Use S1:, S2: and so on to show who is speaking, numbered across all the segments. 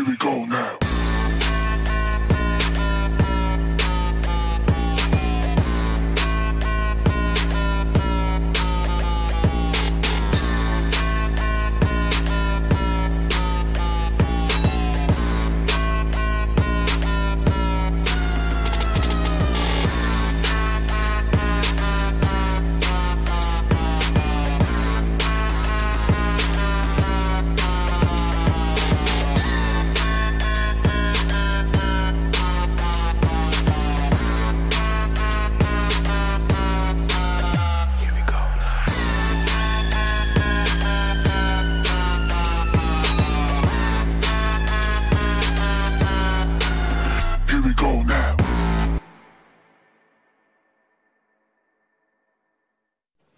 S1: we go now.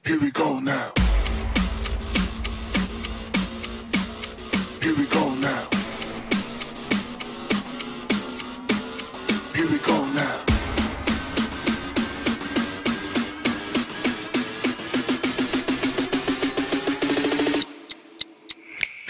S1: Here we go now. Here we go now. Here we go now.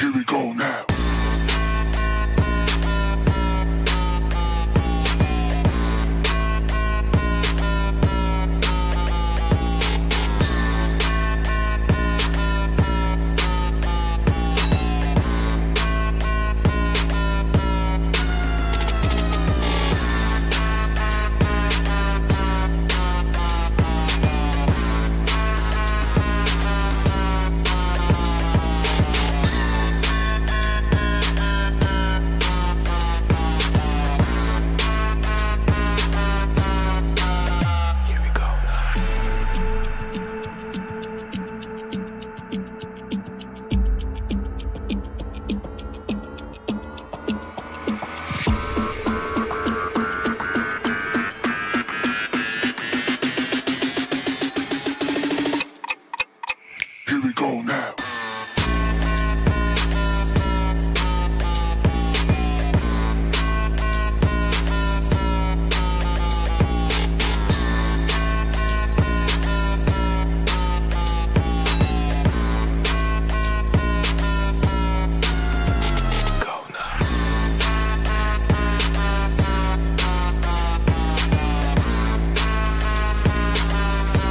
S1: Here we go now.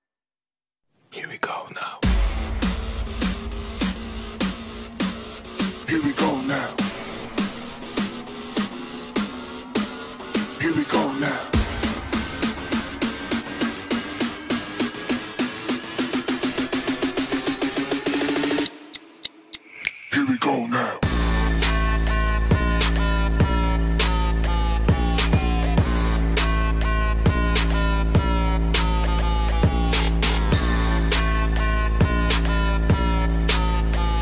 S1: Here we go now. Here we go now.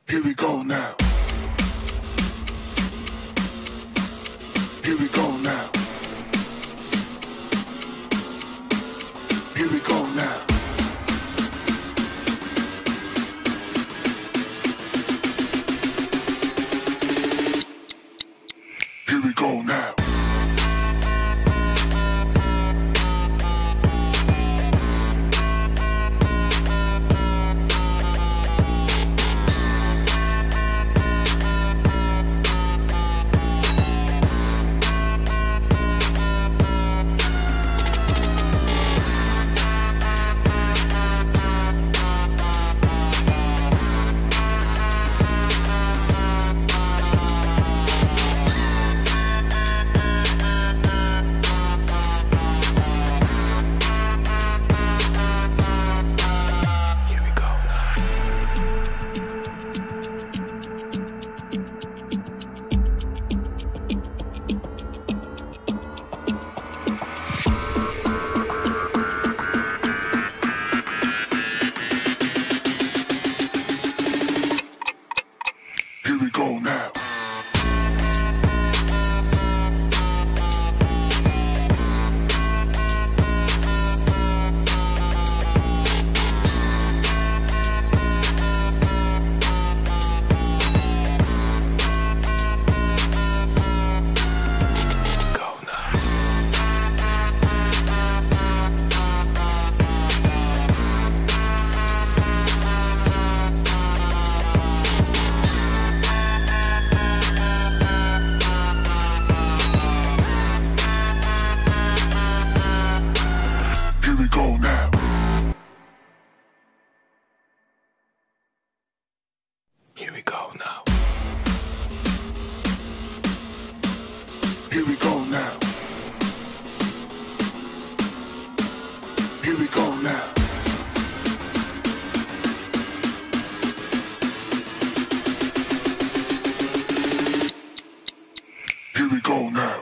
S1: Here we go now. Here we go now. go now.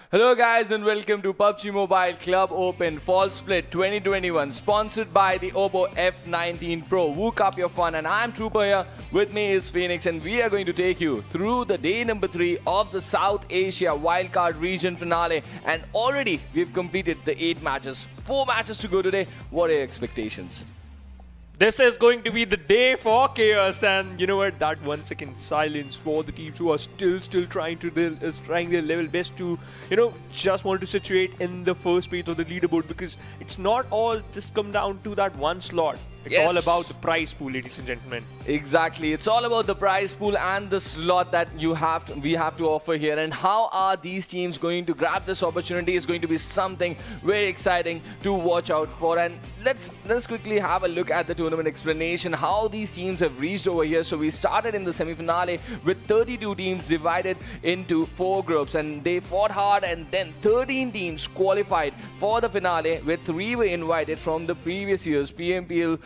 S2: Hello guys and welcome to PUBG Mobile Club Open Fall Split 2021 sponsored by the Oppo F19 Pro. Wook up your fun and I'm Trooper here. With me is Phoenix and we are going to take you through the day number 3 of the South Asia Wildcard region finale, and already we've completed the 8 matches. 4 matches to go today. What are your expectations?
S3: This is going to be the day for chaos, and you know what? That 1 second silence for the teams who are still trying their level best to, just want to situate in the first page of the leaderboard, because it's not all just come down to that one slot. It's all about the prize pool, ladies and gentlemen.
S2: Exactly. It's all about the prize pool and the slot that we have to offer here. And how are these teams going to grab this opportunity is going to be something very exciting to watch out for. And let's quickly have a look at the tournament explanation, how these teams have reached over here. So we started in the semi-finale with 32 teams divided into 4 groups, and they fought hard, and then 13 teams qualified for the finale, with 3 were invited from the previous year's PMCO,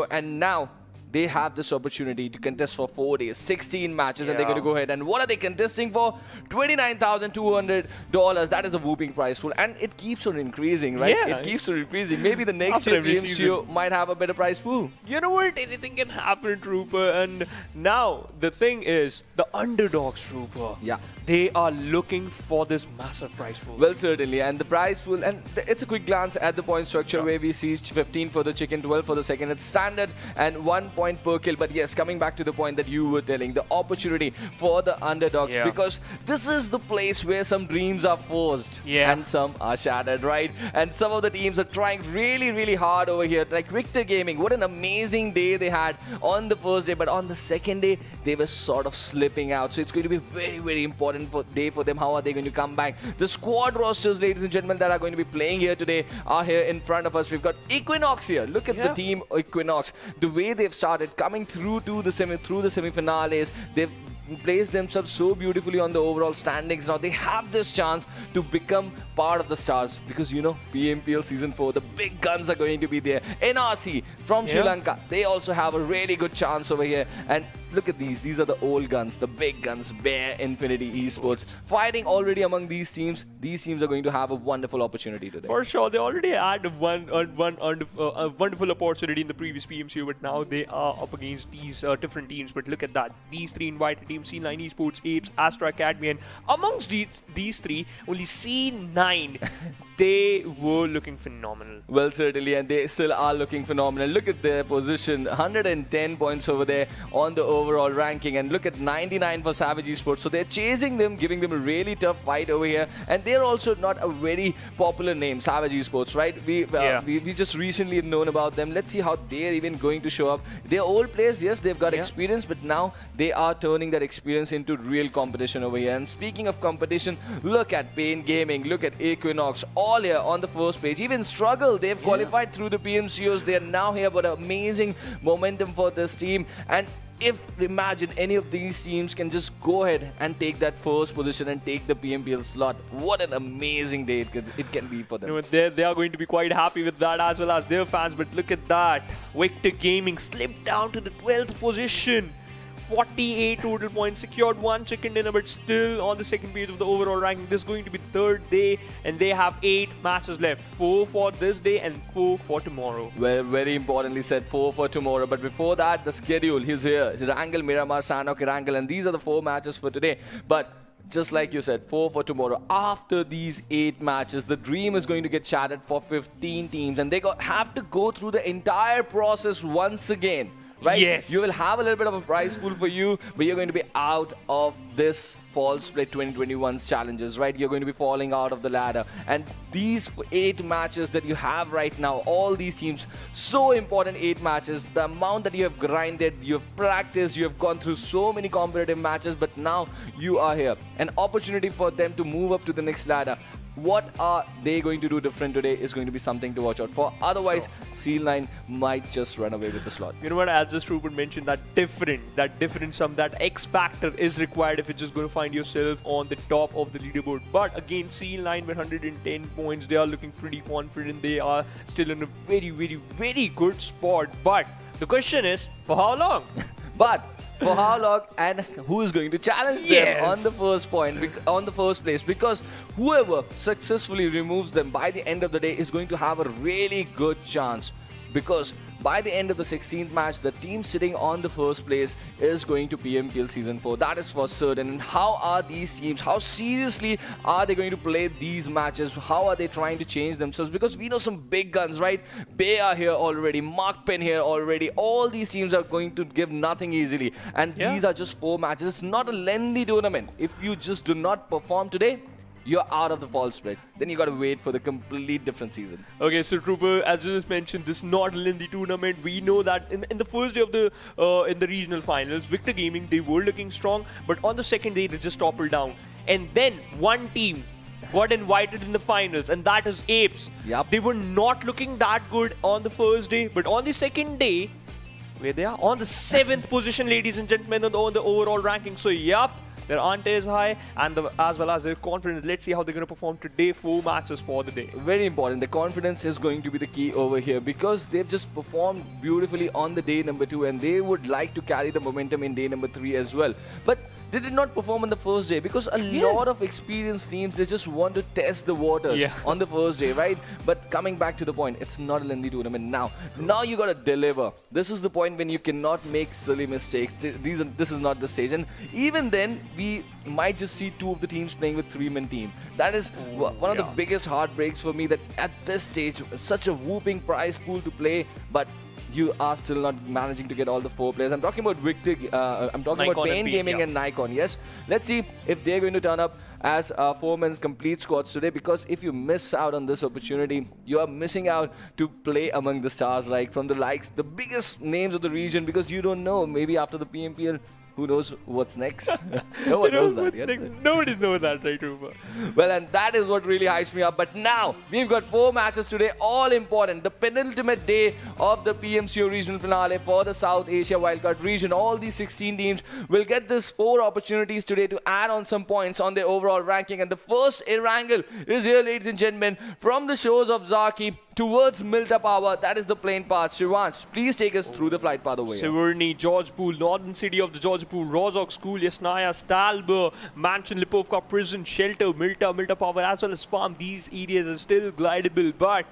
S2: and now they have this opportunity to contest for 4 days, 16 matches, and they're going to go ahead. And what are they contesting for? $29,200. That is a whooping prize pool, and it keeps on increasing, right?
S3: Yeah.
S2: It keeps on increasing. Maybe the next year PMCO might have a better prize pool.
S3: You know what? Anything can happen, Trooper. And now the thing is, the underdogs, Trooper.
S2: Yeah.
S3: They are looking for this massive prize pool.
S2: Well, certainly. And the prize pool, and it's a quick glance at the point structure where we see 15 for the chicken, 12 for the second. It's standard and 1 point per kill. But yes, coming back to the point that you were telling, the opportunity for the underdogs, because this is the place where some dreams are forged and some are shattered, right? And some of the teams are trying really hard over here, like Victor Gaming. What an amazing day they had on the first day, but on the second day they were sort of slipping out. So it's going to be very important day for them. How are they going to come back? The squad rosters, ladies and gentlemen, that are going to be playing here today are here in front of us. We've got Equinox here. Look at the team Equinox. The way they've started coming through to the semi-finales, they've placed themselves so beautifully on the overall standings. Now they have this chance to become part of the stars, because PMPL Season 4, the big guns are going to be there. NRC from Sri Lanka, they also have a really good chance over here. And look at these are the old guns, the big guns. Bear, Infinity, eSports, fighting already among these teams. These teams are going to have a wonderful opportunity today.
S3: For sure, they already had a wonderful opportunity in the previous PMCO, but now they are up against these different teams. But look at that, these 3 invited teams, C9 eSports, Apes, Astra Academy, and amongst these 3, only C9, they were looking phenomenal.
S2: Well, certainly, and they still are looking phenomenal. Look at their position, 110 points over there on the overall ranking, and look at 99 for Savage eSports. So they're chasing them, giving them a really tough fight over here, and they're also not a very popular name, Savage eSports, right? We just recently known about them. Let's see how they're even going to show up. They're old players, yes, they've got experience, but now they are turning that experience into real competition over here. And speaking of competition, look at Pain Gaming, look at Equinox, all here on the first page. Even Struggle, they've qualified through the PMCOs. They are now here, but amazing momentum for this team. And if imagine any of these teams can just go ahead and take that first position and take the PMPL slot, what an amazing day it can be for them.
S3: You know, they are going to be quite happy with that as well as their fans. But look at that. Victor Gaming slipped down to the 12th position. 48 total points, secured 1 chicken dinner, but still on the second page of the overall ranking. This is going to be the third day, and they have 8 matches left. 4 for this day and 4 for tomorrow.
S2: Well, very importantly said, 4 for tomorrow. But before that, the schedule is here. Erangel, Miramar, Sanhok, Erangel, and these are the 4 matches for today. But just like you said, 4 for tomorrow. After these 8 matches, the dream is going to get shattered for 15 teams, and they have to go through the entire process once again. Right?
S3: Yes.
S2: You will have a little bit of a prize pool for you, but you're going to be out of this Fall Split 2021's challenges, right? You're going to be falling out of the ladder. And these 8 matches that you have right now, all these teams, so important 8 matches. The amount that you have grinded, you have practiced, you have gone through so many competitive matches, but now you are here. An opportunity for them to move up to the next ladder. What are they going to do different today is going to be something to watch out for. Otherwise, C9 might just run away with the slot.
S3: You know what, as just Rupert mentioned, that difference, that X factor is required if you're just going to find yourself on the top of the leaderboard. But again, C9 with 110 points, they are looking pretty confident. They are still in a very, very, very good spot. But the question is, for how long?
S2: But for how long and who is going to challenge them on the first place? Because whoever successfully removes them by the end of the day is going to have a really good chance. Because by the end of the 16th match, the team sitting on the first place is going to PMPL Season 4. That is for certain. And how are these teams, how seriously are they going to play these matches? How are they trying to change themselves? Because we know some big guns, right? Bay are here already, MAKPEN here already. All these teams are going to give nothing easily. And these are just 4 matches. It's not a lengthy tournament. If you just do not perform today, you're out of the fall split. Then you got to wait for the complete different season.
S3: Okay, so Trooper, as you just mentioned, this is not a lengthy tournament. We know that in the first day of the in the regional finals, Victor Gaming, they were looking strong, but on the second day they just toppled down. And then one team got invited in the finals, and that is Apes.
S2: Yep.
S3: They were not looking that good on the first day, but on the second day, where they are on the 7th position, ladies and gentlemen, on the overall ranking. So, yep. Their ante is high, and as well as their confidence. Let's see how they're going to perform today. 4 matches for the day.
S2: Very important. The confidence is going to be the key over here because they've just performed beautifully on the day number 2, and they would like to carry the momentum in day number 3 as well. But they did not perform on the first day because a lot of experienced teams, they just want to test the waters on the first day, right? But coming back to the point, it's not a lengthy tournament now. Now you got to deliver. This is the point when you cannot make silly mistakes. This is not the stage. And even then, we might just see 2 of the teams playing with 3-man team. That is one of the biggest heartbreaks for me, that at this stage, such a whooping prize pool to play, but you are still not managing to get all the 4 players. I'm talking about Victor, I'm talking about Pain Gaming and NAIKON, yes? Let's see if they're going to turn up as 4-man complete squads today, because if you miss out on this opportunity, you are missing out to play among the stars, like from the biggest names of the region, because you don't know, maybe after the PMPL, who knows what's next? No one knows that yet.
S3: Nobody knows that, right, Rupa?
S2: Well, and that is what really hypes me up. But now, we've got 4 matches today, all important. The penultimate day of the PMCO regional finale for the South Asia Wildcard region. All these 16 teams will get this 4 opportunities today to add on some points on their overall ranking. And the first Erangel is here, ladies and gentlemen, from the shores of Zaki towards Milta Power. That is the plane path. Shivansh, please take us through the flight path over here.
S3: Severny, Georgepol, Northern City of the Georgepol, Rozhok School, Yasnaya, Stalber, Mansion, Lipovka Prison, Shelter, Milta Power, as well as Farm. These areas are still glidable, but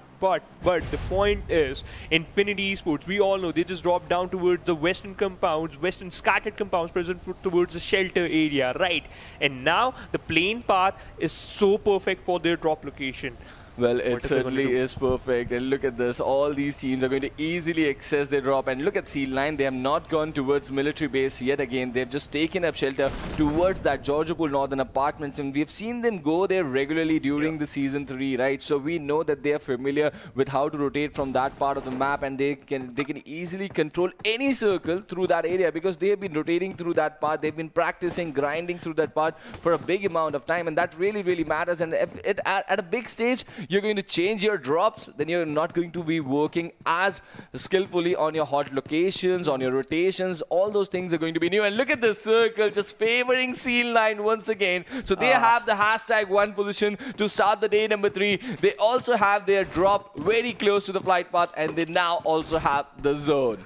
S3: the point is, Infinity eSports, we all know they just dropped down towards the western scattered compounds present towards the shelter area, right? And now the plane path is so perfect for their drop location.
S2: Well, it certainly is perfect. And look at this. All these teams are going to easily access their drop. And look at C9. They have not gone towards military base yet again. They've just taken up shelter towards that Georgepol Northern apartments. And we've seen them go there regularly during the Season 3, right? So we know that they are familiar with how to rotate from that part of the map. And they can easily control any circle through that area because they have been rotating through that part. They've been practicing, grinding through that part for a big amount of time. And that really, really matters. And at a big stage, you're going to change your drops, then you're not going to be working as skillfully on your hot locations, on your rotations. All those things are going to be new. And look at this circle just favoring Seal9 once again. So they have the #1 position to start the day number 3. They also have their drop very close to the flight path, and they now also have the zone.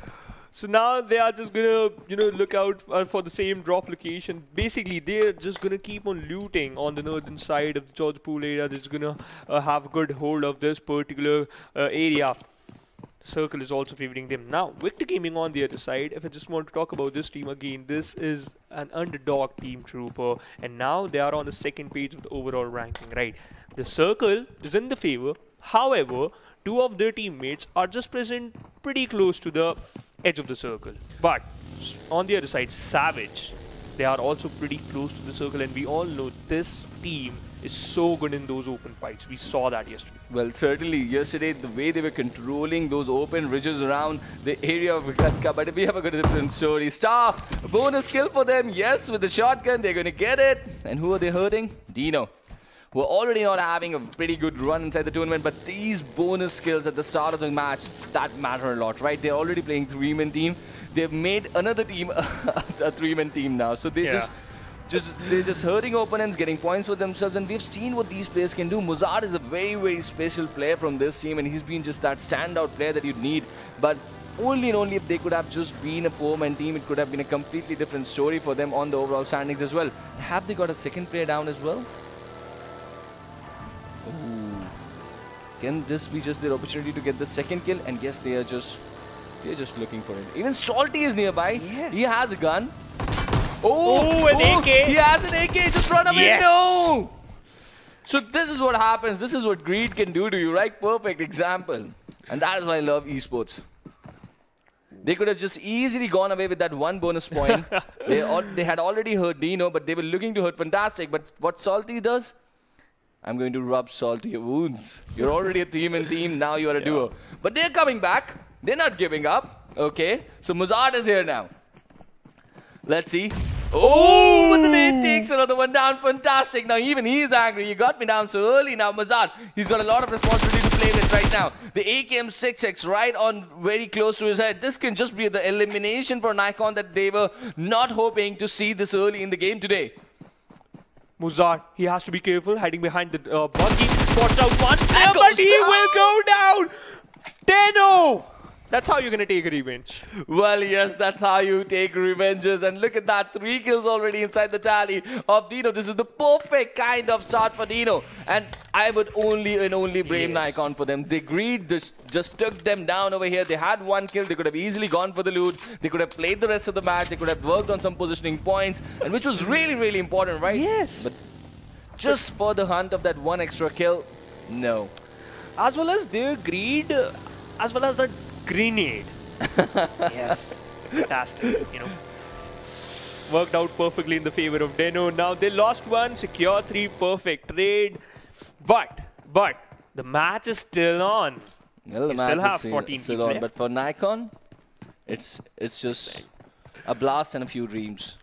S3: So now they are just gonna, look out for the same drop location. Basically, they're just gonna keep on looting on the northern side of the George Pool area. They're just gonna have a good hold of this particular area. Circle is also favoring them. Now, Victor Gaming on the other side, if I just want to talk about this team again, this is an underdog team, Trooper. And now they are on the second page of the overall ranking, right? The Circle is in the favor. However, 2 of their teammates are just present pretty close to the edge of the circle. But on the other side, Savage, they are also pretty close to the circle, and we all know this team is so good in those open fights. We saw that yesterday.
S2: Well, certainly yesterday, the way they were controlling those open ridges around the area of Gatka, but we have a different story. Star, bonus kill for them. Yes, with the shotgun, they're going to get it. And who are they hurting? DENO, who are already not having a pretty good run inside the tournament, but these bonus skills at the start of the match, that matter a lot, right? They're already playing 3-man team. They've made another team a 3-man team now. So they they're just hurting opponents, getting points for themselves, and we've seen what these players can do. Mozart is a very, very special player from this team, and he's been just that standout player that you'd need. But only and only if they could have just been a 4-man team, it could have been a completely different story for them on the overall standings as well. Have they got a second player down as well? Ooh. Can this be just their opportunity to get the second kill? And yes, they're just looking for it. Even Salty is nearby. Yes. He has a gun. Oh,
S3: an AK.
S2: He has an AK. Just run away.
S3: Yes.
S2: No. So this is what happens. This is what greed can do to you, right? Perfect example. And that is why I love esports. They could have just easily gone away with that 1 bonus point. They had already hurt DENO, but they were looking to hurt Fantastic. But what Salty does? I'm going to rub salt to your wounds. You're already a 3-man team, now you are a duo. But they're coming back. They're not giving up. Okay, so Mozart is here now. Let's see. Oh, and then it takes another one down. Fantastic. Now even he is angry. You got me down so early. Now Mozart, he's got a lot of responsibility to play with right now. The AKM-6X right on very close to his head. This can just be the elimination for NAIKON that they were not hoping to see this early in the game today.
S3: Mozart, he has to be careful, hiding behind the buggy. Spots out one player, but he will go down! DENO! That's how you're going to take a revenge.
S2: Well, yes, that's how you take revenges. And look at that, 3 kills already inside the tally of DENO. This is the perfect kind of start for DENO. And I would only and only blame NAIKON for them. They greed just took them down over here. They had 1 kill. They could have easily gone for the loot. They could have played the rest of the match. They could have worked on some positioning points, and which was really, really important, right?
S3: Yes.
S2: But just for the hunt of that 1 extra kill, no.
S3: As well as their greed, as well as the grenade. Yes, fantastic, Worked out perfectly in the favor of DENO. Now they lost 1, secure 3, perfect trade. But the match is still on.
S2: Well, the match is still on. But for NAIKON, it's just a blast and a few dreams.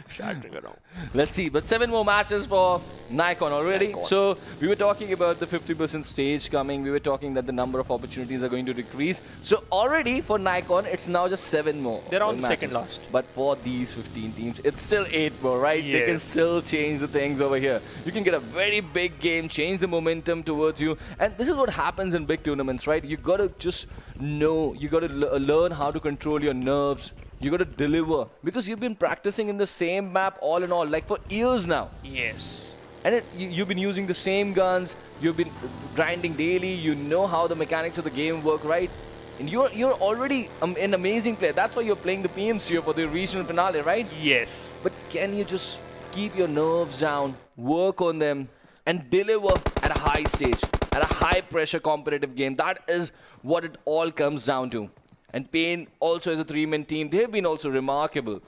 S3: Shattering around.
S2: Let's see, but 7 more matches for NAIKON already. So we were talking about the 50% stage coming. We were talking that the number of opportunities are going to decrease. So already for NAIKON, it's now just 7 more.
S3: They're on the second last.
S2: But for these 15 teams, it's still 8 more, right? Yes. They can still change the things over here. You can get a very big game, change the momentum towards you. And this is what happens in big tournaments, right? You got to just know, you got to learn how to control your nerves. You got to deliver, because you've been practicing in the same map all in all, like for years now.
S3: Yes.
S2: And you've been using the same guns, you've been grinding daily, you know how the mechanics of the game work, right? And you're already an amazing player. That's why you're playing the PMCO for the regional finale, right?
S3: Yes.
S2: But can you just keep your nerves down, work on them, and deliver at a high stage, at a high pressure competitive game? That is what it all comes down to. And Pain also as a 3-man team, they've been also remarkable.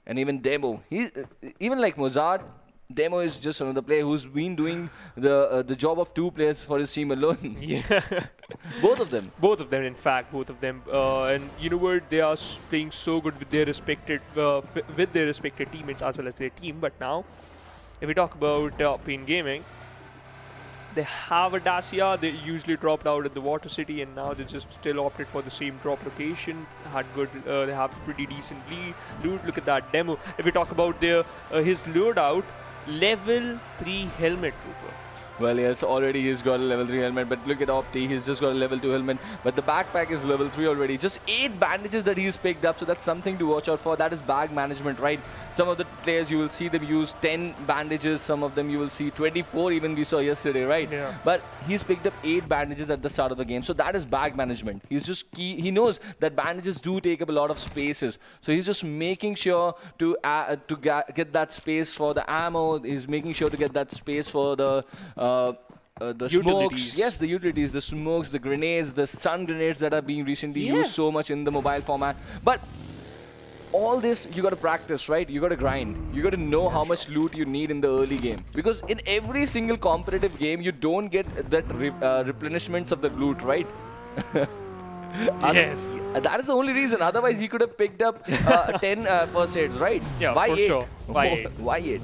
S2: And even Demo, even like Mozart, Demo is just another player who's been doing the job of 2 players for his team alone.
S3: Yeah.
S2: Both of them.
S3: Both of them, in fact, both of them. And you know what? They are playing so good with their respected teammates as well as their team. But now, if we talk about Pain Gaming, They have a Dacia. They usually dropped out at the Water City, and now they just still opted for the same drop location. Had good. They have pretty decent loot. Look at that demo. If we talk about their his loadout, level 3 helmet trooper.
S2: Well, yes, already he's got a level 3 helmet, but look at Opti, he's just got a level 2 helmet, but the backpack is level 3 already. Just 8 bandages that he's picked up, so that's something to watch out for. That is bag management, right? Some of the players, you will see them use 10 bandages, some of them you will see 24 even we saw yesterday, right?
S3: Yeah.
S2: But he's picked up 8 bandages at the start of the game, so that is bag management. He's just he knows that bandages do take up a lot of spaces, so he's just making sure to get that space for the ammo. He's making sure to get that space for the smokes, yes, the utilities, the smokes, the grenades, the stun grenades that are being recently used so much in the mobile format. But all this, you got to practice, right? You got to grind. You got to know how much loot you need in the early game. Because in every single competitive game, you don't get that replenishments of the loot, right?
S3: Yes.
S2: That is the only reason. Otherwise, he could have picked up 10 first aids, right?
S3: Yeah,
S2: Why
S3: for
S2: 8?
S3: sure. Why 8?
S2: Why 8?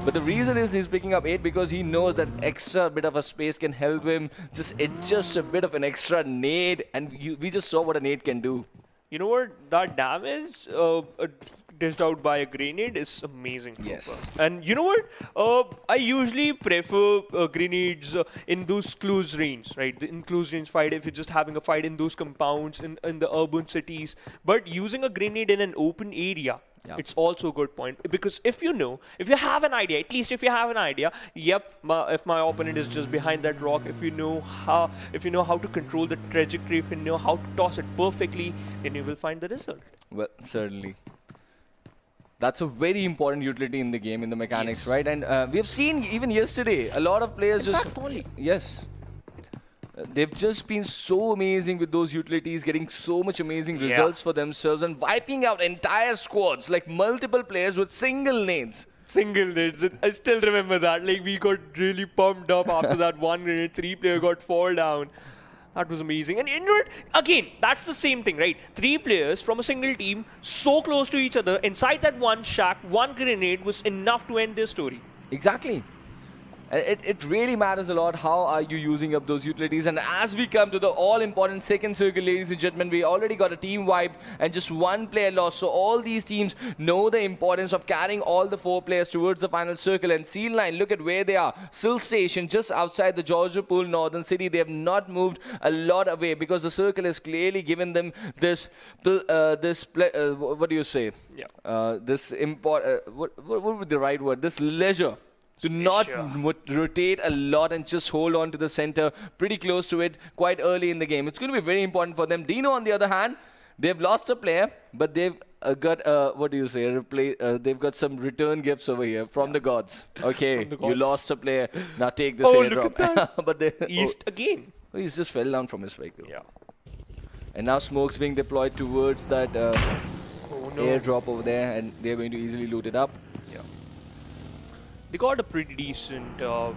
S2: But the reason is he's picking up 8 because he knows that extra bit of a space can help him just adjust a bit of an extra nade, and we just saw what a nade can do.
S3: You know what? That damage dished out by a grenade is amazing.
S2: Yes.
S3: And you know what? I usually prefer grenades in those close range, right? In close range fight, if you're just having a fight in those compounds, in the urban cities. But using a grenade in an open area, it's also a good point. Because if you have an idea, at least if you have an idea, if my opponent is just behind that rock, if you know how to control the trajectory, if you know how to toss it perfectly, then you will find the result.
S2: Well, certainly. That's a very important utility in the game, in the mechanics, right? And we have seen even yesterday, a lot of players they've just been so amazing with those utilities, getting so much amazing results for themselves and wiping out entire squads, like multiple players with single nades.
S3: Single nades. I still remember that. Like, we got really pumped up after that one grenade. 3 player got fall down. That was amazing. And you know what? Again, that's the same thing, right? 3 players from a single team, so close to each other, inside that one shack, one grenade was enough to end their story.
S2: Exactly. It really matters a lot how are you using up those utilities. And as we come to the all-important second circle, ladies and gentlemen, we already got a team wiped and just 1 player lost. So all these teams know the importance of carrying all the 4 players towards the final circle. And Seal 9, look at where they are. Still stationed just outside the Georgia Pool Northern City. They have not moved a lot away because the circle has clearly given them this, what do you say? Yeah. What would be the right word? This leisure. To not rotate a lot and just hold on to the center pretty close to it quite early in the game. It's going to be very important for them. DENO, on the other hand, they've lost a player, but they've got, they've got some return gifts over here from the gods. Okay, you lost a player. Now take this airdrop.
S3: Look at that.
S2: But
S3: East again.
S2: He's just fell down from his vehicle. Yeah. And now smoke's being deployed towards that airdrop over there, and they're going to easily loot it up.
S3: They got a pretty decent gun,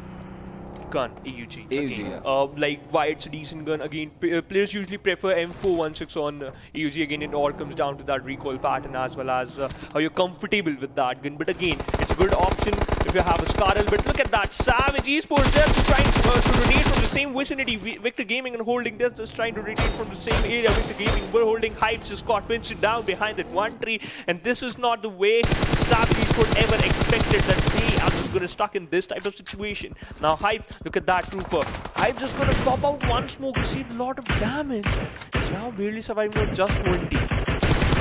S3: AUG.
S2: AUG,
S3: like, why it's a decent gun? Again, players usually prefer M416 on AUG. Again, it all comes down to that recoil pattern as well as how you're comfortable with that gun. But again, it's a good option if you have a Scarrel. But look at that, Savage eSports just trying to rotate from the same vicinity. Victor Gaming and Holding, they're just trying to rotate from the same area. Victor Gaming, we're holding Hype, just got pinched down behind that one tree. And this is not the way Savage eSports ever expected that they are just going to stuck in this type of situation. Now Hype, look at that trooper. Hype just going to pop out one smoke, received a lot of damage. Now barely surviving with just 20.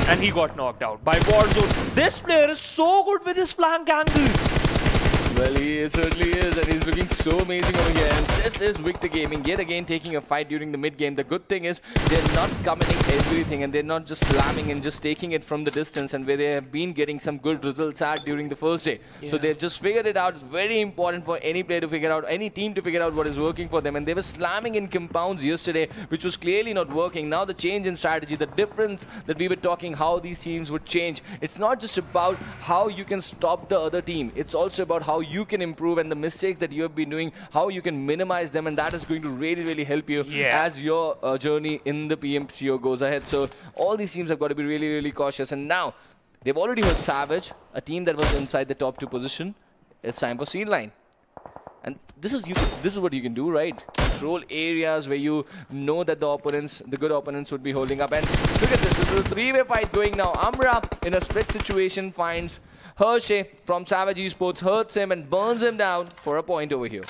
S3: And he got knocked out by Warzone. This player is so good with his flank angles.
S2: Well, he certainly is, and he's looking so amazing over here. And this is Victor Gaming yet again taking a fight during the mid-game. The good thing is they're not committing everything, and they're not just slamming and just taking it from the distance, and where they have been getting some good results at during the first day. So they've just figured it out. It's very important for any player to figure out, any team to figure out what is working for them. And they were slamming in compounds yesterday, which was clearly not working. Now the change in strategy, the difference that we were talking, how these teams would change. It's not just about how you can stop the other team. It's also about how you can improve and the mistakes that you have been doing, how you can minimize them, and that is going to really, really help you as your journey in the PMCO goes ahead. So all these teams have got to be really, really cautious. And now they've already hurt Savage, a team that was inside the top 2 position. It's time for Seal 9. And this is what you can do, right? Control areas where you know that the good opponents would be holding up. And look at this. This is a three-way fight going now. Amra in a split situation finds Hershey from Savage eSports, hurts him and burns him down for a point over here.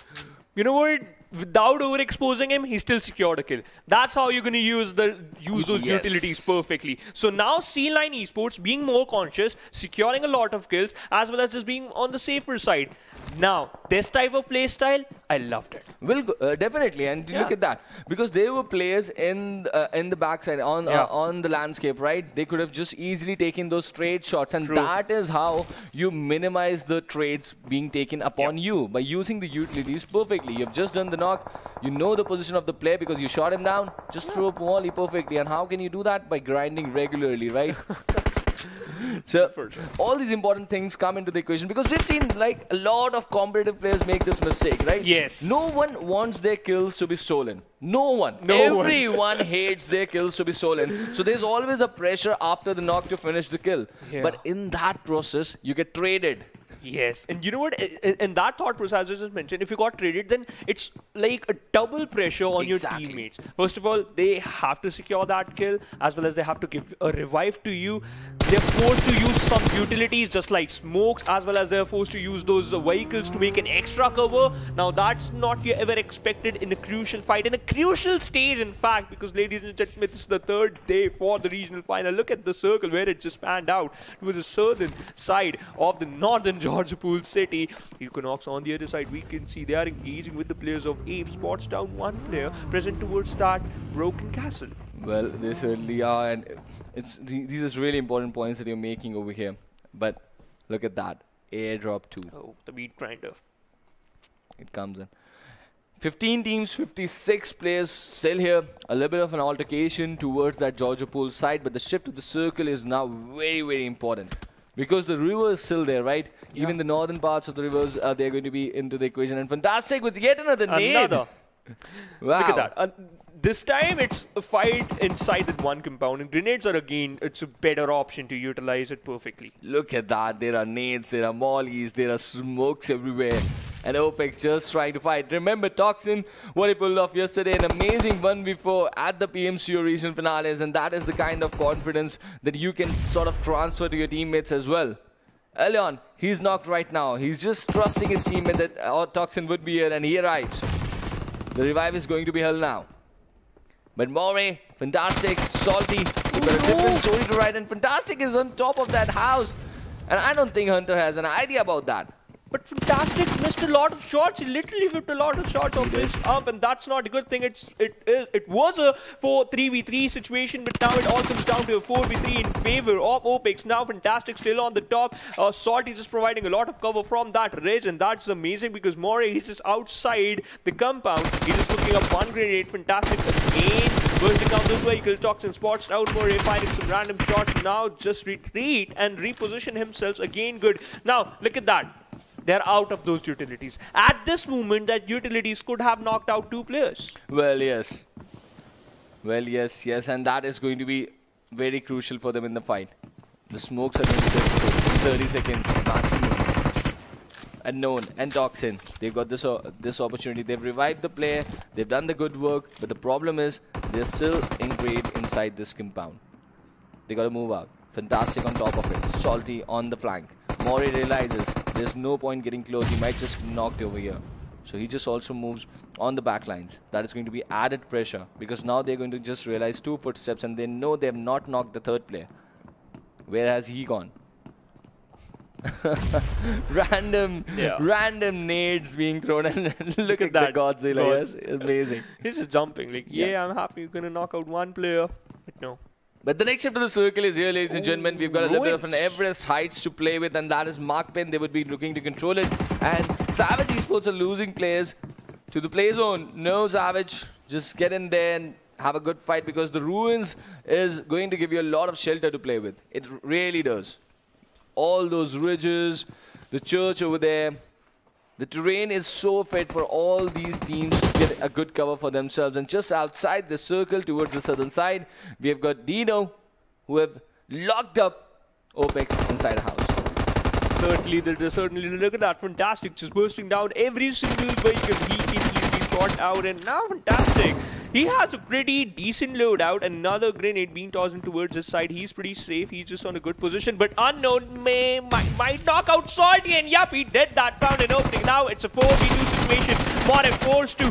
S3: You know what? Without overexposing him, he still secured a kill. That's how you're going to use those utilities perfectly. So now C-Line Esports being more conscious, securing a lot of kills, as well as just being on the safer side. Now, this type of play style, I loved it.
S2: Well, definitely, and look at that, because there were players in the backside on the landscape, right? They could have just easily taken those straight shots, and that is how you minimize the trades being taken upon you by using the utilities perfectly. You've just done the knock, you know the position of the player because you shot him down. Just throw a volley perfectly, and how can you do that? By grinding regularly, right? So all these important things come into the equation because we've seen like a lot of competitive players make this mistake, right?
S3: Yes.
S2: No one wants their kills to be stolen. No one. Everyone hates their kills to be stolen. So there's always a pressure after the knock to finish the kill.
S3: Yeah.
S2: But in that process, you get traded.
S3: Yes, and you know what? In that thought process, as I just mentioned, if you got traded, then it's like a double pressure on your teammates. First of all, they have to secure that kill, as well as they have to give a revive to you. They're forced to use some utilities, just like smokes, as well as they're forced to use those vehicles to make an extra cover. Now, that's not ever expected in a crucial fight, in a crucial stage, in fact, because, ladies and gentlemen, this is the third day for the regional final. Look at the circle where it just panned out to the southern side of the northern Georgia Pool City. Equinox on the other side, we can see they are engaging with the players of Apes. Spots down one player, present towards that broken castle.
S2: Well, they certainly are, and these are really important points that you're making over here. But look at that, airdrop 2.
S3: Oh, the beat grinder.
S2: It comes in. 15 teams, 56 players still here. A little bit of an altercation towards that Georgia Pool side, but the shift of the circle is now very, very important. Because the river is still there, right? Yeah. Even the northern parts of the rivers, they're going to be into the equation. And fantastic with yet another nade. Wow.
S3: Look at that. This time, it's a fight inside that one compound. And grenades are, again, it's a better option to utilize it perfectly.
S2: Look at that. There are nades, there are mollies, there are smokes everywhere. And Opex just trying to fight. Remember Toxin, what he pulled off yesterday, an amazing one before at the PMCO regional finales, and that is the kind of confidence that you can sort of transfer to your teammates as well. Early on, he's knocked right now. He's just trusting his teammate that Toxin would be here, and he arrives. The revive is going to be held now. But Moray, fantastic, salty, we've got a different story to write, and fantastic is on top of that house. And I don't think Hunter has an idea about that.
S3: But fantastic missed a lot of shots. He literally whipped a lot of shots off this up, and that's not a good thing. It was a 3v3 situation, but now it all comes down to a 4v3 in favor of Opex. Now fantastic still on the top. Salty just providing a lot of cover from that ridge, and that's amazing because Moray, he's just outside the compound. He's just looking up one grenade. Fantastic again. Bursting down this vehicle. Toxin spots out Moray, finding some random shots. Now just retreat and reposition himself again. Good. Now look at that. They're out of those utilities. At this moment, that utilities could have knocked out 2 players.
S2: Well, yes. Well, yes, and that is going to be very crucial for them in the fight. The smokes are going to just 30 seconds maximum. Unknown and Toxin, they've got this opportunity. They've revived the player. They've done the good work. But the problem is, they're still engraved inside this compound. They got to move out. Fantastic on top of it. Salty on the flank. Moray realizes there's no point getting close. He might just knocked over here. So he just also moves on the back lines. That is going to be added pressure because now they're going to just realize 2 footsteps and they know they have not knocked the third player. Where has he gone? Random nades being thrown and look at that Godzilla. Yes, amazing.
S3: He's just jumping like, yeah, I'm happy you're going to knock out 1 player. But no.
S2: But the next shift of the circle is here, ladies and gentlemen. We've got a little bit of an Everest Heights to play with, and that is MAKPEN. They would be looking to control it. And Savage eSports are losing players to the play zone. No, Savage, just get in there and have a good fight because the Ruins is going to give you a lot of shelter to play with. It really does. All those ridges, the church over there. The terrain is so fit for all these teams to get a good cover for themselves. And just outside the circle towards the southern side, we have got DENO, who have locked up Opex inside a house.
S3: certainly. Look at that, fantastic. Just bursting down every single vehicle. He can easily shot out, and now fantastic. He has a pretty decent loadout. Another grenade being tossed in towards his side. He's pretty safe. He's just on a good position. But Unknown might knock out Salty. And yup, he did that. Found an opening. Now it's a 4v2 situation. Motive forced to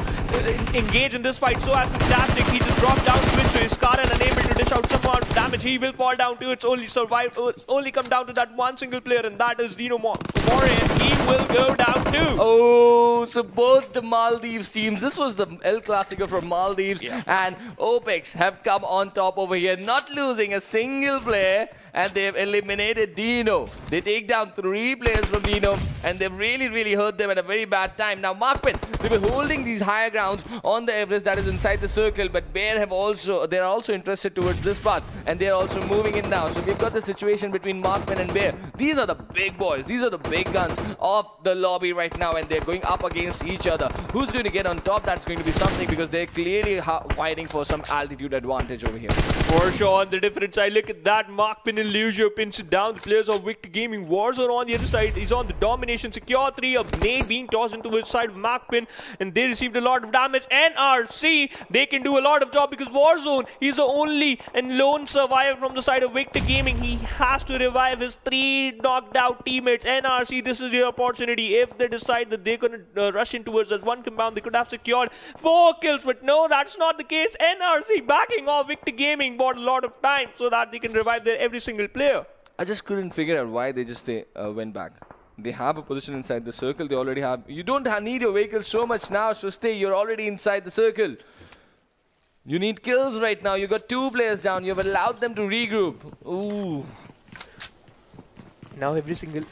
S3: engage in this fight. So fantastic. He just dropped down switch to his car and unable to dish out some more damage. He will fall down to it's only survived. It's only come down to that one single player, and that is DENO. He will go down too.
S2: Oh, so both the Maldives teams, this was the El Clasico from Maldives, and Opex have come on top over here, not losing a single player, and they've eliminated DENO. They take down 3 players from DENO, and they've really hurt them at a very bad time. Now MAKPEN, they were holding these higher grounds on the Everest that is inside the circle, but Bear they're also interested towards this part, and they're also moving in now. So we've got the situation between MAKPEN and Bear. These are the big boys, these are the big guns of the lobby right now, and they're going up against each other. Who's going to get on top? That's going to be something, because they're clearly fighting for some altitude advantage over here.
S3: For sure, on the different side, look at that. MAKPEN and Leisure pinch it down. The players of Victor Gaming. Warzone on the other side. He's on the domination. Secure 3. A nade being tossed into his side of MAKPEN, and they received a lot of damage. NRC, they can do a lot of job, because Warzone, he's the only and lone survivor from the side of Victor Gaming. He has to revive his 3 knocked out teammates. NRC, this is your opportunity. If they decide that they're going to rush in towards that one compound, they could have secured 4 kills, but no, that's not the case. NRC backing off Victor Gaming bought a lot of time so that they can revive their every single player.
S2: I just couldn't figure out why they just went back. They have a position inside the circle. They already have. You don't need your vehicles so much now, so stay. You're already inside the circle. You need kills right now. You got 2 players down. You've allowed them to regroup. Ooh.
S3: Now every single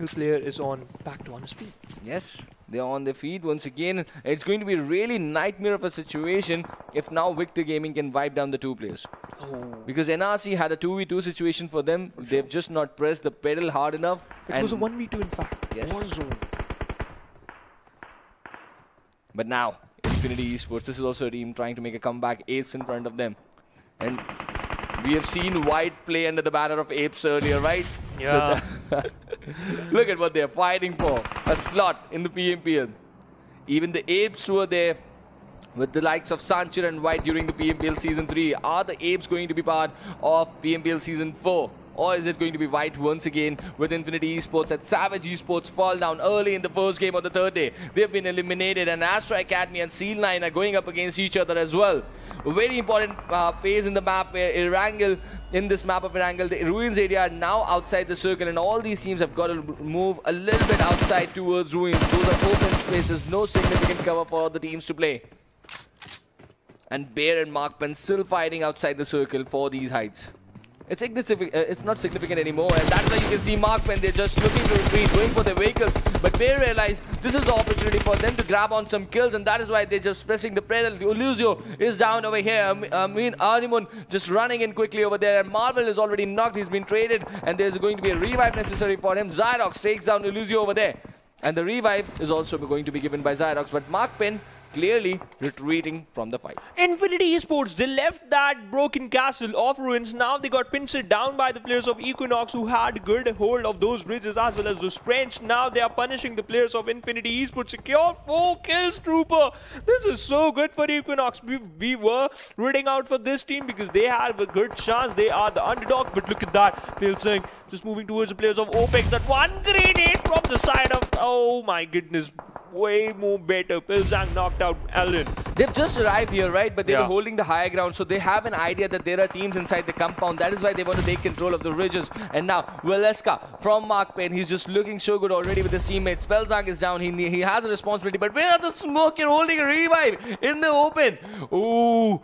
S3: player is back to on his feet.
S2: Yes, they're on their feet once again. It's going to be a really nightmare of a situation if now Victor Gaming can wipe down the 2 players.
S3: Oh.
S2: Because NRC had a 2v2 situation for them. They've just not pressed the pedal hard enough.
S3: It was a 1v2 in fact.
S2: Yes.
S3: Warzone.
S2: But now, Infinity Esports, this is also a team trying to make a comeback. Apes in front of them. And we have seen White play under the banner of Apes earlier, right?
S3: Yeah.
S2: So look at what they're fighting for. A slot in the PMPL. Even the Apes who were there with the likes of Sanchir and White during the PMPL Season 3. Are the Apes going to be part of PMPL Season 4? Or is it going to be White once again with Infinity Esports at Savage Esports fall down early in the first game of the 3rd day? They've been eliminated, and Astra Academy and Seal9 are going up against each other as well. A very important phase in the map where Erangel, in this map of Erangel, the Ruins area are now outside the circle, and all these teams have got to move a little bit outside towards Ruins. Those are open spaces, no significant cover for the teams to play. And Bear and MAKPEN still fighting outside the circle for these heights. It's not significant anymore, and that's why you can see MAKPEN, they're just looking to retreat, going for their vehicles. But Bear realized this is the opportunity for them to grab on some kills, and that is why they're just pressing the pedal. Illusio is down over here. Arimun just running in quickly over there, and Marvel is already knocked. He's been traded, and there's going to be a revive necessary for him. Zyrox takes down Illusio over there, and the revive is also going to be given by Zyrox, but MAKPEN clearly retreating from the fight.
S3: Infinity Esports, they left that broken castle of Ruins. Now they got pinched down by the players of Equinox, who had good hold of those bridges as well as those French. Now they are punishing the players of Infinity Esports. Secure 4 kills, Trooper. This is so good for Equinox. We were rooting out for this team because they have a good chance. They are the underdog, but look at that. Pilsing just moving towards the players of Opex. That one grenade from the side of... Oh my goodness. Way more better. Pilsang knocked out Alan.
S2: They've just arrived here, right? But they were holding the higher ground, so they have an idea that there are teams inside the compound. That is why they want to take control of the ridges. And now, Valeska from MAKPEN, he's just looking so good already with his teammates. Pelzang is down. He has a responsibility. But where are the smoke? You're holding a revive in the open. Ooh,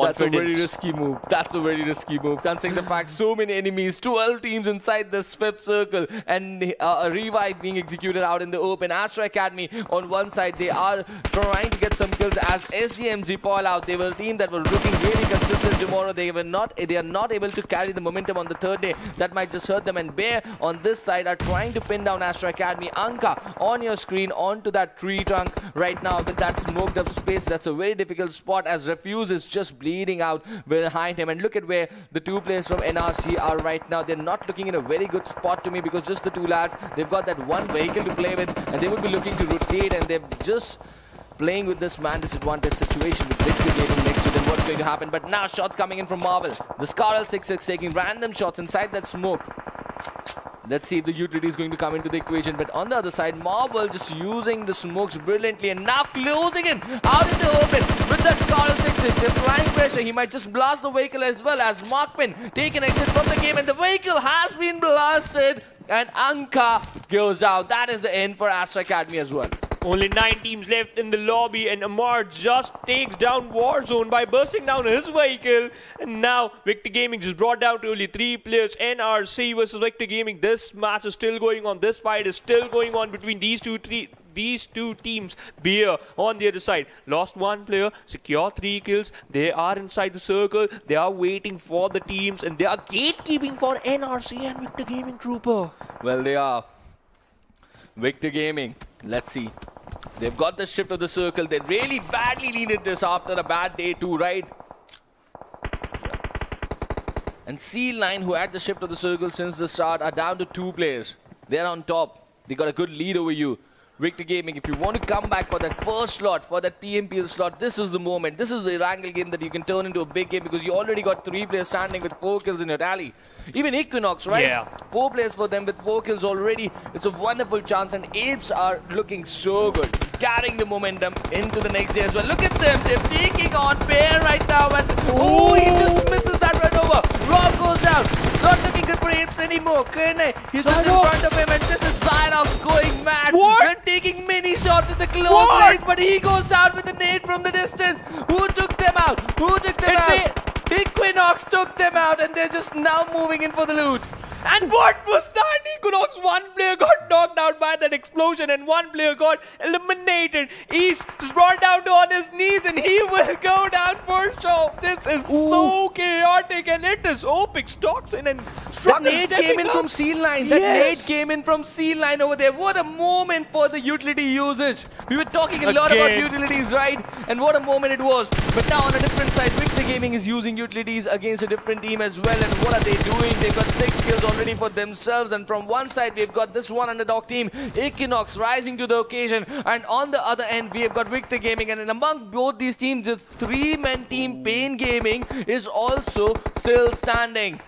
S2: that's a very risky move. That's a very risky move. Considering the fact so many enemies, 12 teams inside this 5th circle, and a revive being executed out in the open. Astra Academy on one side, they are trying to get some kills kills as SDMZ fall out. They were a team that were looking really consistent tomorrow. They are not able to carry the momentum on the third day. That might just hurt them. And Bear on this side are trying to pin down Astra Academy. Anka on your screen onto that tree trunk right now with that smoked up space. That's a very difficult spot as Refuse is just bleeding out behind him. And look at where the two players from NRC are right now. They're not looking in a very good spot to me because just the two lads, they've got that one vehicle to play with and they would be looking to rotate, and they're just playing with this man disadvantage situation with Victor Gaming next to them. What's going to happen? But now shots coming in from Marvel. The Scarl 6-6 taking random shots inside that smoke. Let's see if the utility is going to come into the equation. But on the other side, Marvel just using the smokes brilliantly and now closing in out in the open with that Scarl 6-6. They're applying pressure. He might just blast the vehicle as well as MAKPEN take an exit from the game, and the vehicle has been blasted and Anka goes down. That is the end for Astra Academy as well.
S3: Only 9 teams left in the lobby, and Amar just takes down Warzone by bursting down his vehicle. And now Victor Gaming just brought down to only 3 players. NRC versus Victor Gaming. This match is still going on. This fight is still going on between these two teams. Beer on the other side lost 1 player, secure 3 kills. They are inside the circle. They are waiting for the teams, and they are gatekeeping for NRC and Victor Gaming, Trooper.
S2: Well, they are. Victor Gaming, let's see. They've got the shift of the circle. They really badly needed this after a bad day too, right? And C9, who had the shift of the circle since the start, are down to 2 players. They're on top. They got a good lead over you. Victor Gaming, if you want to come back for that first slot, for that PMPL slot, this is the moment. This is the Erangel game that you can turn into a big game because you already got 3 players standing with 4 kills in your tally. Even Equinox, right?
S3: Yeah.
S2: 4 players for them with 4 kills already. It's a wonderful chance, and Apes are looking so good, carrying the momentum into the next day as well. Look at them. They're taking on Bear right now, and oh, he just misses that right over. Rob goes down. Not looking good for Apes anymore. Kerne, he's just in front of him, and this is Sanhok going mad.
S3: What?
S2: Taking many shots in the close range, but he goes down with a nade from the distance. Who took them out? Who took them out? Equinox took them out, and they're just now moving in for the loot.
S3: And what was that? Equinox, 1 player got knocked out by that explosion and 1 player got eliminated. He's just brought down to on his knees and he will go down for sure. This is so chaotic, and it is Opex Toxin and
S2: That nade came in from C-line. That nade came in from C-line over there. What a moment for the utility usage. We were talking a lot about utilities, right? And what a moment it was. But now on a different side, Victor Gaming is using utilities against a different team as well. And what are they doing? They've got 6 kills already for themselves. And from one side, we've got this one underdog team, Equinox, rising to the occasion. And on the other end, we have got Victor Gaming. And among both these teams, this 3-man team, Pain Gaming, is also still standing.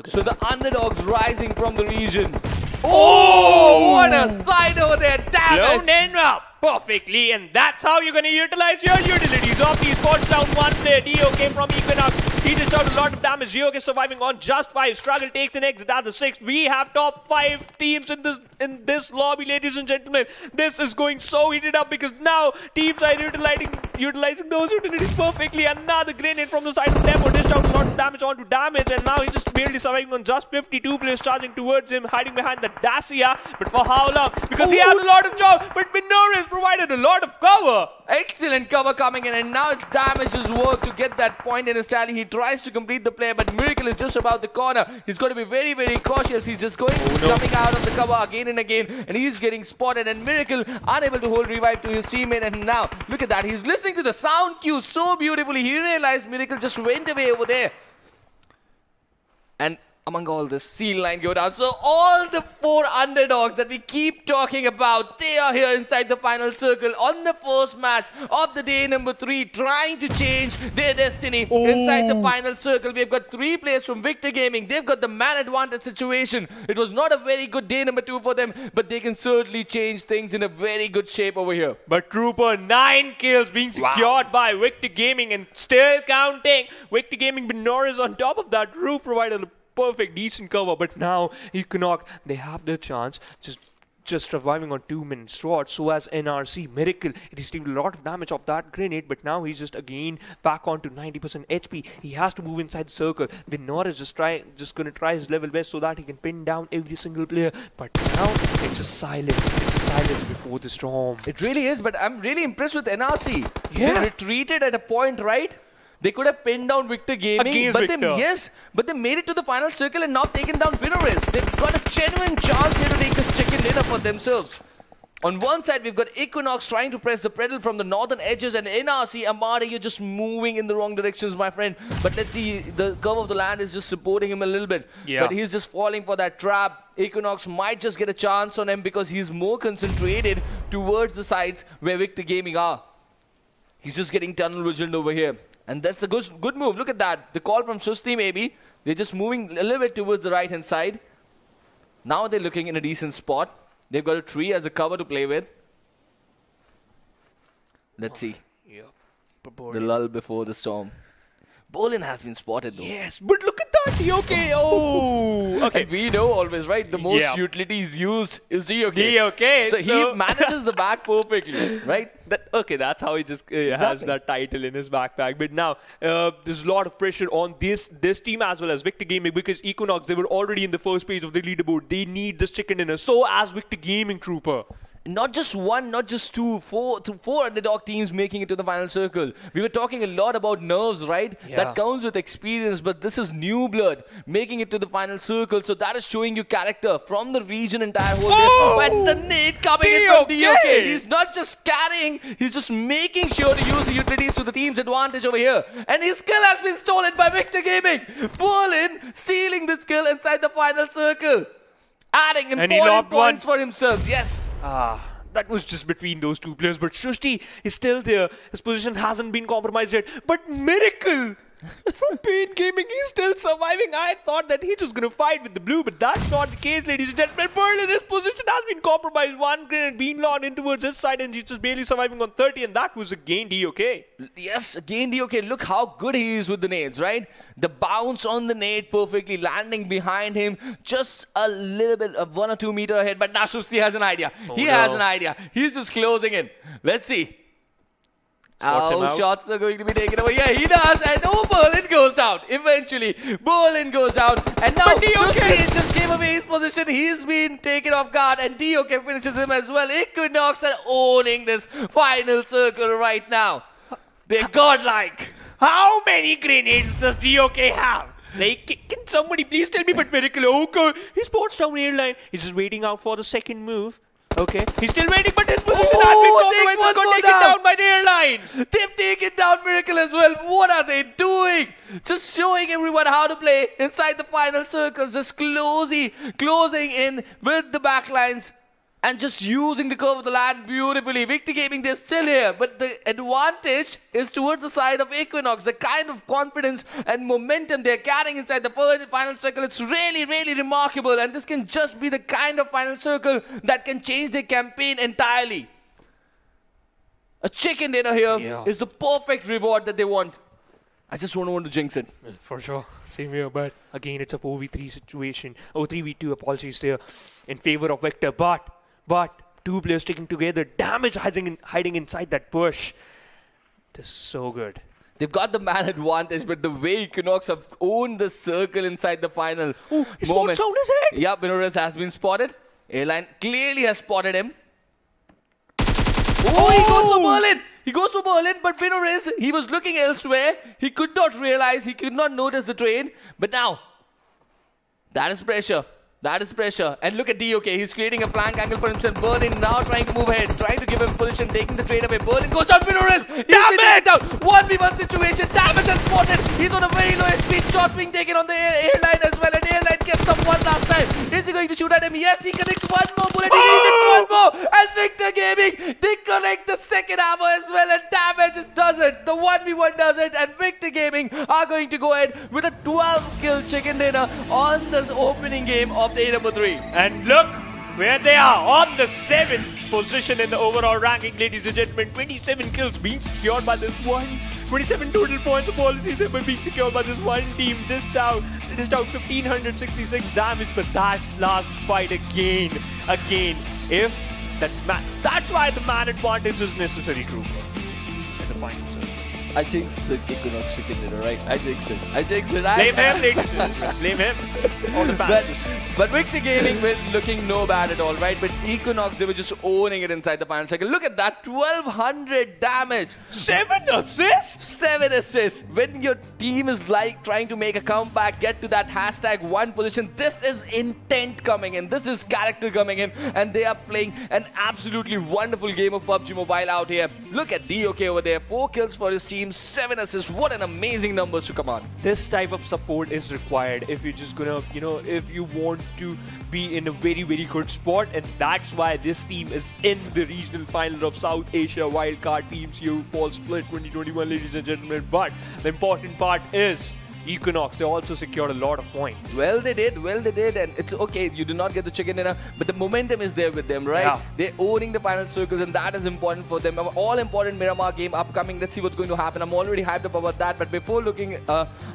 S2: So the underdogs rising from the region. Oh, what a sight over there. Damage.
S3: Blown in perfectly, and that's how you're going to utilize your utilities. Off eSports down 1 player. Dio came from Equinox. He just out a lot of damage. Geo is surviving on just 5. Struggle takes the next. That's the 6th. We have top 5 teams in this lobby, ladies and gentlemen. This is going so heated up because now teams are utilizing those utilities perfectly. Another grenade from the side of Demo. Dished out a lot of damage onto damage, and now he's just barely surviving on just 52 players charging towards him, hiding behind the Dacia. But for how long? Because he has a lot of job, but Minoris provided a lot of cover.
S2: Excellent cover coming in, and now it's Damage's work to get that point in his tally. He tries to complete the play, but Miracle is just about the corner. He's got to be very, very cautious. He's just coming out of the cover again and again, and he's getting spotted, and Miracle unable to hold revive to his teammate. And now, look at that. He's listening to the sound cue so beautifully. He realized Miracle just went away over there. And among all this, C-line go down. So all the 4 underdogs that we keep talking about, they are here inside the final circle on the first match of the day number 3, trying to change their destiny inside the final circle. We've got 3 players from Victor Gaming. They've got the man advantage situation. It was not a very good day number 2 for them, but they can certainly change things in a very good shape over here.
S3: But Trooper, 9 kills being secured by Victor Gaming and still counting. Victor Gaming, but Norris on top of that. Roof provided a perfect, decent cover, but now Equinox, they have their chance. Just just surviving on 2-minute slots. So as NRC Miracle, it received a lot of damage off that grenade, but now he's just again back onto 90% HP. He has to move inside the circle. Vinor is just going to try his level best so that he can pin down every single player. But now it's a silence. It's silence before the storm.
S2: It really is, but I'm really impressed with NRC.
S3: Yeah.
S2: They retreated at a point, right? They could have pinned down Victor Gaming,
S3: Against
S2: but
S3: Victor.
S2: but they made it to the final circle and now taken down Finalists. They've got a genuine chance here to take this chicken dinner for themselves. On one side, we've got Equinox trying to press the pedal from the northern edges, and NRC, Amada, you're just moving in the wrong directions, my friend. But let's see, the curve of the land is just supporting him a little bit.
S3: Yeah.
S2: But he's just falling for that trap. Equinox might just get a chance on him because he's more concentrated towards the sides where Victor Gaming are. He's just getting tunnel visioned over here. And that's a good move. Look at that. The call from Susti maybe. They're just moving a little bit towards the right-hand side. Now they're looking in a decent spot. They've got a tree as a cover to play with. Let's see.
S3: Yeah.
S2: The lull before the storm. Bolin has been spotted though.
S3: Yes, but look at that, DOK. Oh, okay.
S2: And we know always, right? The most utilities used is DOK. So he manages the back perfectly, right?
S3: Okay, that's how he just has that title in his backpack. But now, there's a lot of pressure on this team as well as Victor Gaming, because Equinox, they were already in the first page of the leaderboard. They need this chicken dinner. So as Victor Gaming, Trooper.
S2: Not just one, not just two, four underdog teams making it to the final circle. We were talking a lot about nerves, right?
S3: Yeah.
S2: That comes with experience, but this is new blood making it to the final circle. So that is showing you character from the region entire whole day. When the nade coming in from DOK. He's not just carrying, he's just making sure to use the utilities to the team's advantage over here. And his skill has been stolen by Victor Gaming. Bolin stealing the skill inside the final circle. Adding important points for himself. Yes.
S3: That was just between those two players. But Shushti is still there. His position hasn't been compromised yet. But Miracle from Pain Gaming, he's still surviving. I thought that he's just going to fight with the blue, but that's not the case, ladies and gentlemen. Berlin, his position has been compromised. One grenade being launched in towards his side, and he's just barely surviving on 30, and that was again DOK.
S2: Yes, again DOK. Look how good he is with the nades, right? The bounce on the nade perfectly, landing behind him, just a little bit of 1 or 2 meters ahead. But now Shusti has an idea. He has an idea. He's just closing in. Let's see. Shots are going to be taken away. Yeah, he does. And Berlin goes down. Eventually, Berlin goes down. And now Shusti just gave away his position. He's been taken off guard. And DOK finishes him as well. Equinox are owning this final circle right now. They're godlike.
S3: How many grenades does DOK have? Like, can somebody please tell me? But Miracle, okay, he spots down airline. He's just waiting out for the second move. Okay, he's still waiting, but his position has been compromised. So got taken down by the airline.
S2: They've taken down Miracle as well. What are they doing? Just showing everyone how to play inside the final circles. Just closing in with the backlines. And just using the curve of the land beautifully. Victor Gaming, they're still here. But the advantage is towards the side of Equinox. The kind of confidence and momentum they're carrying inside the final circle, it's really, really remarkable. And this can just be the kind of final circle that can change their campaign entirely. A chicken dinner here is the perfect reward that they want. I just don't want to jinx it.
S3: For sure. Same here. But again, it's a 4v3 situation. Oh, 3v2, apologies there, in favor of Victor. But two players sticking together, damage hiding inside that bush. It is so good.
S2: They've got the man advantage, but the way Equinox have owned the circle inside the final
S3: he spots down his head.
S2: Yeah, Minoris has been spotted. Airline clearly has spotted him. Oh, he goes for Berlin. He goes for Berlin, but Minoris, he was looking elsewhere. He could not realize, he could not notice the train. But now, that is pressure. That is pressure. And look at DOK. He's creating a flank angle for himself. Berlin now trying to move ahead. Trying to give him position. Taking the trade away. Berlin goes down. Minoris. He's been taken down. 1v1 situation. Damage has spotted. He's on a very low speed. Shot being taken on the airline as well. And airline kept up one last time. Is he going to shoot at him? Yes, he connects one more bullet. He hits one more. And Victor Gaming, they connect the second ammo as well. And damage does it. The 1v1 does it. And Victor Gaming are going to go ahead with a 12-kill chicken dinner on this opening game of day number 3.
S3: And look where they are, on the 7th position in the overall ranking, ladies and gentlemen. 27 kills being secured by this one 27 total points of policy that were being secured by this one team. This out 1,566 damage, but that last fight again. If that's why the man advantage is necessary, Trooper, in the final circle.
S2: I jinxed the Equinox chicken dinner, right? I jinxed it.
S3: Blame him, ladies and gentlemen. Blame him. All the fans.
S2: But Victor Gaming were looking no bad at all, right? But Equinox, they were just owning it inside the final cycle. Look at that, 1,200 damage.
S3: 7 assists?
S2: 7 assists. When your team is like trying to make a comeback, get to that #1 position, this is intent coming in. This is character coming in. And they are playing an absolutely wonderful game of PUBG Mobile out here. Look at DOK over there. 4 kills for his team, 7 assists. What an amazing numbers to come on.
S3: This type of support is required if you're just gonna, if you want to be in a very, very good spot, and that's why this team is in the regional final of South Asia Wildcard PMCO Fall Split 2021, ladies and gentlemen. But the important part is Equinox, they also secured a lot of points.
S2: Well, they did, and it's okay, you do not get the chicken dinner, but the momentum is there with them, right? Yeah. They're owning the final circles, and that is important for them. All-important Miramar game upcoming. Let's see what's going to happen. I'm already hyped up about that, but before looking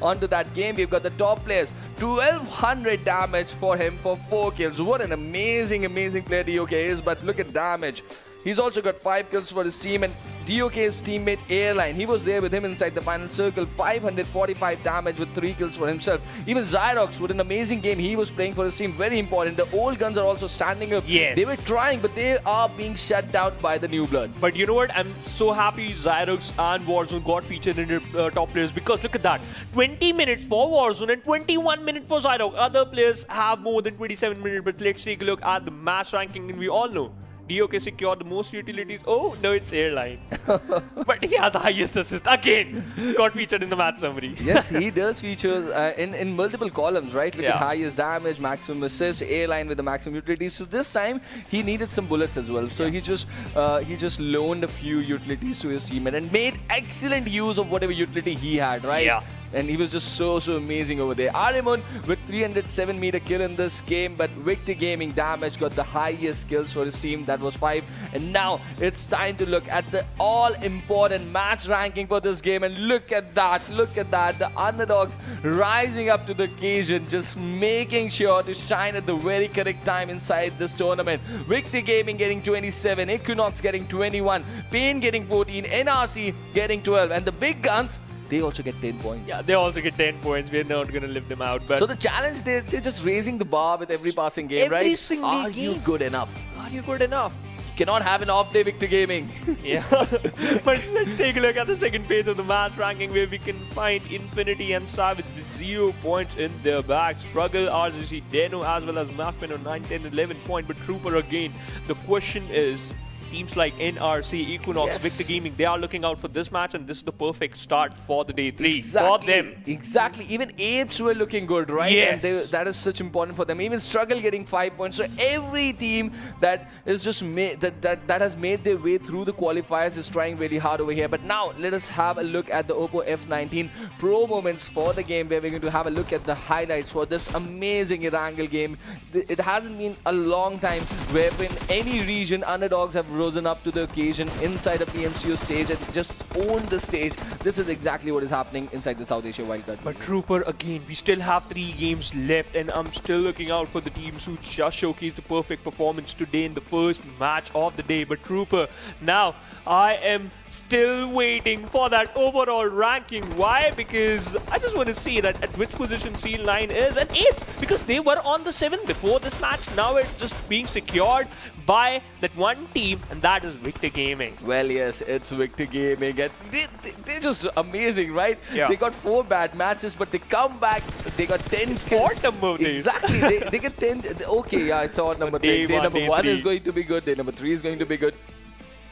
S2: onto that game, we've got the top players. 1,200 damage for him for 4 kills. What an amazing player DOK is, but look at damage. He's also got 5 kills for his team, and DOK's teammate Airline, he was there with him inside the final circle. 545 damage with 3 kills for himself. Even Zyrox with an amazing game. He was playing for his team. Very important. The old guns are also standing up.
S3: Yes.
S2: They were trying, but they are being shut down by the new blood.
S3: But you know what? I'm so happy Zyrox and Warzone got featured in the top players, because look at that. 20 minutes for Warzone and 21 minutes for Zyrox. Other players have more than 27 minutes, but let's take a look at the match ranking, and we all know DOK secured the most utilities. Oh, no, it's Airline. But he has the highest assist. Again, got featured in the match summary.
S2: Yes, he does feature in multiple columns, right? Look at highest damage, maximum assist, Airline with the maximum utilities. So this time, he needed some bullets as well. So he just loaned a few utilities to his teammate and made excellent use of whatever utility he had, right?
S3: Yeah.
S2: And he was just so amazing over there. Arimun with 307-meter kill in this game, but Victor Gaming damage got the highest kills for his team. That was 5. And now it's time to look at the all-important match ranking for this game. And look at that. The underdogs rising up to the occasion, just making sure to shine at the very correct time inside this tournament. Victor Gaming getting 27, Equinox getting 21, Pain getting 14, NRC getting 12, and the big guns, they also get 10 points.
S3: Yeah, they also get 10 points. We're not going to lift them out. But
S2: so the challenge, they're just raising the bar with every passing game, right?
S3: Every single game.
S2: Are you good enough?
S3: Are you good enough?
S2: You cannot have an off day, Victor Gaming.
S3: Yeah. But let's take a look at the second page of the match ranking, where we can find Infinity and Savage with 0 points in their back. Struggle, RGC, DENO, as well as MAKPEN on 9, 10, 11 points. But Trooper again, the question is, teams like NRC, Equinox, Victor Gaming, they are looking out for this match, and this is the perfect start for the day 3 for them.
S2: Exactly. Even Apes were looking good, right?
S3: Yes.
S2: And that is such important for them. Even Struggle getting 5 points. So every team that is just that has made their way through the qualifiers is trying really hard over here. But now let us have a look at the Oppo F19 Pro moments for the game, where we're going to have a look at the highlights for this amazing Erangel game. It hasn't been a long time where in any region underdogs have risen up to the occasion inside a PMCO stage and just owned the stage. This is exactly what is happening inside the South Asia Wildcard.
S3: But Trooper, again, we still have 3 games left, and I'm still looking out for the teams who just showcased the perfect performance today in the first match of the day. But Trooper, now I am still waiting for that overall ranking. Why? Because I just want to see that at which position C9 is, and 8th, because they were on the 7 before this match. Now it's just being secured by that one team, and that is Victor Gaming.
S2: Well, yes, it's Victor Gaming, and they're just amazing, right?
S3: Yeah.
S2: They got 4 bad matches, but they come back. They got 10
S3: sport number.
S2: Exactly. they get 10. Okay, yeah, it's on number 10. Day number 1 is going to be good. Day number 3 is going to be good.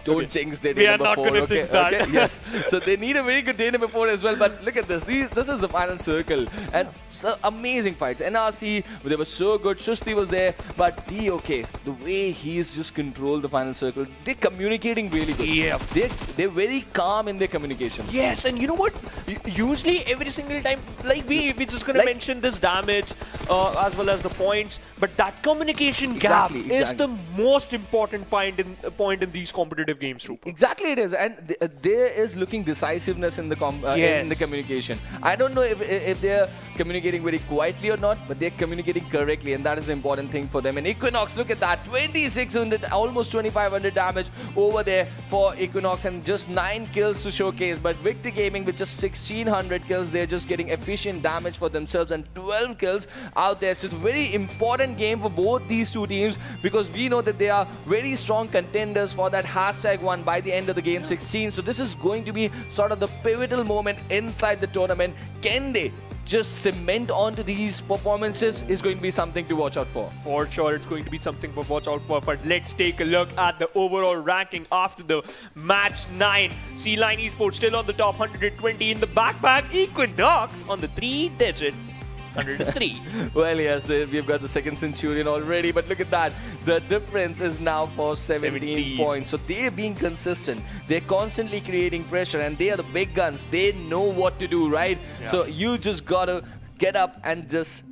S2: Don't jinx their day number 4.
S3: We are not going to jinx that.
S2: Okay, yes. So they need a very good day number 4 as well. But look at this. This is the final circle. And so amazing fights. NRC, they were so good. Shusti was there. But DOK, the way he's just controlled the final circle, they're communicating really good.
S3: Yeah.
S2: They're very calm in their communication.
S3: Yes, and you know what? Usually every single time, like we're just going to mention this damage as well as the points. But that communication gap is the most important point in these competitive competitive games, Rupa.
S2: Exactly, it is, and there is looking decisiveness in the in the communication. I don't know if they're communicating very quietly or not, but they're communicating correctly, and that is the important thing for them. And Equinox, look at that, 2600, almost 2500 damage over there for Equinox, and just 9 kills to showcase. But Victor Gaming with just 1600 kills, they're just getting efficient damage for themselves and 12 kills out there. So it's a very important game for both these two teams, because we know that they are very strong contenders for that #1 by the end of the game 16. So this is going to be sort of the pivotal moment inside the tournament. Can they just cement onto these performances is going to be something to watch out for.
S3: For sure, it's going to be something to watch out for. But let's take a look at the overall ranking after the match 9. C-Line eSports still on the top, 120 in the backpack. Equinox on the 3-digit 103.
S2: Well, yes, we've got the second Centurion already, but look at that. The difference is now for 17 points. So they're being consistent. They're constantly creating pressure, and they are the big guns. They know what to do, right? Yeah. So you just gotta get up and just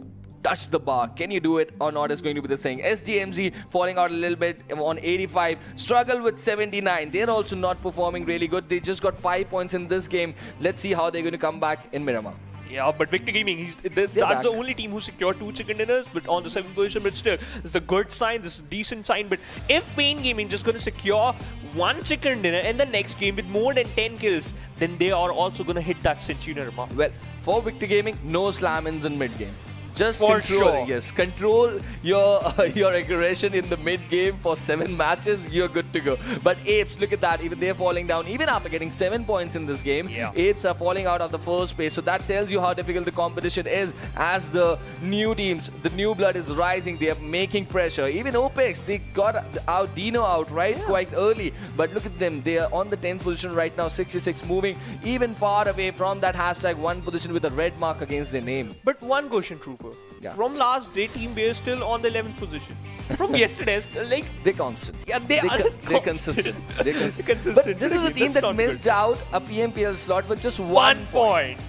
S2: touch the bar. Can you do it or not is going to be the thing. SDMZ falling out a little bit on 85. Struggle with 79. They're also not performing really good. They just got 5 points in this game. Let's see how they're going to come back in Miramar.
S3: Yeah, but Victor Gaming, that's the only team who secured 2 chicken dinners, but on the 7th position. But still, this is a good sign, this is a decent sign. But if Pain Gaming just going to secure 1 chicken dinner in the next game with more than 10 kills, then they are also going to hit that Centurion mark.
S2: Well, for Victor Gaming, no slam-ins in mid-game. Just
S3: for
S2: control,
S3: sure.
S2: Yes, control your aggression in the mid game for 7 matches. You're good to go. But Apes, look at that. Even they're falling down. Even after getting 7 points in this game, Apes are falling out of the first place. So that tells you how difficult the competition is. As the new teams, the new blood is rising. They are making pressure. Even Opex, they got out DENO out quite early. But look at them. They are on the 10th position right now. 66, moving even far away from that #1 position with a red mark against their name.
S3: But one question, Trooper. Yeah. From last day, Team Bay is still on the 11th position. From yesterday, like
S2: they're constant.
S3: Yeah, they're consistent.
S2: They're consistent. But this is a team that missed out a PMPL slot with just 1 point.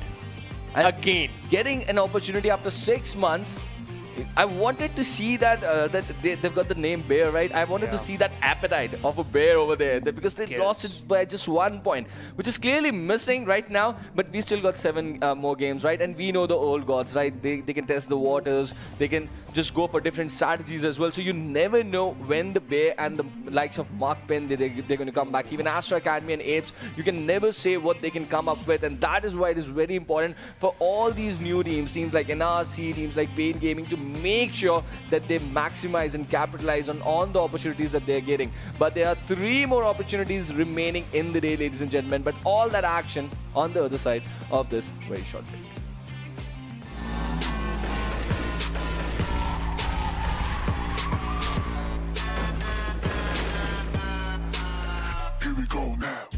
S2: And again, getting an opportunity after 6 months. I wanted to see that they've got the name Bear, right? I wanted to see that appetite of a bear over there, because they lost it by just 1 point, which is clearly missing right now. But we still got 7 more games, right? And we know the old gods, right? They can test the waters. They can just go for different strategies as well. So you never know when the Bear and the likes of MAKPEN, they're going to come back. Even Astra Academy and Apes, you can never say what they can come up with. And that is why it is very important for all these new teams like NRC, teams like Pain Gaming, to make sure that they maximize and capitalize on the opportunities that they're getting. But there are 3 more opportunities remaining in the day, ladies and gentlemen. But all that action on the other side of this very short break.
S1: Here we go now.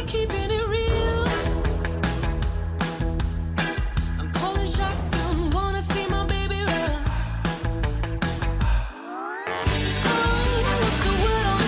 S4: Keeping it real. I'm pulling shotgun, wanna see my baby run. Oh, what's the word on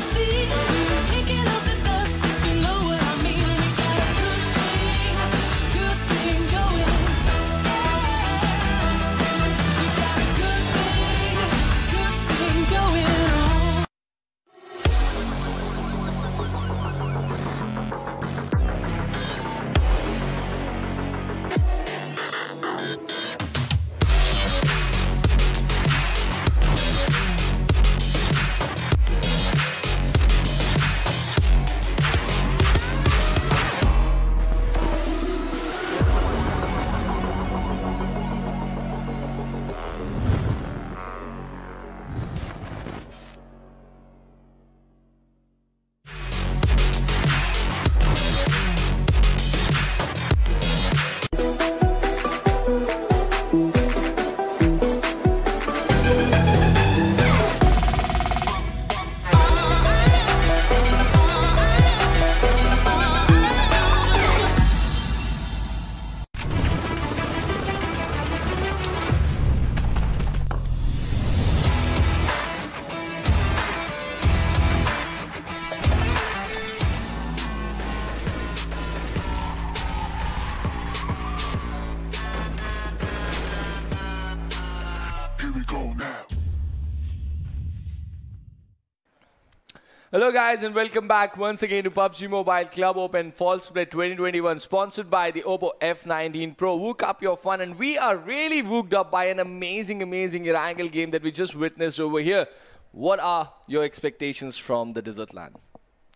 S2: Hello guys and welcome back once again to PUBG Mobile Club Open Fall Split 2021 sponsored by the Oppo F19 Pro. Wook up your fun and we are really wooked up by an amazing Erangel game that we just witnessed over here. What are your expectations from the desert land?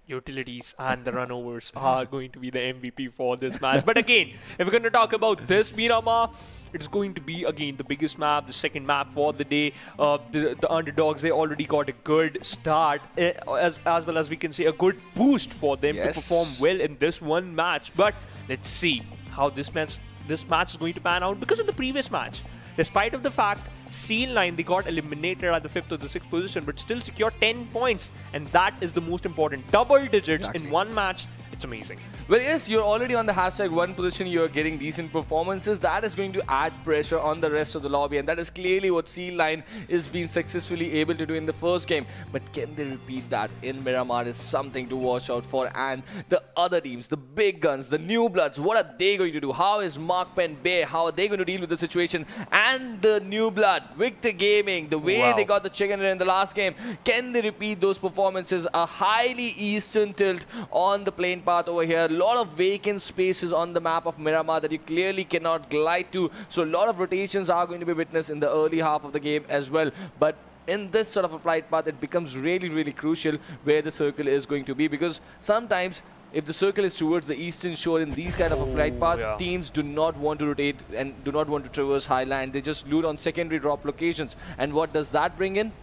S3: Utilities and the runovers are going to be the MVP for this match. But again, if we're going to talk about this Miramar, it's going to be again the biggest map, the second map for the day. The underdogs, they already got a good start, as well as we can say a good boost for them to perform well in this one match. But let's see how this match is going to pan out, because in the previous match, despite of the fact C9 they got eliminated at the 5th or the 6th position, but still secured 10 points, and that is the most important. Double digits in one match. It's amazing.
S2: Well, yes, you're already on the #1 position. You're getting decent performances. That is going to add pressure on the rest of the lobby, and that is clearly what C9 is being successfully able to do in the first game. But can they repeat that in Miramar is something to watch out for. And the other teams, the big guns, the new bloods, what are they going to do? How is MAKPEN, Bear, how are they going to deal with the situation? And the new blood, Victor Gaming, the way they got the chicken in the last game, can they repeat those performances? A highly eastern tilt on the plane path over here. A lot of vacant spaces on the map of Miramar that you clearly cannot glide to. So a lot of rotations are going to be witnessed in the early half of the game as well. But in this sort of a flight path, it becomes really crucial where the circle is going to be, because sometimes if the circle is towards the eastern shore in these kind of a flight path, teams do not want to rotate and do not want to traverse highland. They just loot on secondary drop locations. And what does that bring in?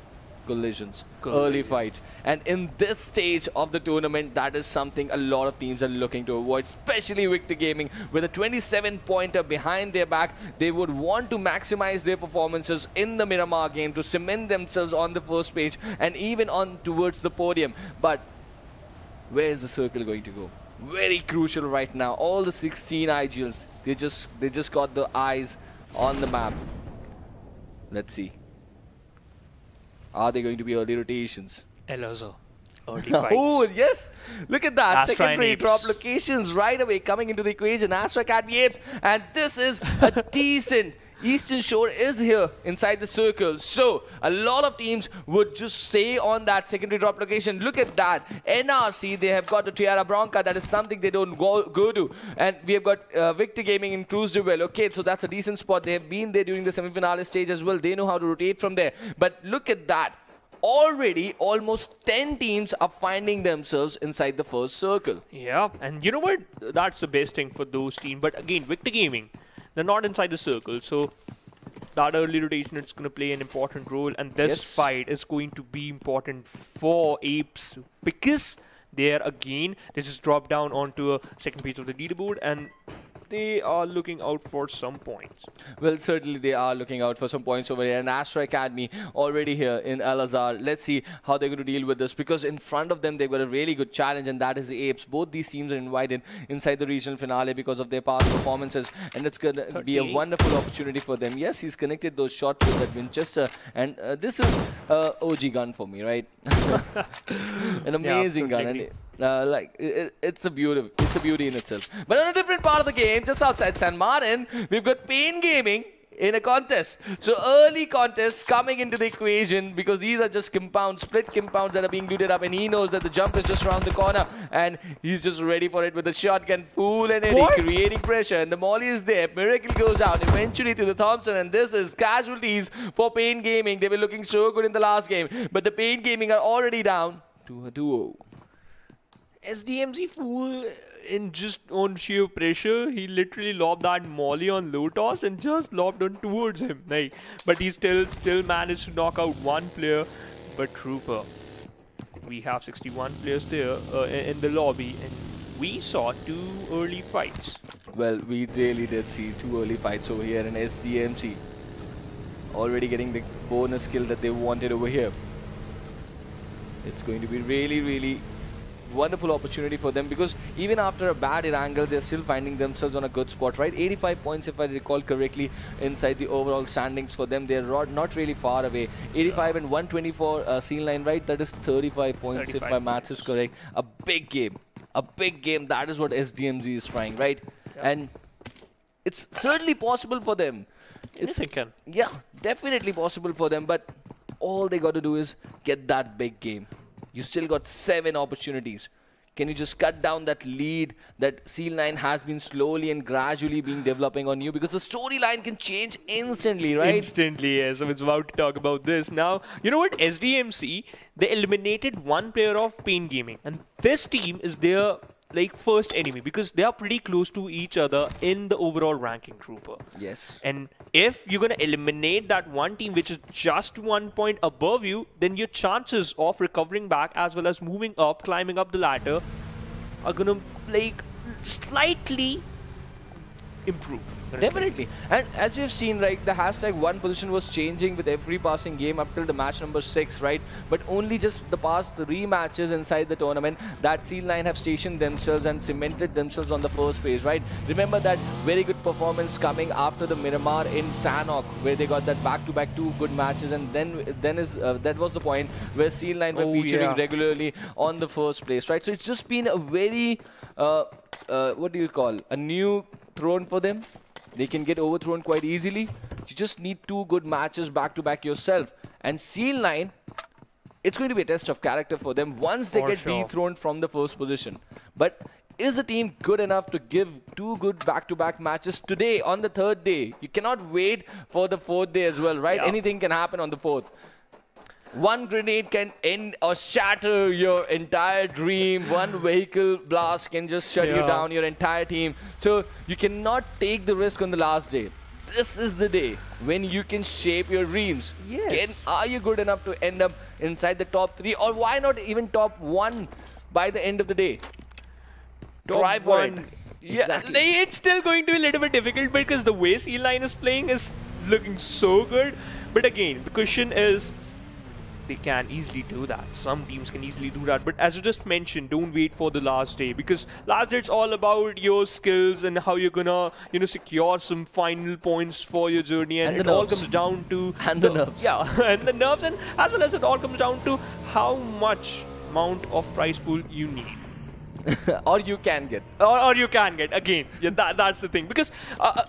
S2: Collisions, early fights. And in this stage of the tournament, that is something a lot of teams are looking to avoid, especially Victor Gaming. With a 27-pointer behind their back, they would want to maximize their performances in the Miramar game to cement themselves on the first page and even on towards the podium. But where is the circle going to go? Very crucial right now. All the 16 IGLs, they just got the eyes on the map. Let's see. Are they going to be early rotations?
S3: Elazar, early fights.
S2: Oh, yes. Look at that.
S3: Astra
S2: Secondary
S3: Apes.
S2: drop locations right away coming into the equation. Astra Academy Apes. And this is a decent eastern shore is here inside the circle. So a lot of teams would just stay on that secondary drop location. Look at that. NRC, they have got the Tiara Bronca. That is something they don't go to. And we have got Victor Gaming in Cruise Duel. Okay, so that's a decent spot. They have been there during the semi-finale stage as well. They know how to rotate from there. But look at that. Already, almost 10 teams are finding themselves inside the first circle.
S3: Yeah, and you know what? That's the best thing for those teams. But again, Victor Gaming, they're not inside the circle. So that early rotation, it's going to play an important role. And this fight is going to be important for Apes, because they just dropped down onto a second page of the leaderboard, and they are looking out for some points.
S2: Well, certainly they are looking out for some points over here. And Astra Academy already here in Elazar. Let's see how they're going to deal with this, because in front of them, they've got a really good challenge, and that is the Apes. Both these teams are invited inside the regional finale because of their past performances, and it's going to be a wonderful opportunity for them. Yes, he's connected those shots with that Winchester, and this is OG gun for me, right? An amazing gun. And it's a beauty in itself. But on a different part of the game, just outside San Martin, we've got Pain Gaming in a contest. So early contests coming into the equation, because these are just compounds, split compounds that are being looted up, and he knows that the jump is just around the corner, and he's just ready for it with the shotgun, Fool and Eddie, creating pressure, and the molly is there. Miracle goes out eventually to the Thompson, and this is casualties for Pain Gaming. They were looking so good in the last game, but the Pain Gaming are already down to a 2-0.
S3: SDMZ Fool, in just on sheer pressure, he literally lobbed that molly on low toss and just lobbed on towards him. But he still managed to knock out one player. But Trooper, we have 61 players there in the lobby, and we saw 2 early fights.
S2: Well, we really did see 2 early fights over here in SDMC. Already getting the bonus skill that they wanted over here. It's going to be really wonderful opportunity for them, because even after a bad Erangel, they're still finding themselves on a good spot, right? 85 points, if I recall correctly, inside the overall standings for them. They're not really far away. 85 and 124 scene line, right? That is 35 points, if my maths is correct. A big game. A big game. That is what SDMZ is trying, right? And it's certainly possible for them. Yeah, definitely possible for them, but all they got to do is get that big game. You still got 7 opportunities. Can you just cut down that lead that SEAL9 has been slowly and gradually being developing on you? Because the storyline can change instantly, right?
S3: Instantly, yes. I was about to talk about this. Now, you know what? SDMC, they eliminated one player of Pain Gaming. And this team is their first enemy because they are pretty close to each other in the overall ranking, Trooper.
S2: Yes.
S3: And if you're going to eliminate that one team which is just 1 point above you, then your chances of recovering back as well as moving up, climbing up the ladder are going to slightly improve.
S2: Definitely. And as we've seen, right, the #1 position was changing with every passing game up till the match number 6, right? But only just the past 3 matches inside the tournament that SEAL9 have stationed themselves and cemented themselves on the first page, right? Remember that very good performance coming after the Miramar in Sanhok, where they got that back-to-back 2 good matches, and that was the point where SEAL9 were featuring regularly on the first place, right? So it's just been a very, what do you call, a new throne for them. They can get overthrown quite easily. You just need 2 good matches back-to-back yourself. And SEAL9, it's going to be a test of character for them once they get dethroned from the first position. But is the team good enough to give 2 good back-to-back matches today on the 3rd day? You cannot wait for the 4th day as well, right? Yeah. Anything can happen on the 4th. One grenade can end or shatter your entire dream. One vehicle blast can just shut you down, your entire team. So you cannot take the risk on the last day. This is the day when you can shape your dreams.
S3: Yes.
S2: Are you good enough to end up inside the top 3? Or why not even top 1 by the end of the day? Try for it.
S3: Yeah,
S2: exactly.
S3: It's still going to be a little bit difficult because the way SEAL9 is playing is looking so good. But again, the question is, they can easily do that. Some teams can easily do that. But as you just mentioned, don't wait for the last day, because last day it's all about your skills and how you're gonna, secure some final points for your journey. And it all comes down to
S2: the nerves.
S3: Yeah, and the nerves, and as well as it all comes down to how much amount of prize pool you need.
S2: Or you can get.
S3: Or you can get, again. Yeah, that's the thing. Because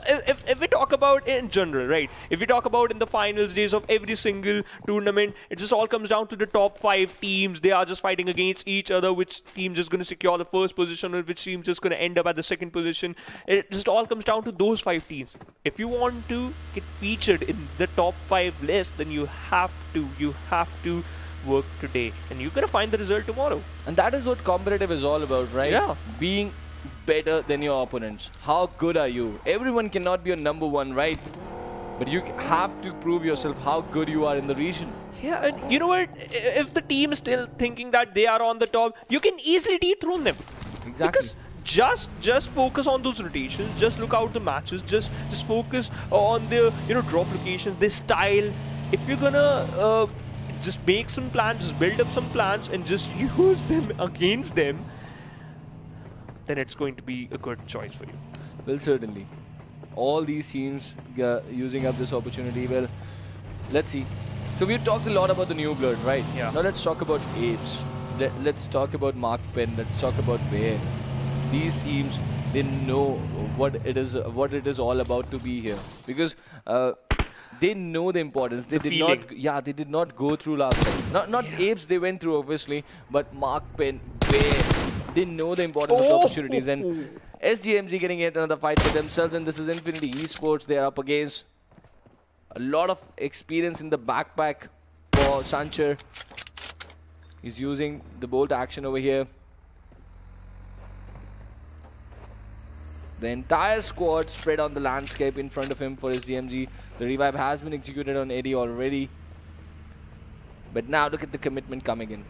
S3: if we talk about in general, right? If we talk about in the finals days of every single tournament, it just all comes down to the top 5 teams. They are just fighting against each other. Which team is going to secure the first position, or which team is going to end up at the second position. It just all comes down to those 5 teams. If you want to get featured in the top 5 list, then you have to work today, and you're gonna find the result tomorrow.
S2: And that is what competitive is all about, right?
S3: Yeah.
S2: Being better than your opponents. How good are you? Everyone cannot be a #1, right? But you have to prove yourself how good you are in the region.
S3: Yeah, and you know what? If the team is still thinking that they are on the top, you can easily dethrone them.
S2: Exactly.
S3: Because just focus on those rotations. Just look out the matches. Just focus on their drop locations, their style. If you're gonna just make some plans, just build up some plans, and just use them against them, then it's going to be a good choice for you.
S2: Well, certainly. All these teams using up this opportunity. Well, let's see. So we've talked a lot about the new blood, right?
S3: Yeah.
S2: Now let's talk about Apes. Let's talk about MAKPEN. Let's talk about Bear. These teams, they know what it is all about to be here, because they know the importance. They did not go through last time. Not Apes, they went through obviously, but MAKPEN, Bear, they know the importance of the opportunities. And SDMZ getting yet another fight for themselves, and this is Infinity eSports. They are up against a lot of experience in the backpack for Sancher. He's using the bolt action over here. The entire squad spread on the landscape in front of him for SDMZ. The revive has been executed on Eddie already. But now look at the commitment coming in.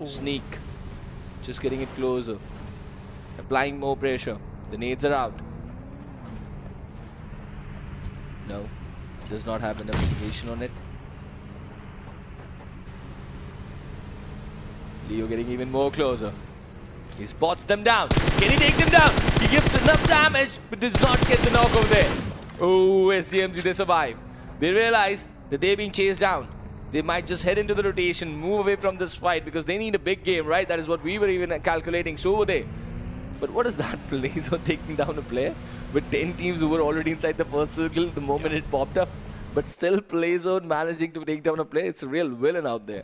S2: Sneak. Just getting it closer. Applying more pressure. The nades are out. No. Does not have enough information on it. Leo getting even more closer. He spots them down. Can he take them down? He gives enough damage, but does not get the knock over there. Oh, SDMZ, they survive. They realize that they're being chased down. They might just head into the rotation, move away from this fight, because they need a big game, right? That is what we were even calculating. So were they. But what is that place on taking down a player? With 10 teams who were already inside the first circle the moment it popped up. But still Playzone managing to take down a player. It's a real villain out there.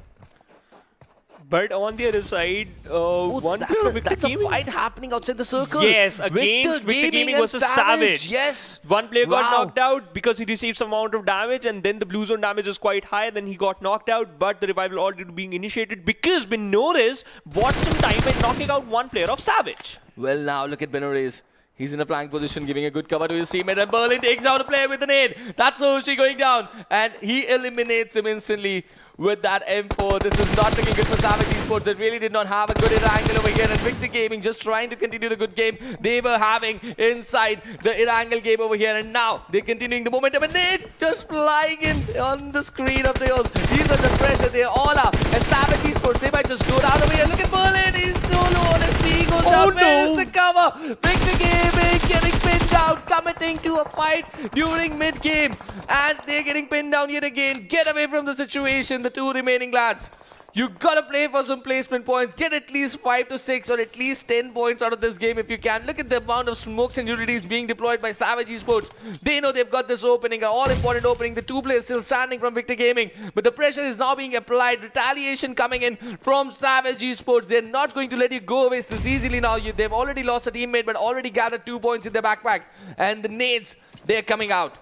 S3: But on the other side, one player of Victor
S2: that's a
S3: Gaming.
S2: fight happening outside the circle.
S3: Yes, against Victor Gaming
S2: and
S3: versus Savage.
S2: Yes.
S3: One player got
S2: Wow.
S3: knocked out because he received some amount of damage, and then the blue zone damage is quite high. Then he got knocked out, but the revival already being initiated because Benores bought some time by knocking out one player of Savage.
S2: Well, now look at Benores. He's in a flank position, giving a good cover to his teammate, and Berlin takes out a player with an nade. That's Hoshi going down, and he eliminates him instantly with that M4. This is not looking good for Savage eSports. They really did not have a good Erangel over here, and Victor Gaming just trying to continue the good game they were having inside the Erangel game over here, and now they're continuing the momentum, and nade just flying in on the screen of theirs. He's under pressure, they all are, and Savage eSports, they might just go down over here. Look at Berlin, he's solo on his feet, goes down. Where is the cover? Victor Gaming getting pinned down, committing to a fight during mid-game, and they're getting pinned down yet again. Get away from the situation, the two remaining lads. You gotta play for some placement points. Get at least 5 to 6 or at least 10 points out of this game if you can. Look at the amount of smokes and utilities being deployed by Savage eSports. They know they've got this opening, an all-important opening. The two players still standing from Victor Gaming, but the pressure is now being applied. Retaliation coming in from Savage eSports. They're not going to let you go away this easily now. They've already lost a teammate, but already gathered 2 points in their backpack. And the nades, they're coming out.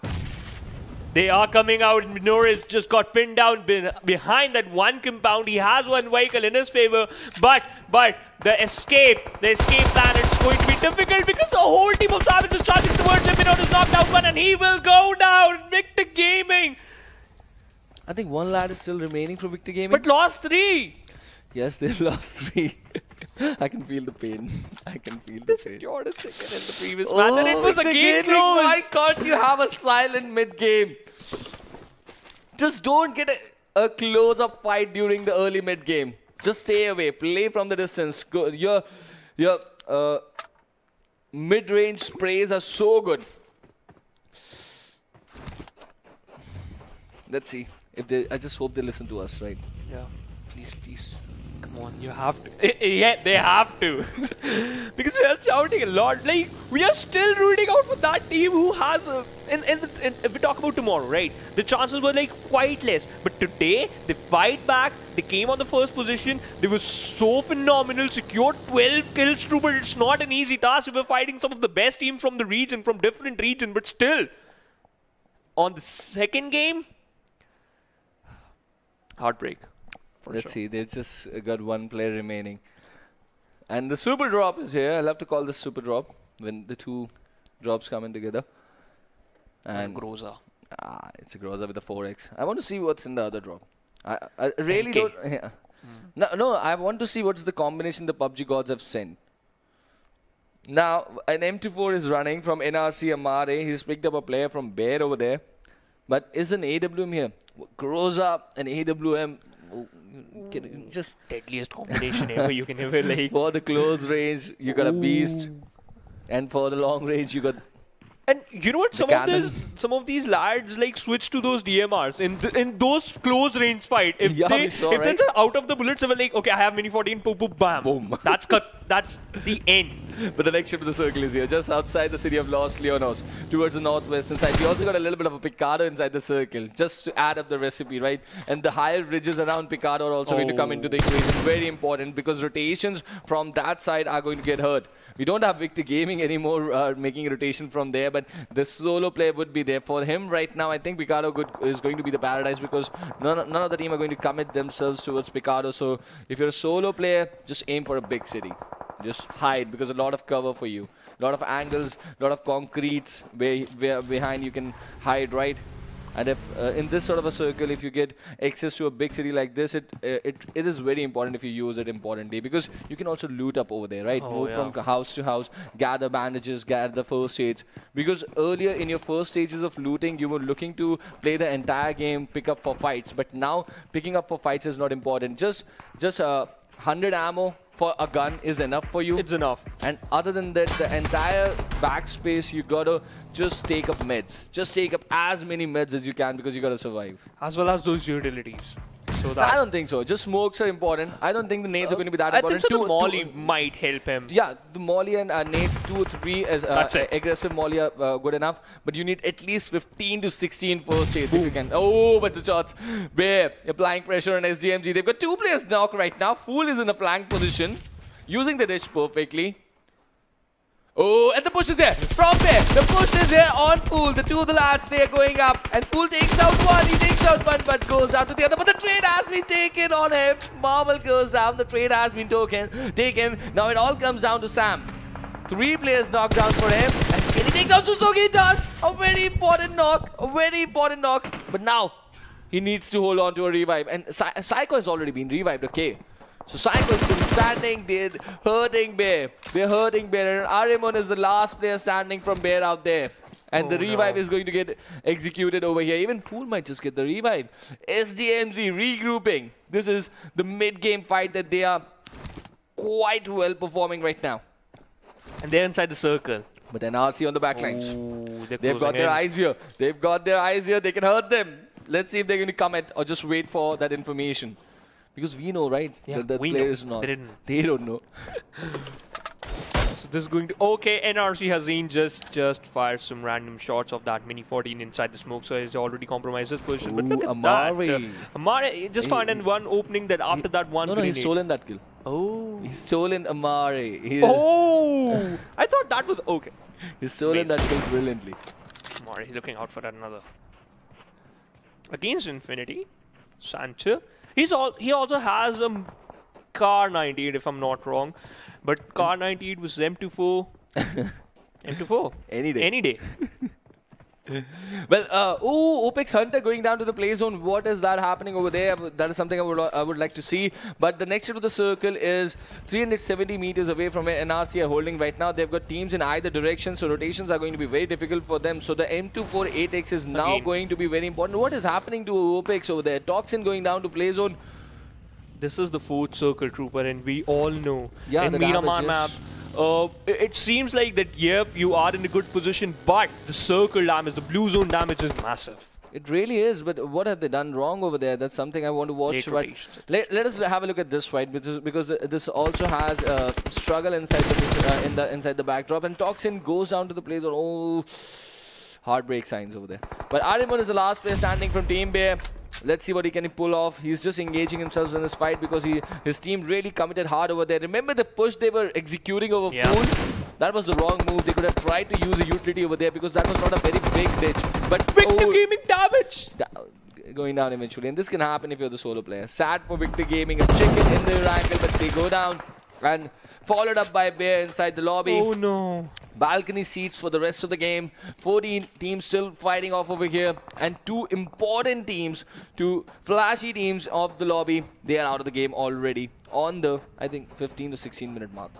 S3: They are coming out. Norris just got pinned down behind that one compound. He has one vehicle in his favor, but the escape plan, it's going to be difficult because the whole team of Savage is charging towards him. Minot is knocked out one, and he will go down. Victor Gaming.
S2: I think one lad is still remaining for Victor Gaming.
S3: But lost 3.
S2: Yes, they've lost 3. I can feel the pain. I can feel the pain.
S3: Jordan chicken in the previous match, and it was
S2: Victor
S3: again
S2: Gaming, why
S3: close.
S2: can't you have a silent mid-game? Just don't get a close-up fight during the early mid-game. Just stay away. Play from the distance. Your mid-range sprays are so good. Let's see. I just hope they listen to us, right?
S3: Yeah, please. Come on, you have to. Yeah, they have to. Because we are shouting a lot. Like, we are still rooting out for that team who has if we talk about tomorrow, right? The chances were like quite less. But today, they fight back. They came on the first position. They were so phenomenal. Secured 12 kills through, but it's not an easy task. We were fighting some of the best teams from the region, from different regions. But still, on the second game, heartbreak.
S2: Let's see, they've just got one player remaining. And the super drop is here. I love to call this super drop when the two drops come in together. And
S3: Groza.
S2: It's a Groza with a 4x. I want to see what's in the other drop. I really don't. Yeah. No, I want to see what's the combination the PUBG gods have sent. Now, an M24 is running from NRC Amare. He's picked up a player from Bear over there. But is an AWM here? Groza and AWM. Just
S3: Deadliest combination ever you can ever like.
S2: for the close range, you got a beast, and for the long range, you got.
S3: And you know what? Some of these lads like switch to those DMRs in those close range fight. If
S2: Yeah, we saw, right?
S3: they're out of the bullets, they were like, okay, I have mini 14, boom, boom, bam,
S2: Boom.
S3: That's the end.
S2: But the next ship of the circle is here, just outside the city of Los Leonos, towards the northwestern side. We also got a little bit of a Picardo inside the circle, just to add up the recipe, right? And the higher ridges around Picardo are also going to come into the equation. Very important, because rotations from that side are going to get hurt. We don't have Victor Gaming anymore making a rotation from there, but the solo player would be there. For him right now, I think Picardo is going to be the paradise, because none of the team are going to commit themselves towards Picardo. So if you're a solo player, just aim for a big city. Just hide, because a lot of cover for you. A lot of angles, a lot of concretes where behind you can hide, right? And if in this sort of a circle, if you get access to a big city like this, it is very important if you use it importantly, because you can also loot up over there, right? Move from house to house, gather bandages, gather the first aids. Because earlier in your first stages of looting, you were looking to play the entire game, pick up for fights. But now picking up for fights is not important. Just 100 ammo for a gun is enough for you.
S3: It's enough.
S2: And other than that, the entire backspace, you gotta just take up meds. Just take up as many meds as you can, because you gotta survive.
S3: As well as those utilities. So that
S2: I don't think so. Just smokes are important. I don't think the nades are going to be that
S3: I
S2: important.
S3: think so the molly might help him.
S2: Yeah, the molly and nades 2 or 3 as aggressive molly are good enough. But you need at least 15 to 16 first aids if you can. Oh, but the shots. Bear applying pressure on SDMZ. They've got 2 players knock right now. Fool is in a flank position, using the dish perfectly. Oh, and the push is there from Bear. The push is here on Fool. The 2 of the lads, they are going up. And Fool takes out one. He takes out one, but goes down to the other. But the trade has been taken on him. Marvel goes down. The trade has been taken. Now it all comes down to Sam. 3 players knocked down for him. And can he take down Suzuki? He does. A very important knock. A very important knock. But now he needs to hold on to a revive. And Psycho has already been revived, okay? So Psycho is still standing. They're hurting Bear. They're hurting Bear. And Arimon is the last player standing from Bear out there. And the revive is going to get executed over here. Even Fool might just get the revive. SDMZ regrouping. This is the mid-game fight that they are quite well performing right now.
S3: And they're inside the circle.
S2: But NRC on the backlines. They've got
S3: their
S2: their eyes here. They've got their eyes here. They can hurt them. Let's see if they're going to commit or just wait for that information. Because we know, right?
S3: Yeah,
S2: that
S3: we
S2: player
S3: know.
S2: is not.
S3: They didn't.
S2: They don't know.
S3: So this is going to... Okay, NRC Hazeen just fired some random shots of that Mini 14 inside the smoke, so he's already compromised his position. But look at
S2: Amari.
S3: that. Amari just found in one opening that after that one
S2: No,
S3: grenade.
S2: he's stolen that kill.
S3: Oh.
S2: He's stolen Amari.
S3: Oh! I thought that was... Okay.
S2: He's stolen that kill brilliantly.
S3: Amari looking out for another. Against Infinity, Sancho. He also has a Car 98 if I'm not wrong, but Car 98 was M24. M24.
S2: Any day.
S3: Any day.
S2: Well, Opex Hunter going down to the play zone. What is that happening over there? That is something I would like to see. But the next to the circle is 370 meters away from where NRC are holding right now. They've got teams in either direction, so rotations are going to be very difficult for them. So the M24 8X is now going to be very important. What is happening to Opex over there? Toxin going down to play zone.
S3: This is the 4th circle trooper, and we all know
S2: Yeah,
S3: in
S2: the
S3: Miramar
S2: damage,
S3: map.
S2: yes.
S3: It seems like that, yep, you are in a good position, but the circle damage, the blue zone damage is massive.
S2: It really is, but what have they done wrong over there? That's something I want to watch. But let us have a look at this fight because this also has struggle inside inside the backdrop, and Toxin goes down to the play zone. Oh, heartbreak signs over there. But Arimon is the last player standing from Team Bear. Let's see what he can pull off. He's just engaging himself in this fight because his team really committed hard over there. Remember the push they were executing over Fool? That was the wrong move. They could have tried to use a utility over there because that was not a very big ditch. But
S3: Victor Gaming damage!
S2: Going down eventually. And this can happen if you're the solo player. Sad for Victor Gaming. A chicken in the Erangel, but they go down. And followed up by Bear inside the lobby.
S3: Oh no.
S2: Balcony seats for the rest of the game. 14 teams still fighting off over here. And 2 important teams, 2 flashy teams of the lobby. They are out of the game already on the, I think, 15 to 16 minute mark.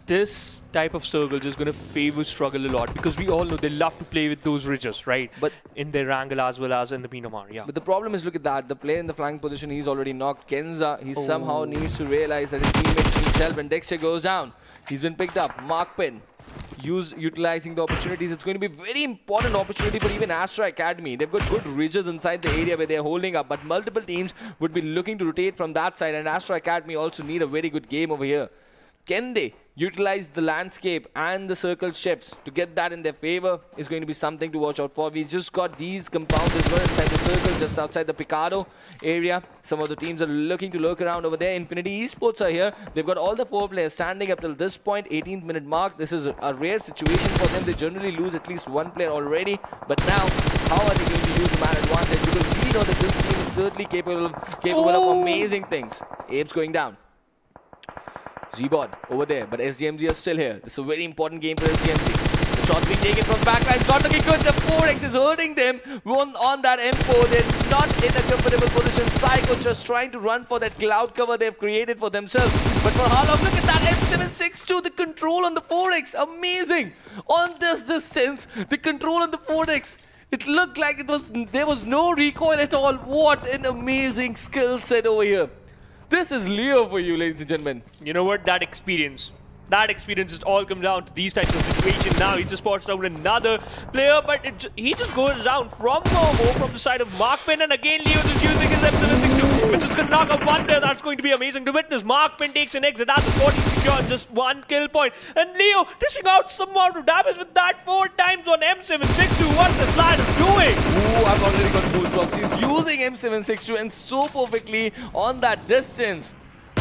S3: This type of circle is going to favor struggle a lot because we all know they love to play with those ridges, right?
S2: But
S3: in the Erangel as well as in the Miramar, yeah.
S2: But the problem is, look at that. The player in the flank position, he's already knocked. Kenza, he somehow needs to realize that his teammate needs help, and Dexter goes down. He's been picked up. MAKPEN utilizing the opportunities. It's going to be a very important opportunity for even Astra Academy. They've got good ridges inside the area where they're holding up, but multiple teams would be looking to rotate from that side, and Astra Academy also need a very good game over here. Can they utilize the landscape and the circle shifts to get that in their favor is going to be something to watch out for. We just got these compounds as well inside the circle, just outside the Picado area. Some of the teams are looking to lurk around over there. Infinity eSports are here. They've got all the 4 players standing up till this point, 18th minute mark. This is a rare situation for them. They generally lose at least 1 player already. But now, how are they going to use the man advantage? Because we know that this team is certainly capable of amazing things. Apes going down. G-Bod over there, but SDMZ are still here. This is a very important game for SDMZ. The shot being taken from backline, not looking good. The 4X is hurting them on that M4. They're not in a comfortable position. Psycho just trying to run for that cloud cover they've created for themselves. But for how long? Look at that M762, the control on the 4X. Amazing. On this distance, the control on the 4X. It looked like there was no recoil at all. What an amazing skill set over here. This is Leo for you, ladies and gentlemen.
S3: You know what? That experience. That experience just all come down to these types of situations. Now he just spots down another player, but he just goes down from Momo from the side of MAKPEN, and again Leo just using his M762, which is going to knock out one player. That's going to be amazing to witness. MAKPEN takes an exit at the 40 secure, just 1 kill point, and Leo dishing out some amount of damage with that 4 times on M762. What's the slider doing?
S2: Ooh, I've already got goosebumps. He's using M762 and so perfectly on that distance.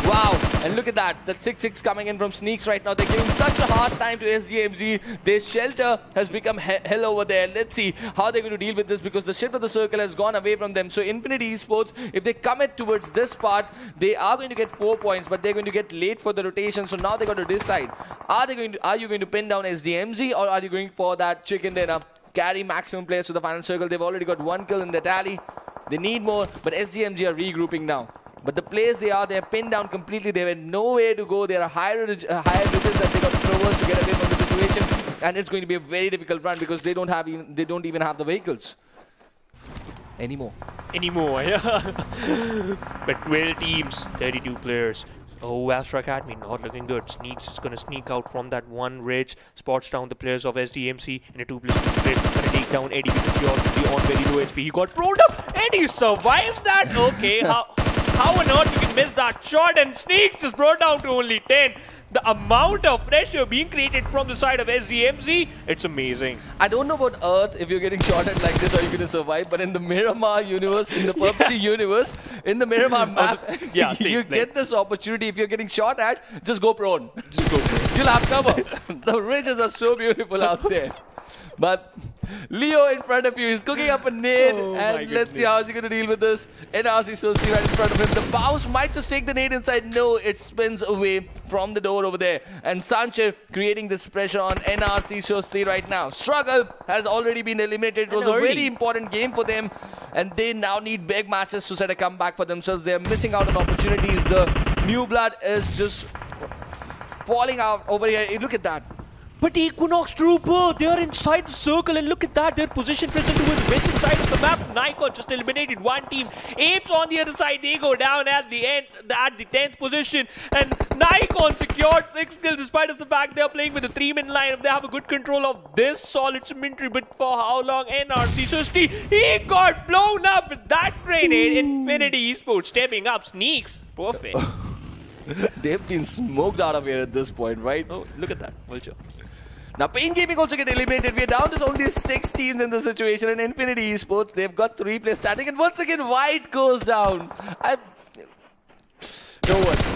S2: Wow, and look at that. That 6-6 coming in from Sneaks right now. They're giving such a hard time to SDMZ. Their shelter has become hell over there. Let's see how they're going to deal with this, because the shift of the circle has gone away from them. So Infinity Esports, if they commit towards this part, they are going to get 4 points, but they're going to get late for the rotation. So now they got to decide. Are you going to pin down SDMZ, or are you going for that chicken dinner? Carry maximum players to the final circle. They've already got 1 kill in the tally. They need more, but SDMZ are regrouping now. But the players they're pinned down completely. They have nowhere to go. There are higher ridges that they got to traverse to get away from the situation, and it's going to be a very difficult run because they don't even have the vehicles anymore.
S3: Yeah. But 12 teams, 32 players. Oh, Astra Academy not looking good. Sneaks is going to sneak out from that one ridge, spots down the players of SDMC in a 2-player split. Going to take down Eddie because he already on very low HP. He got thrown up. Eddie survived that. Okay, how on earth you can miss that shot? And Sneaks just brought down to only 10. The amount of pressure being created from the side of SDMZ, it's amazing.
S2: I don't know about Earth, if you're getting shot at like this, are you going to survive? But in the Miramar universe, in the PUBG universe, in the Miramar map, you get this opportunity. If you're getting shot at, just go prone. Just go prone. You'll have cover. The ridges are so beautiful out there. But Leo in front of you, he's cooking up a nade, and let's see how he's going to deal with this. NRC so right in front of him. The bounce might just take the nade inside. No, it spins away from the door over there. And Sanchez creating this pressure on NRC Shosti right now. Struggle has already been eliminated. It was a very important game for them, and they now need big matches to set a comeback for themselves. They're missing out on opportunities. The new blood is just falling out over here. Look at that.
S3: But Equinox Trooper, they are inside the circle, and look at that, their position present towards the western side of the map. NAIKON just eliminated one team. Apes on the other side, they go down at the end, at the 10th position. And NAIKON secured 6 kills despite of the fact they are playing with a 3-man lineup. They have a good control of this solid cemetery, but for how long? NRC Susti, he got blown up with that grenade. Infinity Esports stepping up, Sneaks, perfect.
S2: They've been smoked out of here at this point, right?
S3: Oh, look at that, Vulture.
S2: Now, Pain Gaming also get eliminated. We're down to only 6 teams in the situation. And Infinity Esports, they've got 3 players standing. And once again, White goes down. No words.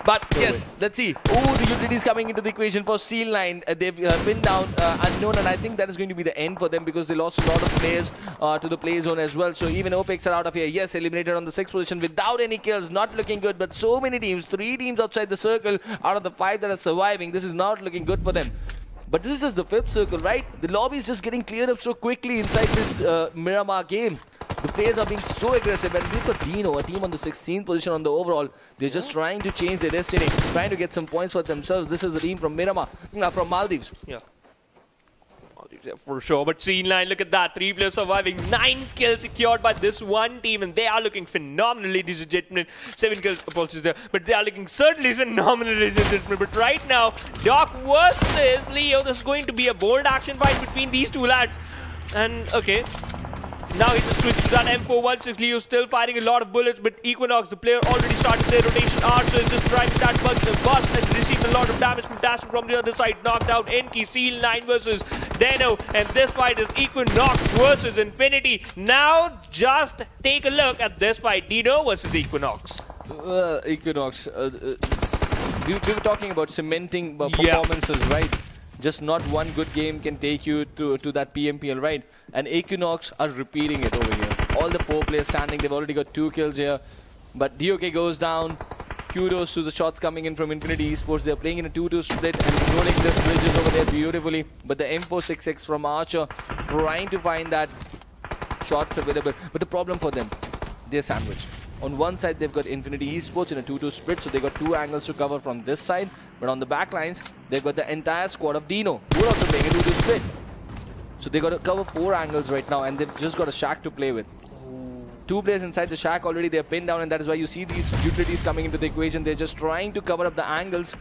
S2: But yes, let's see. Oh, the utilities coming into the equation for Seal9. They've pinned down Unknown, and I think that is going to be the end for them because they lost a lot of players to the play zone as well. So even Opex are out of here. Yes, eliminated on the 6th position without any kills. Not looking good, but so many teams. 3 teams outside the circle out of the 5 that are surviving. This is not looking good for them. But this is just the 5th circle, right? The lobby is just getting cleared up so quickly inside this Miramar game. The players are being so aggressive, and we've got DENO, a team on the 16th position on the overall. They're just trying to change their destiny, trying to get some points for themselves. This is the team from Miramar, from Maldives.
S3: Yeah. For sure, but Seal9, look at that, 3 players surviving, 9 kills secured by this one team, and they are looking phenomenal, ladies and gentlemen. 7 kills, apologies there, but they are looking certainly phenomenal, ladies and gentlemen. But right now, Doc versus Leo, this is going to be a bold action fight between these 2 lads. And okay, now he just switched to that M416. Leo still firing a lot of bullets, but Equinox, the player, already started their rotation. Archer is just driving that bus and received a lot of damage from dashing from the other side. Knocked out Enki. Seal9 versus DENO, and this fight is Equinox versus Infinity. Now just take a look at this fight, DENO versus Equinox.
S2: Equinox, we were talking about cementing performances, right? Just not one good game can take you to that PMPL, right? And Equinox are repeating it over here. All the 4 players standing, they've already got 2 kills here. But DOK goes down. Kudos to the shots coming in from Infinity Esports. They're playing in a 2-2 split and controlling the bridges over there beautifully. But the M466 from Archer trying to find that shots available. But the problem for them, they're sandwiched. On one side, they've got Infinity Esports in a 2-2 split, so they got 2 angles to cover from this side. But on the back lines, they've got the entire squad of DENO, who are also playing a 2-2 split. So they got to cover 4 angles right now, and they've just got a shack to play with. 2 players inside the shack already. They're pinned down, and that is why you see these utilities coming into the equation. They're just trying to cover up the angles.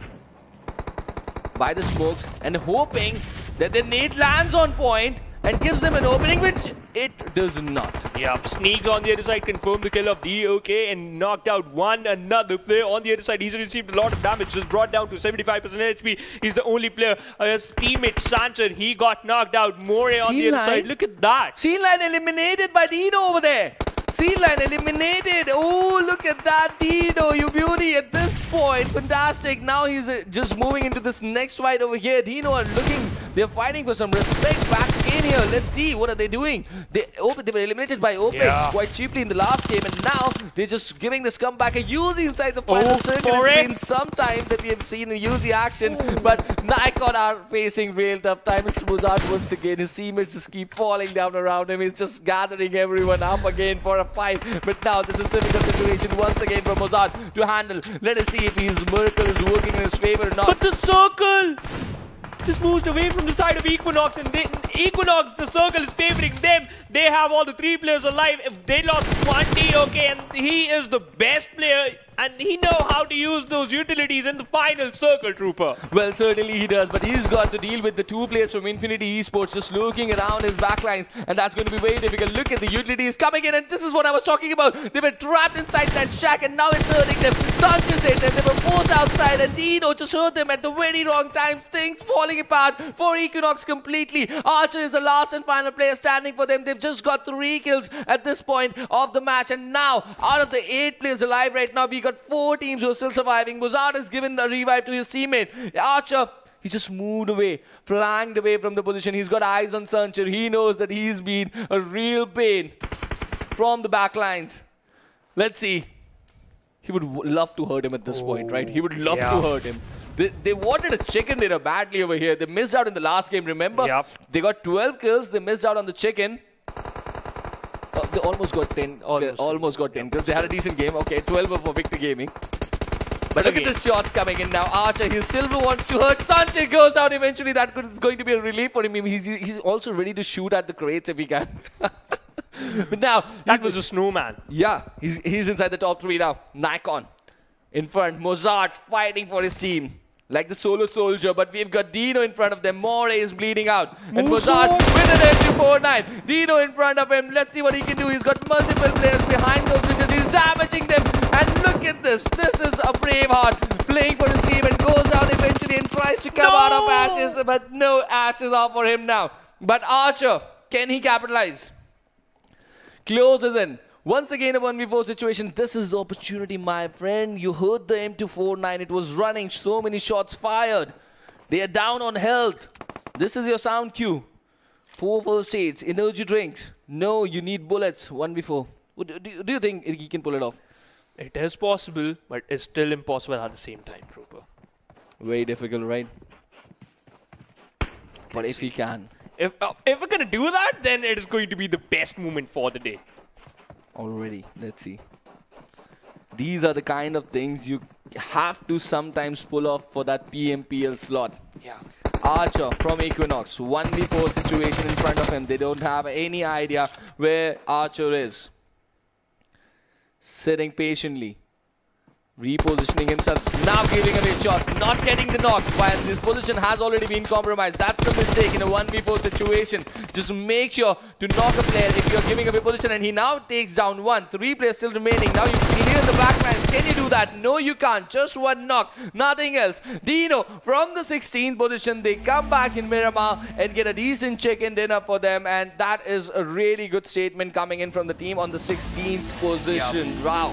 S2: by the smokes and hoping that the nade lands on point and gives them an opening, which it does not.
S3: Yeah, sneaks on the other side, confirmed the kill of DOK and knocked out another player on the other side. He's received a lot of damage, just brought down to 75% HP. He's the only player. His teammate Sanchez, he got knocked out. More on the other side. Look at that.
S2: Scene line eliminated by DENO over there. Scene line eliminated. Oh, look at that, DENO, you beauty at this point. Fantastic. Now he's just moving into this next fight over here. DENO are looking, they're fighting for some respect back in here. Let's see, what are they doing? They were eliminated by Opex quite cheaply in the last game, and now they're just giving this comeback a Uzi inside the final circle. It's been some time that we have seen a Uzi action, but NAIKON are facing real tough time. It's Mozart once again. His teammates just keep falling down around him. He's just gathering everyone up again for a fight. But now this is a difficult situation once again for Mozart to handle. Let us see if his miracle is working in his favor or not.
S3: But the circle just moves away from the side of Equinox, and Equinox, the circle is favoring them. They have all the 3 players alive. If they lost one DOK, and he is the best player, and he knows how to use those utilities in the final circle, Trooper.
S2: Well, certainly he does, but he's got to deal with the 2 players from Infinity Esports just looking around his backlines, and that's going to be very difficult. Look at the utilities coming in, and this is what I was talking about. They were trapped inside that shack, and now it's hurting them. Sanchez did, and they were forced outside, and DENO just hurt them at the very wrong time. Things falling apart for Equinox completely. Archer is the last and final player standing for them. They've just got 3 kills at this point of the match, and now out of the 8 players alive right now, we got 4 teams who are still surviving. Mozart has given a revive to his teammate. Archer, he just moved away, flanked away from the position. He's got eyes on Sanchez. He knows that he's been a real pain from the back lines. Let's see. He would love to hurt him at this point, right? He would love to hurt him. They wanted a chicken dinner badly over here. They missed out in the last game, remember?
S3: Yep.
S2: They got 12 kills. They missed out on the chicken. They almost got 10. Almost got 10 kills. They had a decent game. Okay, 12 for Victor Gaming. But look at the shots coming in now. Archer, his silver wants to hurt. Sanchez goes down eventually. That is going to be a relief for him. He's also ready to shoot at the crates if he can. But now,
S3: that was a snowman.
S2: Yeah, he's inside the top 3 now. NAIKON in front. Mozart fighting for his team like the solo soldier, but we've got DENO in front of them. More is bleeding out. And Mozart with an M249. DENO in front of him. Let's see what he can do. He's got multiple players behind those bridges. He's damaging them. And look at this. This is a Braveheart playing for his team and goes down eventually and tries to come out of ashes, but no ashes are for him now. But Archer, can he capitalize? Closes in. Once again, a 1v4 situation. This is the opportunity, my friend. You heard the M249. It was running. So many shots fired. They are down on health. This is your sound cue. 4 first aids, energy drinks. No, you need bullets. 1v4. Do you think he can pull it off?
S3: It is possible, but it's still impossible at the same time, Trooper.
S2: Very difficult, right? But if he can.
S3: If we're going to do that, then it is going to be the best moment for the day.
S2: Already, let's see. These are the kind of things you have to sometimes pull off for that PMPL slot.
S3: Yeah.
S2: Archer from Equinox, 1v4 situation in front of him. They don't have any idea where Archer is. Sitting patiently. Repositioning himself, now giving away shots, not getting the knock, while his position has already been compromised. That's the mistake in a 1v4 situation. Just make sure to knock a player if you're giving away position, and he now takes down 1. 3 players still remaining. Now you clear the back line. Can you do that? No, you can't. Just 1 knock, nothing else. DENO from the 16th position, they come back in Miramar and get a decent chicken dinner for them, and that is a really good statement coming in from the team on the 16th position. Wow.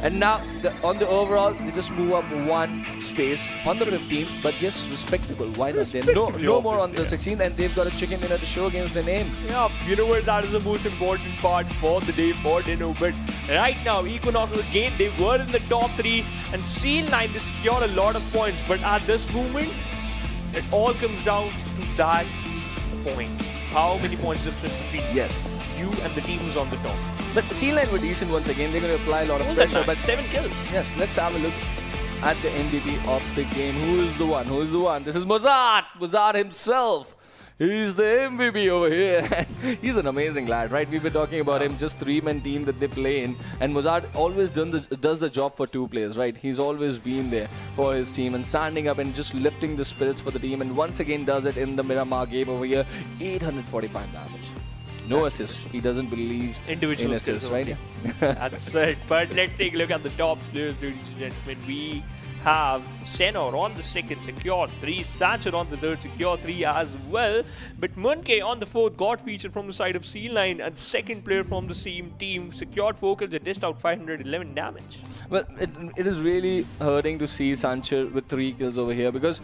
S2: And now, on the overall, they just move up 1 space on the 15th, but yes, respectable. Why not? Then no more on the 16th, and they've got a chicken dinner to show against their name.
S3: Yeah, you know what? That is the most important part for the day for DENO. But right now, Equinox again, they were in the top 3, and C9 they secured a lot of points. But at this moment, it all comes down to that point. How many points difference between you and the team who's on the top?
S2: But C9 were decent once again. They're going to apply a lot of pressure. But
S3: 7 kills.
S2: Yes, let's have a look at the MVP of the game. Who is the one? Who is the one? This is Mozart. Mozart himself. He's the MVP over here. He's an amazing lad, right? We've been talking about him, just three-man team that they play in. And Mozart always does the job for two players, right? He's always been there for his team and standing up and just lifting the spirits for the team. And once again does it in the Miramar game over here. 845 damage. No assist. He doesn't believe
S3: individual
S2: in assists, right?
S3: Yeah. That's it. But let's take a look at the top players, ladies and gentlemen. We have Sanhok on the second, secure 3. Sanchar on the third, secure 3 as well. But Munke on the fourth got featured from the side of C9, and second player from the same team secured 4 kills and dished out 511 damage.
S2: Well, it is really hurting to see Sanchar with 3 kills over here, because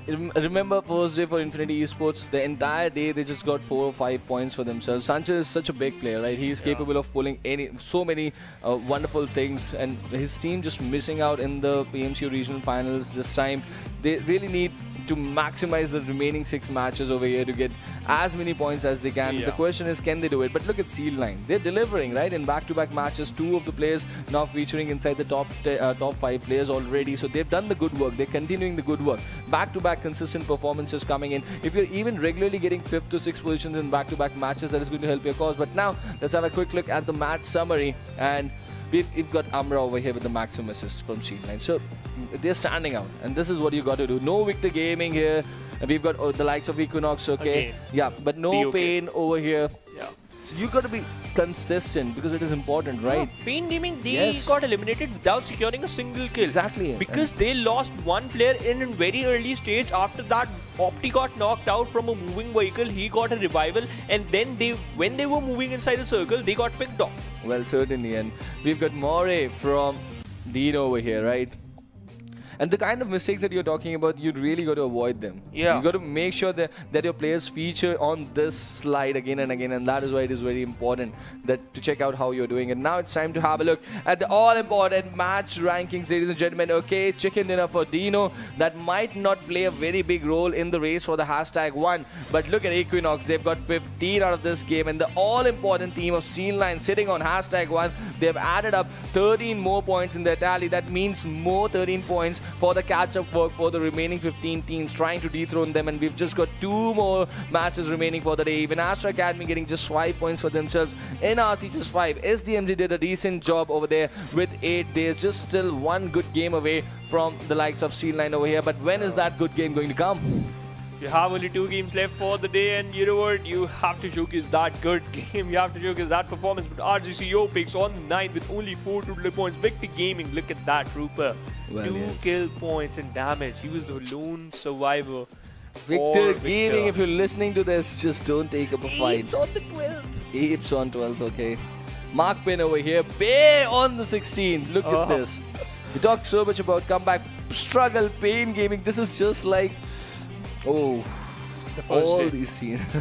S2: remember first day for Infinity Esports, the entire day they just got 4 or 5 points for themselves. Sanchar is such a big player, right? He is capable of pulling so many wonderful things, and his team just missing out in the PMCO regional finals this time. They really need to maximize the remaining 6 matches over here to get as many points as they can. The question is, can they do it? But look at Seal9. They're delivering, right? In back-to-back matches, 2 of the players now featuring inside the top 5 players already. So they've done the good work. They're continuing the good work. Back-to-back consistent performances coming in. If you're even regularly getting 5th to 6th positions in back-to-back matches, that is going to help your cause. But now, let's have a quick look at the match summary. And we've got Amra over here with the maximum assists from Seal9. So they're standing out, and this is what you got to do. No Victor Gaming here. And we've got the likes of Equinox, okay?
S3: Again.
S2: Yeah, but no Pain over here.
S3: Yeah.
S2: So you got to be consistent, because it is important, right?
S3: Pain Gaming, they got eliminated without securing a single kill.
S2: Exactly.
S3: Because they lost one player in a very early stage. After that, Opti got knocked out from a moving vehicle. He got a revival, and then when they were moving inside the circle, they got picked off.
S2: Well, certainly. And we've got Moray from DENO over here, right? And the kind of mistakes that you're talking about, you really got to avoid them.
S3: Yeah.
S2: You got to make sure that your players feature on this slide again and again, and that is why it is very important to check out how you're doing. And now it's time to have a look at the all-important match rankings, ladies and gentlemen. Okay, chicken dinner for DENO. That might not play a very big role in the race for the #1, but look at Equinox. They've got 15 out of this game, and the all-important team of Seal9 sitting on #1. They've added up 13 more points in their tally. That means more 13 points for the catch-up work for the remaining 15 teams, trying to dethrone them, and we've just got 2 more matches remaining for the day. Even Astra Academy getting just 5 points for themselves. NRC just 5. SDMZ did a decent job over there with 8. There's just still 1 good game away from the likes of Seal9 over here, but when is that good game going to come?
S3: You have only 2 games left for the day, and you know what? You have to showcase that good game. You have to showcase that performance. But RGC Opex on the 9th with only 4 total points. Victor Gaming, look at that, Trooper.
S2: Well,
S3: 2 kill points and damage. He was the lone survivor.
S2: Victor Gaming, if you're listening to this, just don't take up a fight.
S3: Apes on the 12th.
S2: Apes on 12th, okay. MAKPEN over here. Bear on the 16th. Look at this. We talked so much about comeback struggle, Pain Gaming. This is just like... Oh,
S3: The first
S2: all
S3: day.
S2: these scenes.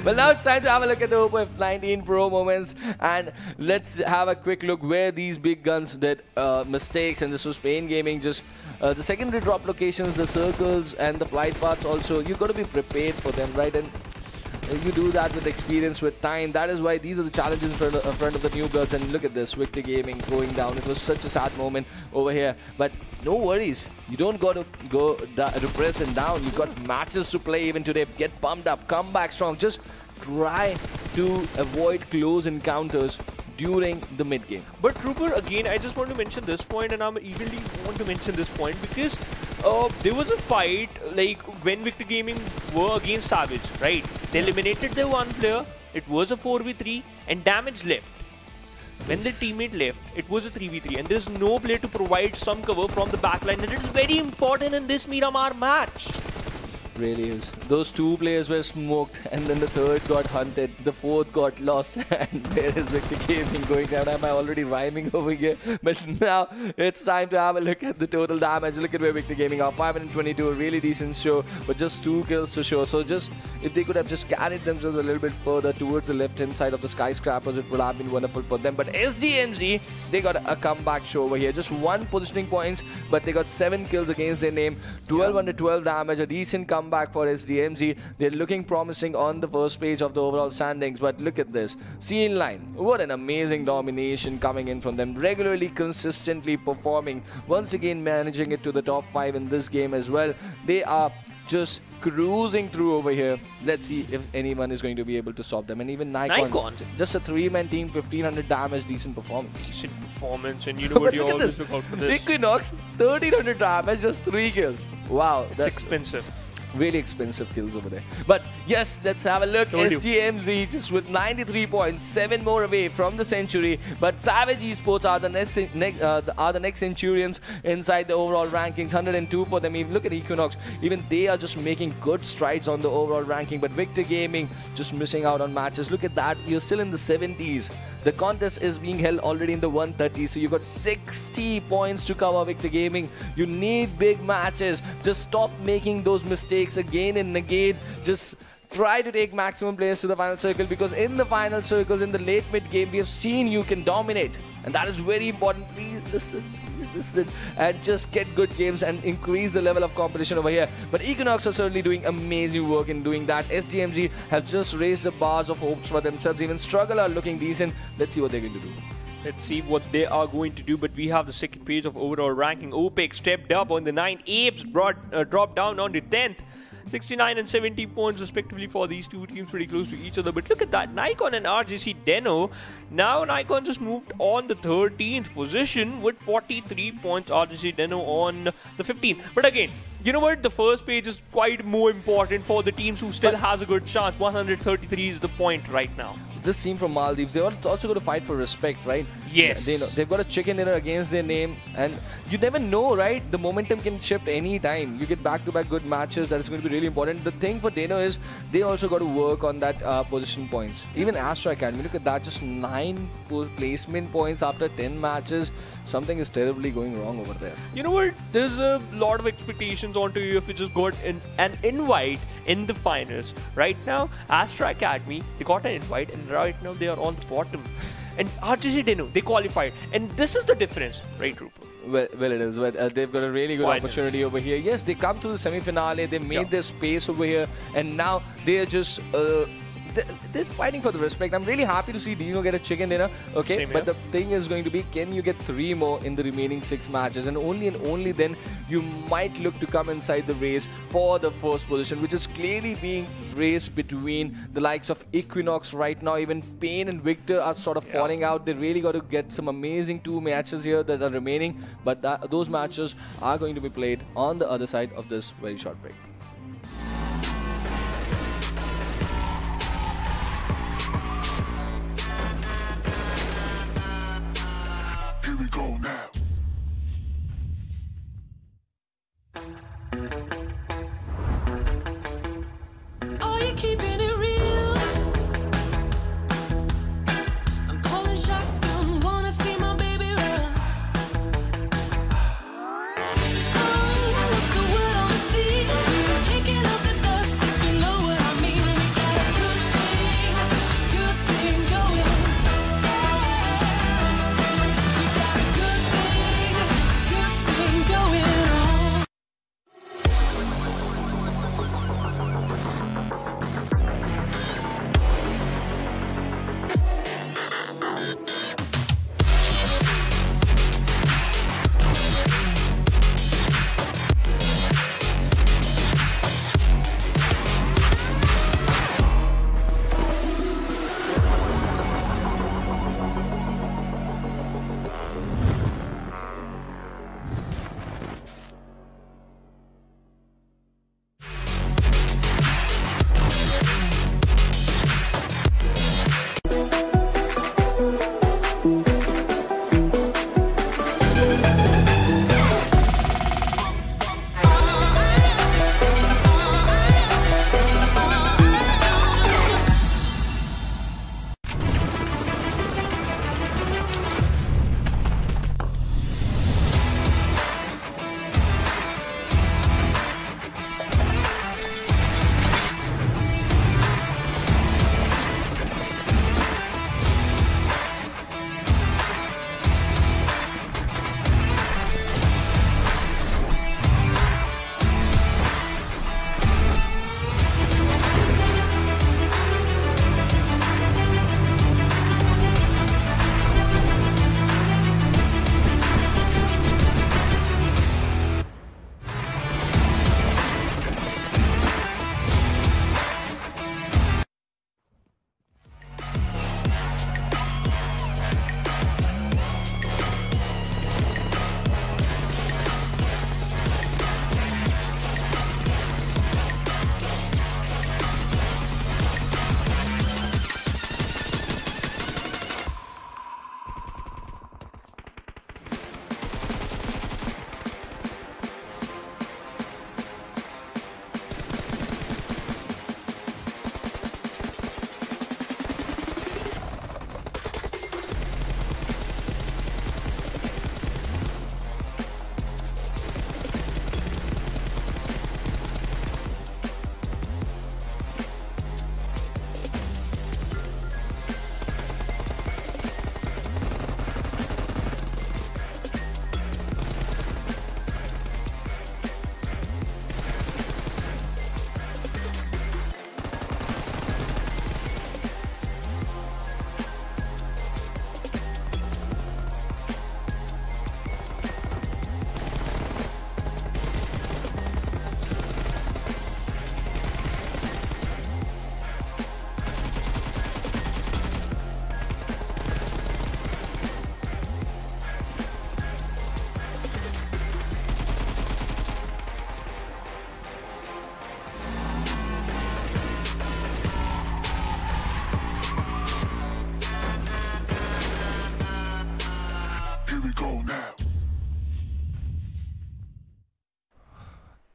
S2: Well, now it's time to have a look at the Oppo F19 Pro moments, and let's have a quick look where these big guns did mistakes. And this was Pain Gaming, just the secondary drop locations, the circles, and the flight paths also. You've got to be prepared for them, right? And you do that with experience, with time. That is why these are the challenges in front of the new builds. And look at this, Victor Gaming going down. It was such a sad moment over here. But no worries. You don't got to go repress and down. You got matches to play even today. Get pumped up. Come back strong. Just try to avoid close encounters during the mid game.
S3: But Trooper, again, I just want to mention this point, and I'm eagerly want to mention this point because there was a fight like when Victor Gaming were against Savage, right? They eliminated their 1 player. It was a 4v3, and damage left. When the teammate left, it was a 3v3, and there's no player to provide some cover from the backline, and it is very important in this Miramar match.
S2: Really is. Those 2 players were smoked, and then the 3rd got hunted, the 4th got lost, and there is Victor Gaming going down. Am I already rhyming over here? But now it's time to have a look at the total damage. Look at where Victor Gaming are. 522, a really decent show, but just 2 kills to show. So just if they could have just carried themselves a little bit further towards the left-hand side of the skyscrapers, it would have been wonderful for them. But SDMZ, they got a comeback show over here. Just 1 positioning points, but they got 7 kills against their name. 12 under 12 damage, a decent comeback for SDMZ. They're looking promising on the first page of the overall standings, but look at this. Seal9, what an amazing domination coming in from them. Regularly, consistently performing. Once again, managing it to the top 5 in this game as well. They are just cruising through over here. Let's see if anyone is going to be able to stop them. And even NAIKON, just a 3-man team, 1500 damage, decent performance.
S3: Decent performance, and you know what, you always look out for this.
S2: Equinox, 1300 damage, just 3 kills. Wow,
S3: It's expensive.
S2: Really expensive kills over there. But yes, let's have a look. SDMZ just with 93 points, 7 more away from the century. But Savage eSports are the next Centurions inside the overall rankings. 102 for them. Even look at Equinox. Even they are just making good strides on the overall ranking. But Victor Gaming just missing out on matches. Look at that. You're still in the 70s. The contest is being held already in the 130s. So you got 60 points to cover, Victor Gaming. You need big matches. Just stop making those mistakes again and again. Just try to take maximum players to the final circle, because in the final circles, in the late mid game, we have seen you can dominate, and that is very important. Please listen, and just get good games and increase the level of competition over here. But Equinox are certainly doing amazing work in doing that. SDMZ have just raised the bars of hopes for themselves. Even Struggle are looking decent. Let's see what they're going to do.
S3: Let's see what they are going to do, but we have the second page of overall ranking. Opex stepped up on the 9th. Apes dropped down on the 10th. 69 and 70 points respectively for these two teams, pretty close to each other. But look at that, NAIKON and RGC DENO. Now NAIKON just moved on the 13th position with 43 points. RGC DENO on the 15th. But again, you know what? The first page is quite more important for the teams who still has a good chance. 133 is the point right now.
S2: This team from Maldives, they also got to fight for respect, right?
S3: Yes.
S2: They've got a chicken dinner against their name, and you never know, right? The momentum can shift any time. You get back-to-back good matches. That is going to be really important. The thing for DENO is they also got to work on that position points. Even Astra Academy, look at that, just 9 placement points after 10 matches. Something is terribly going wrong over there.
S3: You know what? There's a lot of expectations onto you if you just got an invite in the finals. Right now, Astra Academy, they got an invite, and right now they are on the bottom. And RGC DENO, they qualified. And this is the difference, right, Rupert?
S2: Well, it is. But they've got a really good opportunity over here. Yes, they come to the semi-finale. They made their space over here. And now they are just... they're fighting for the respect. I'm really happy to see DENO get a chicken dinner. Okay, but the thing is going to be, can you get 3 more in the remaining 6 matches? And only then you might look to come inside the race for the first position, which is clearly being raced between the likes of Equinox right now. Even Pain and Victor are sort of falling out. They really got to get some amazing 2 matches here that are remaining. But those matches are going to be played on the other side of this very short break.
S1: Here we go now.
S4: Are you keeping it real? I'm calling shotgun, wanna see my baby run. Oh, what's the word on the sea?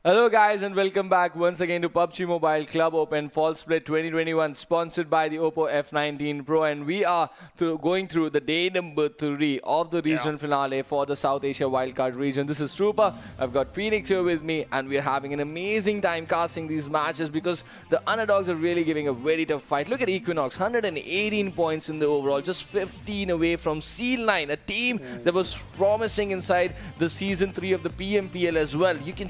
S2: Hello guys and welcome back once again to PUBG Mobile Club Open Fall Split 2021 sponsored by the Oppo F19 Pro, and we are going through the day number 3 of the regional finale for the South Asia Wildcard region. This is Trooper, I've got Phoenix here with me, and we're having an amazing time casting these matches because the underdogs are really giving a very tough fight. Look at Equinox, 118 points in the overall, just 15 away from Seal9, a team that was promising inside the Season 3 of the PMPL as well. You can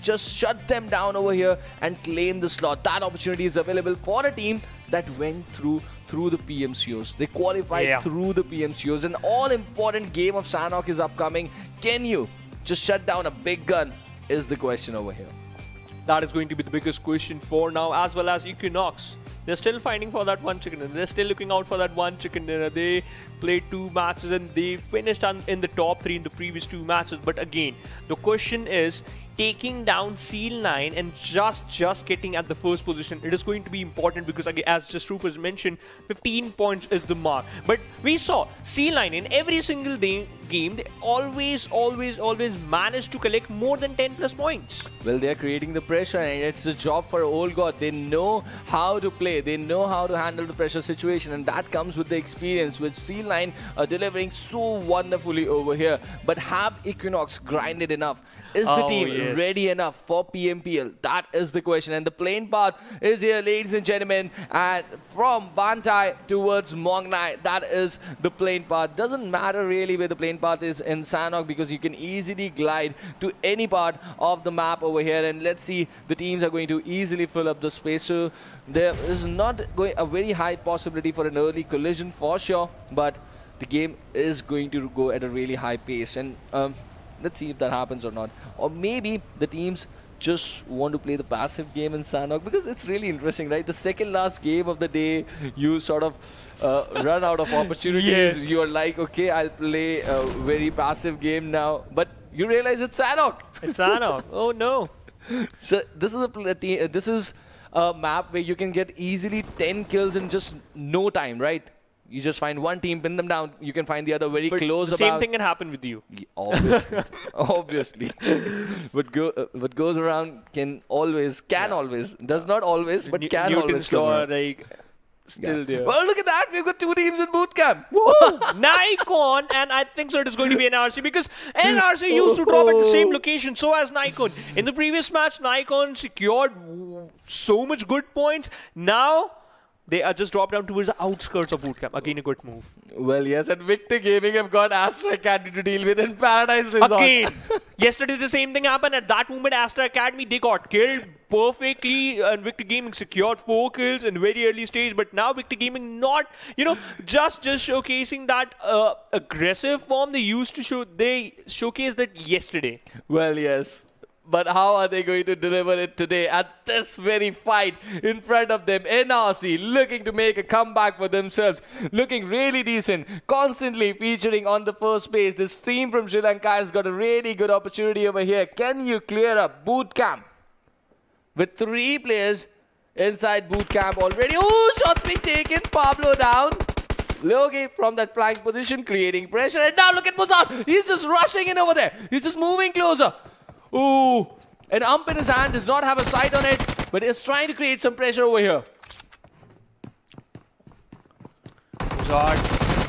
S2: just shut them down over here and claim the slot. That opportunity is available for a team that went through the PMCOs. They qualified through the PMCOs. An all-important game of Sanhok is upcoming. Can you just shut down a big gun is the question over here.
S3: That is going to be the biggest question for now, as well as Equinox. They're still fighting for that one chicken dinner. They're still looking out for that one chicken dinner. They played 2 matches and they finished in the top 3 in the previous 2 matches. But again, the question is, taking down Seal9 and just getting at the first position, it is going to be important because, again, as just Troopers mentioned, 15 points is the mark. But we saw Seal9 in every single game, they always managed to collect more than 10 plus points.
S2: Well, they're creating the pressure and it's a job for Old God. They know how to play, they know how to handle the pressure situation, and that comes with the experience which Seal9 are delivering so wonderfully over here. But have Equinox grinded enough? Is the team ready enough for PMPL? That is the question. And the plane path is here, ladies and gentlemen. And from Bantai towards Mongnai, that is the plane path. Doesn't matter really where the plane path is in Sanhok because you can easily glide to any part of the map over here. And let's see, the teams are going to easily fill up the space. So there is not a very high possibility for an early collision for sure. But the game is going to go at a really high pace. And let's see if that happens or not. Or maybe the teams just want to play the passive game in Sanhok because it's really interesting, right? The second last game of the day, you sort of run out of opportunities. You're like, okay, I'll play a very passive game now. But you realize it's Sanhok.
S3: It's Sanhok. Oh no.
S2: So this is a map where you can get easily 10 kills in just no time, right? You just find one team, pin them down. You can find the other very close.
S3: The same thing can happen with you.
S2: Obviously, obviously. What goes around can always, does not always, but can always come around.
S3: Like, still there.
S2: Well, look at that. We've got 2 teams in boot camp.
S3: NAIKON, and I think so it is going to be NRC because NRC used to drop at the same location. So as NAIKON. In the previous match, NAIKON secured so much good points. Now they are just dropped down towards the outskirts of bootcamp. Again, a good move.
S2: Well, yes, and Victor Gaming have got Astra Academy to deal with in Paradise Resort.
S3: Again, yesterday the same thing happened. At that moment, Astra Academy, they got killed perfectly, and Victor Gaming secured 4 kills in very early stage. But now Victor Gaming not, just showcasing that aggressive form they used to show. They showcased that yesterday.
S2: Well, yes. But how are they going to deliver it today at this very fight in front of them? NRC looking to make a comeback for themselves. Looking really decent. Constantly featuring on the first page. This team from Sri Lanka has got a really good opportunity over here. Can you clear up boot camp? With 3 players inside boot camp already. Oh, shots being taken. Pablo down. Logi from that flank position creating pressure. And now look at Mozart. He's just rushing in over there. He's just moving closer. Ooh, an ump in his hand, does not have a sight on it, but is trying to create some pressure over here.
S3: Mozart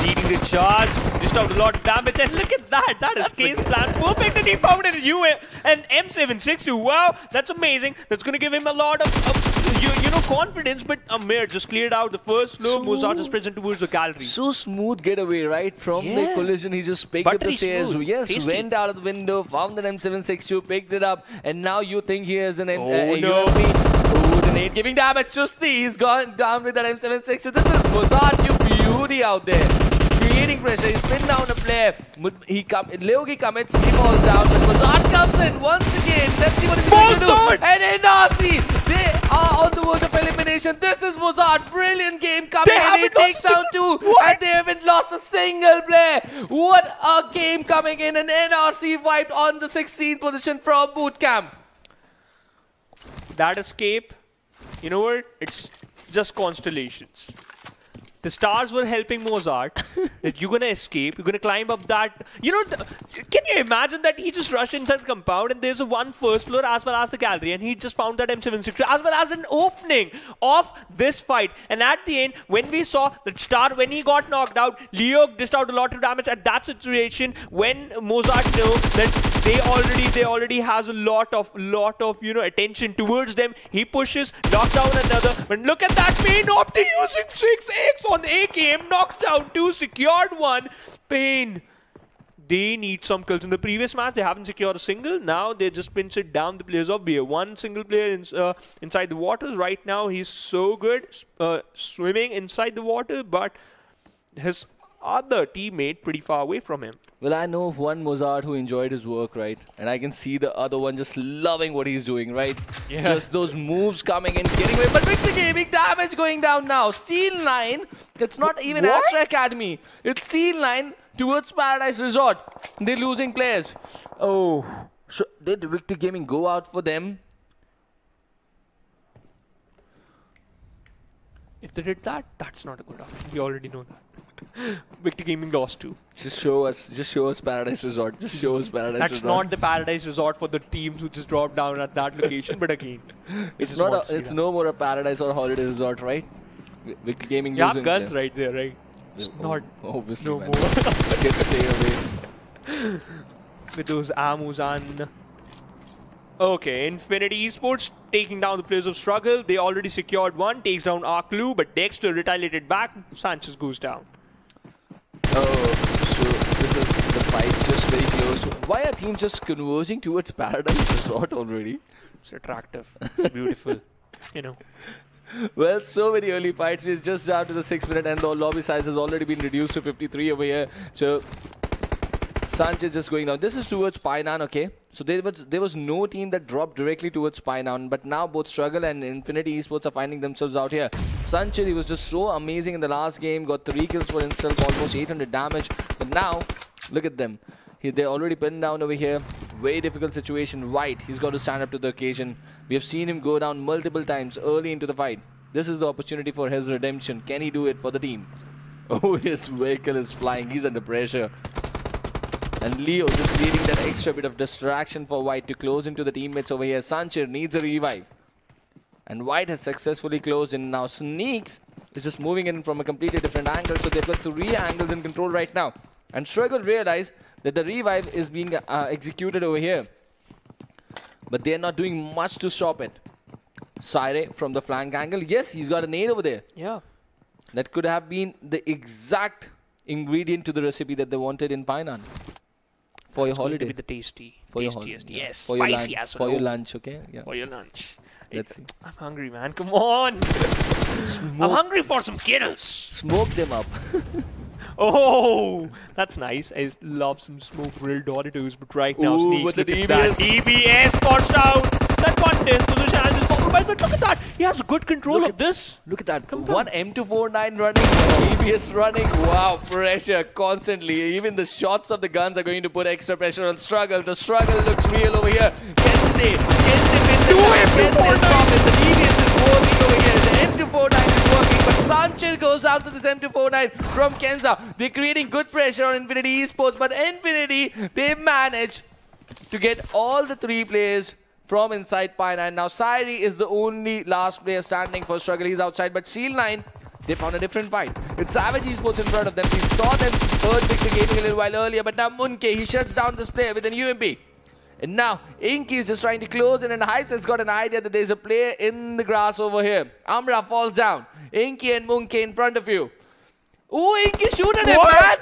S3: leading the charge, dished out a lot of damage, and look at that, that is K's plan. Perfect, and he found it in and M762. Wow, that's amazing. That's going to give him a lot of confidence, but Amir just cleared out the first floor. Mozart is present towards the gallery.
S2: So smooth getaway, right? From the collision, he just picked up the stairs.
S3: Smooth.
S2: Yes,
S3: Tasty.
S2: went out of the window, found an M762, picked it up, and now you think he has an
S3: no.
S2: UMP. Ooh, the nade giving damage. Chusti, he's gone down with that M762. This is Mozart, you beauty out there. Creating pressure, he's pinned down a player. Leogi commits, he falls down, but Mozart comes in once again. Let's see what he's going to do. And NRC, they are on the verge of elimination. This is Mozart, brilliant game coming in. He takes down 2, and they haven't lost a single player. What a game coming in, and NRC wiped on the 16th position from bootcamp.
S3: That escape, you know what? It's just constellations. The stars were helping Mozart. That you're gonna escape. You're gonna climb up that. You know, can you imagine that he just rushed inside the compound and there's a one first floor as well as the gallery, and he just found that M762 as well as an opening of this fight. And at the end, when we saw that star, when he got knocked out, Leo dished out a lot of damage at that situation. When Mozart knew that they already has a lot of attention towards them, he pushes, knocks down another. But look at that, Pain Opti using 6x on AKM, knocks down 2, secured 1. Pain, they need some kills. In the previous match, they haven't secured a single. Now they just pinch it down the players of BA. One single player inside the waters. Right now, he's so good swimming inside the water, but his other teammate pretty far away from him.
S2: Well, I know one Mozart who enjoyed his work, right? And I can see the other one just loving what he's doing, right?
S3: Yeah.
S2: Just those moves coming in, getting away. But Victor Gaming, damage going down now. Steel Line, it's not even Astra Academy. It's Steel Line towards Paradise Resort. They're losing players. Oh, so did Victor Gaming go out for them?
S3: If they did that, that's not a good option. We already know that. Victor Gaming lost 2.
S2: Just show us Paradise Resort. Just show us Paradise
S3: That's
S2: Resort.
S3: not the Paradise Resort for the teams who just dropped down at that location. But again,
S2: It's not. It's no more a Paradise or Holiday Resort, right? Victor Gaming
S3: you
S2: losing.
S3: have guns right there, right? It's not.
S2: Obviously,
S3: No
S2: man.
S3: more.
S2: Get the sail away.
S3: With those ammos and... Okay, Infinity Esports taking down the players of Struggle. They already secured 1, takes down Arclu, but Dexter retaliated back. Sanchez goes down.
S2: Oh, so this is the fight just very close. Why are teams just converging towards Paradise Resort already?
S3: It's attractive. It's beautiful. You know.
S2: Well, so many early fights. It's just down to the 6-minute and the lobby size has already been reduced to 53 over here. So Sanchez just going down. This is towards Painan, okay? So there was no team that dropped directly towards Painan, but now both Struggle and Infinity Esports are finding themselves out here. Sanchez, he was just so amazing in the last game, got 3 kills for himself, almost 800 damage. But now, look at them. They're already pinned down over here. Very difficult situation. White, he's got to stand up to the occasion. We have seen him go down multiple times early into the fight. This is the opportunity for his redemption. Can he do it for the team? Oh, his vehicle is flying. He's under pressure. And Leo just creating that extra bit of distraction for White to close into the teammates over here. Sanchez needs a revive. And White has successfully closed in. Now Sneaks is just moving in from a completely different angle. So they've got 3 angles in control right now. And Struggle realized that the revive is being executed over here. But they're not doing much to stop it. Sire from the flank angle. Yes, he's got a nade over there.
S3: Yeah.
S2: That could have been the exact ingredient to the recipe that they wanted in Painan. For your holiday.
S3: With the tasty.
S2: For your
S3: Tastiest.
S2: holiday.
S3: Yes.
S2: For your
S3: Spicy
S2: lunch.
S3: as
S2: For
S3: well.
S2: your lunch, okay? Yeah.
S3: For your lunch.
S2: Let's see.
S3: I'm hungry, man. Come on. I'm hungry for some kills.
S2: Smoke them up.
S3: Oh, that's nice. I love some smoke grilled Doritos, but right now,
S2: Ooh,
S3: Sneaks,
S2: with the
S3: look at that. DBS spots out. That one test position and this compromise, but look at that. He has good control of this.
S2: Look at that. One M249 running, EBS running. Wow, pressure constantly. Even the shots of the guns are going to put extra pressure on Struggle. The Struggle looks real over here. Kente stop it. The EBS is working over here. The M249 is working, but Sanchez goes down to this M249 from Kenza. They're creating good pressure on Infinity Esports, but Infinity, they managed to get all the 3 players from inside Painan. Now Sire is the only last player standing for Struggle. He's outside, but Seal 9, they found a different fight. It's Savage Esports in front of them. We saw them hurt Victor Gaming a little while earlier, but now Munke, he shuts down this player with an UMP. And now Inky is just trying to close in, and Hypes has got an idea that there's a player in the grass over here. Amra falls down. Inky and Munke in front of you. Ooh, Inky shoot at him, man!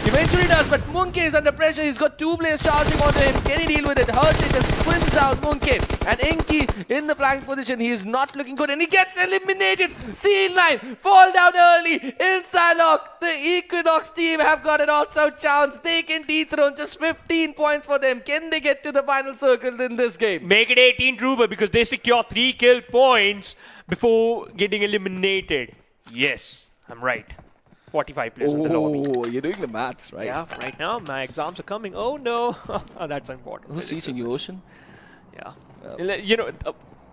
S2: Eventually does, but Munke is under pressure. He's got 2 players charging onto him. Can he deal with it? Hershey just swims out Munke. And Inky in the flank position. He's not looking good, and he gets eliminated. C9 fall down early in Sanhok. The Equinox team have got an outside chance. They can dethrone. Just 15 points for them. Can they get to the final circle in this game?
S3: Make it 18 Truber because they secure 3 kill points before getting eliminated. Yes, I'm right. 45 players in the lobby.
S2: Oh, you're doing the maths, right?
S3: Yeah, right now my exams are coming. Oh no, that's important.
S2: Who's teaching you, Ocean?
S3: Yeah. You know,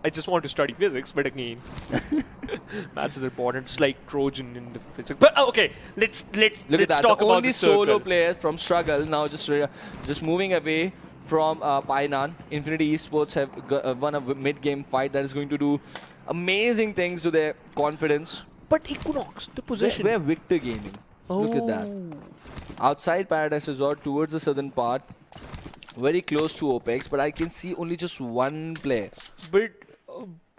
S3: I just want to study physics, but again, maths is important. It's like Trojan in the physics. But okay, let's talk about
S2: only
S3: the circle.
S2: solo players from Struggle now just moving away from Painan. Infinity Esports have won a mid-game fight that is going to do amazing things to their confidence.
S3: But Equinox, the position.
S2: We're Victor Gaming. Look at that. Outside Paradise Resort towards the southern part. Very close to Opex, but I can see only just one player.
S3: But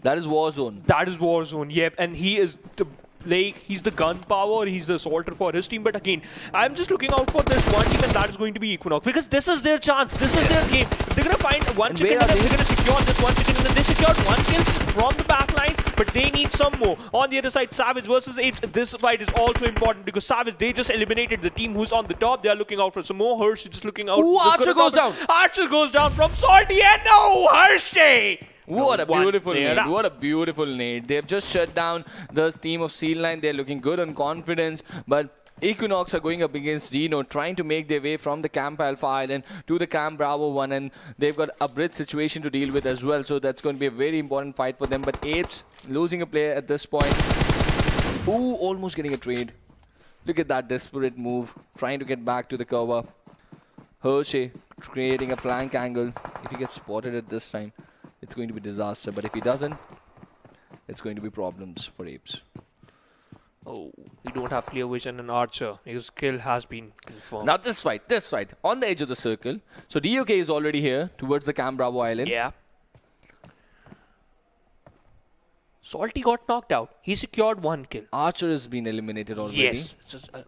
S2: that is Warzone.
S3: That is Warzone, yep. And he is the he's the gunpowder, he's the assaulter for his team. But again, I'm just looking out for this one team, and that is going to be Equinox, because this is their chance. This is their game. If they're gonna find one chicken, and they're gonna secure this one chicken, and then they secured one kill from the back line, but they need some more. On the other side, Savage versus Apes. This fight is also important because Savage, they just eliminated the team who's on the top. They are looking out for some more. Hershey just looking out.
S2: Ooh, Archer goes down.
S3: Archer goes down from Salty, and no, Hershey.
S2: What a beautiful nade. What a beautiful nade. They've just shut down the team of Seal9. They're looking good on confidence, but Equinox are going up against DENO, trying to make their way from the Camp Alpha Island to the Camp Bravo 1, and they've got a bridge situation to deal with as well, so that's going to be a very important fight for them. But Apes losing a player at this point. Ooh, almost getting a trade. Look at that desperate move, trying to get back to the cover. Hershey creating a flank angle. If he gets spotted at this time, it's going to be disaster, but if he doesn't, it's going to be problems for Apes.
S3: Oh, we don't have clear vision in Archer. His kill has been confirmed.
S2: Now this fight, on the edge of the circle. So DOK is already here towards the Camp Bravo Island.
S3: Yeah. Salty got knocked out. He secured one kill.
S2: Archer has been eliminated already.
S3: Yes. It's just the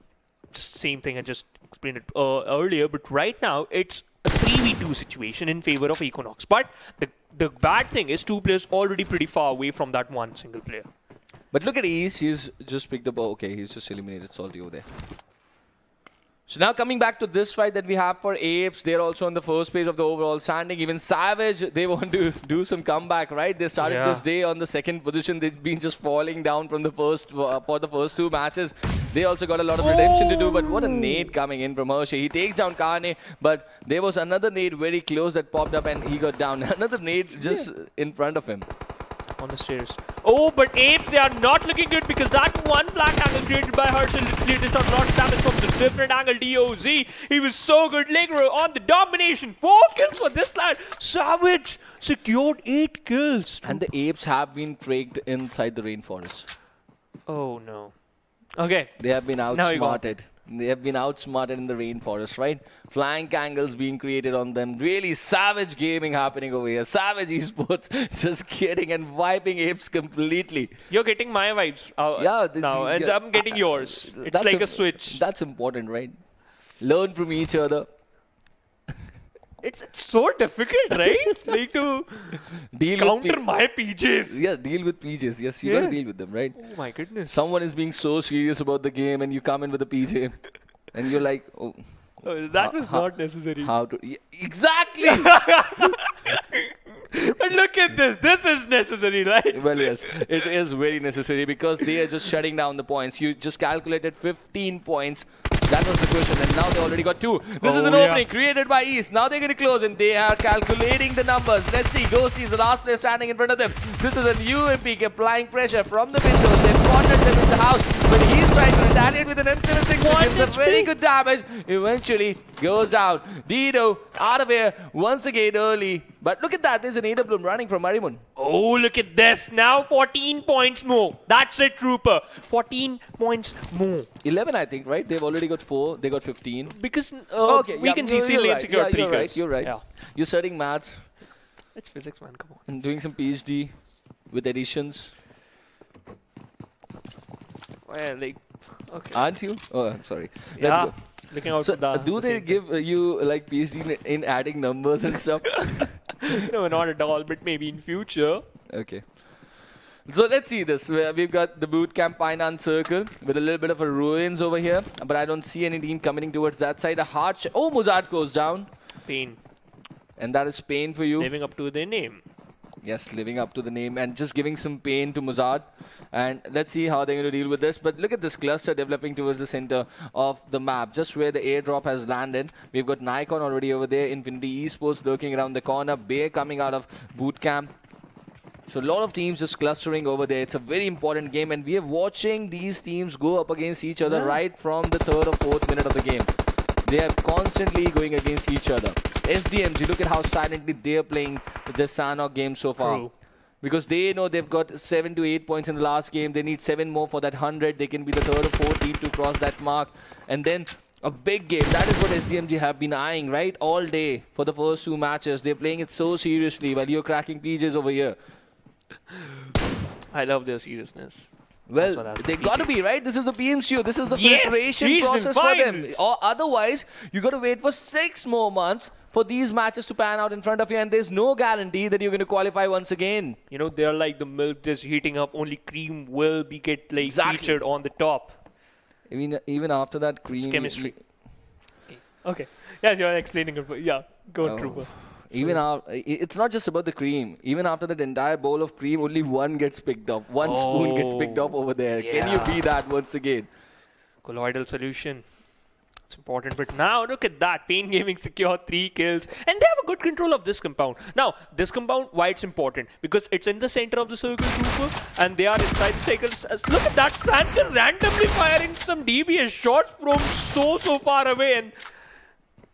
S3: same thing I just explained it earlier, but right now it's a 3v2 situation in favor of Equinox. But the bad thing is two players already pretty far away from that one single player.
S2: But look at East, he's just picked up, okay, he's just eliminated Salty over there. So now coming back to this fight that we have for Apes, they're also on the first page of the overall standing. Even Savage, they want to do some comeback, right? They started this day on the second position. They've been just falling down from the first for the first two matches. They also got a lot of redemption to do, but what a nade coming in from Hershey. He takes down Kane, but there was another nade very close that popped up and he got down. Another nade just in front of him.
S3: On the stairs. Oh, but Apes, they are not looking good because that one flank angle created by Herschel did a lot of damage from the different angle. DOZ, he was so good. Legro on the domination. 4 kills for this lad. Savage secured 8 kills.
S2: And the Apes have been tracked inside the rainforest.
S3: Oh, no. Okay.
S2: They have been outsmarted. They have been outsmarted in the rainforest, right? Flank angles being created on them. Really savage gaming happening over here. Savage esports just getting and wiping Apes completely.
S3: You're getting my vibes now, and I'm getting yours. It's like a switch.
S2: That's important, right? Learn from each other.
S3: It's so difficult, right? Like to counter my PJs.
S2: Yeah, deal with PJs. Yes, you gotta deal with them, right?
S3: Oh my goodness.
S2: Someone is being so serious about the game and you come in with a PJ and you're like, oh.
S3: That was not necessary.
S2: How to... Yeah, exactly!
S3: But look at this. This is necessary, right?
S2: Well, yes. It is very necessary because they are just shutting down the points. You just calculated 15 points. That was the question, and now they already got 2. This is an opening created by East. Now they're going to close, and they are calculating the numbers. Let's see. Ghosty is the last player standing in front of them. This is a new MP applying pressure from the windows. They've cornered them in the house, but he's trying to retaliate with an infinite 6. Gives a very good damage. Eventually goes down. DENO out of here once again early. But look at that. There's an AWM running from Marimun.
S3: Oh, look at this. Now 14 points more. That's it, Trooper. 14 points more.
S2: 11, I think, right? They've already got 4. They got 15.
S3: Because
S2: we
S3: can see Seal9 secured 3 kills.
S2: You're right.
S3: Yeah.
S2: You're studying maths.
S3: It's physics, man. Come on.
S2: And doing some PhD with additions.
S3: Well, like, okay.
S2: Aren't you? Oh, I'm sorry.
S3: Yeah.
S2: Let's go.
S3: Looking out
S2: So,
S3: for that.
S2: do they give you like PhD in adding numbers and stuff?
S3: No, not at all, but maybe in future.
S2: Okay. So let's see this. We've got the bootcamp Painan circle with a little bit of a ruins over here, but I don't see any team coming towards that side. A hard shot. Oh, Muzad goes down.
S3: Pain.
S2: And that is pain for you.
S3: Living up to their name.
S2: Yes, living up to the name and just giving some pain to Muzad. And let's see how they're going to deal with this. But look at this cluster developing towards the center of the map, just where the airdrop has landed. We've got NAIKON already over there. Infinity Esports lurking around the corner. Bear coming out of bootcamp. So a lot of teams just clustering over there. It's a very important game, and we are watching these teams go up against each other right from the 3rd or 4th minute of the game. They are constantly going against each other. SDMZ, look at how silently they are playing this Sanhok game so far.
S3: True.
S2: Because they know they've got 7 to 8 points in the last game. They need 7 more for that 100. They can be the 3rd or 4th team to cross that mark. And then a big game. That is what SDMZ have been eyeing, right? All day for the first 2 matches. They're playing it so seriously while you're cracking PJs over here.
S3: I love their seriousness.
S2: Well, they got to be, right? This is the PMCO. This is the
S3: Yes,
S2: filtration
S3: he's
S2: process
S3: been
S2: for them.
S3: finals.
S2: Or otherwise, you got to wait for 6 more months for these matches to pan out in front of you, and there's no guarantee that you're going to qualify once again.
S3: You know, they're like the milk just heating up. Only cream will be featured on the top.
S2: I mean, even after that cream...
S3: It's chemistry. Okay. Yeah, you're explaining it. Yeah, go on, Trooper.
S2: Even it's not just about the cream. Even after that entire bowl of cream, only one gets picked up. One spoon gets picked up over there.
S3: Yeah.
S2: Can you be that once again?
S3: Colloidal solution. It's important, but now look at that. Pain Gaming secured 3 kills, and they have a good control of this compound. Now, this compound, why it's important? Because it's in the center of the circle, Trooper, and they are inside the circles. Look at that, Sanchez randomly firing some DBS shots from so far away, and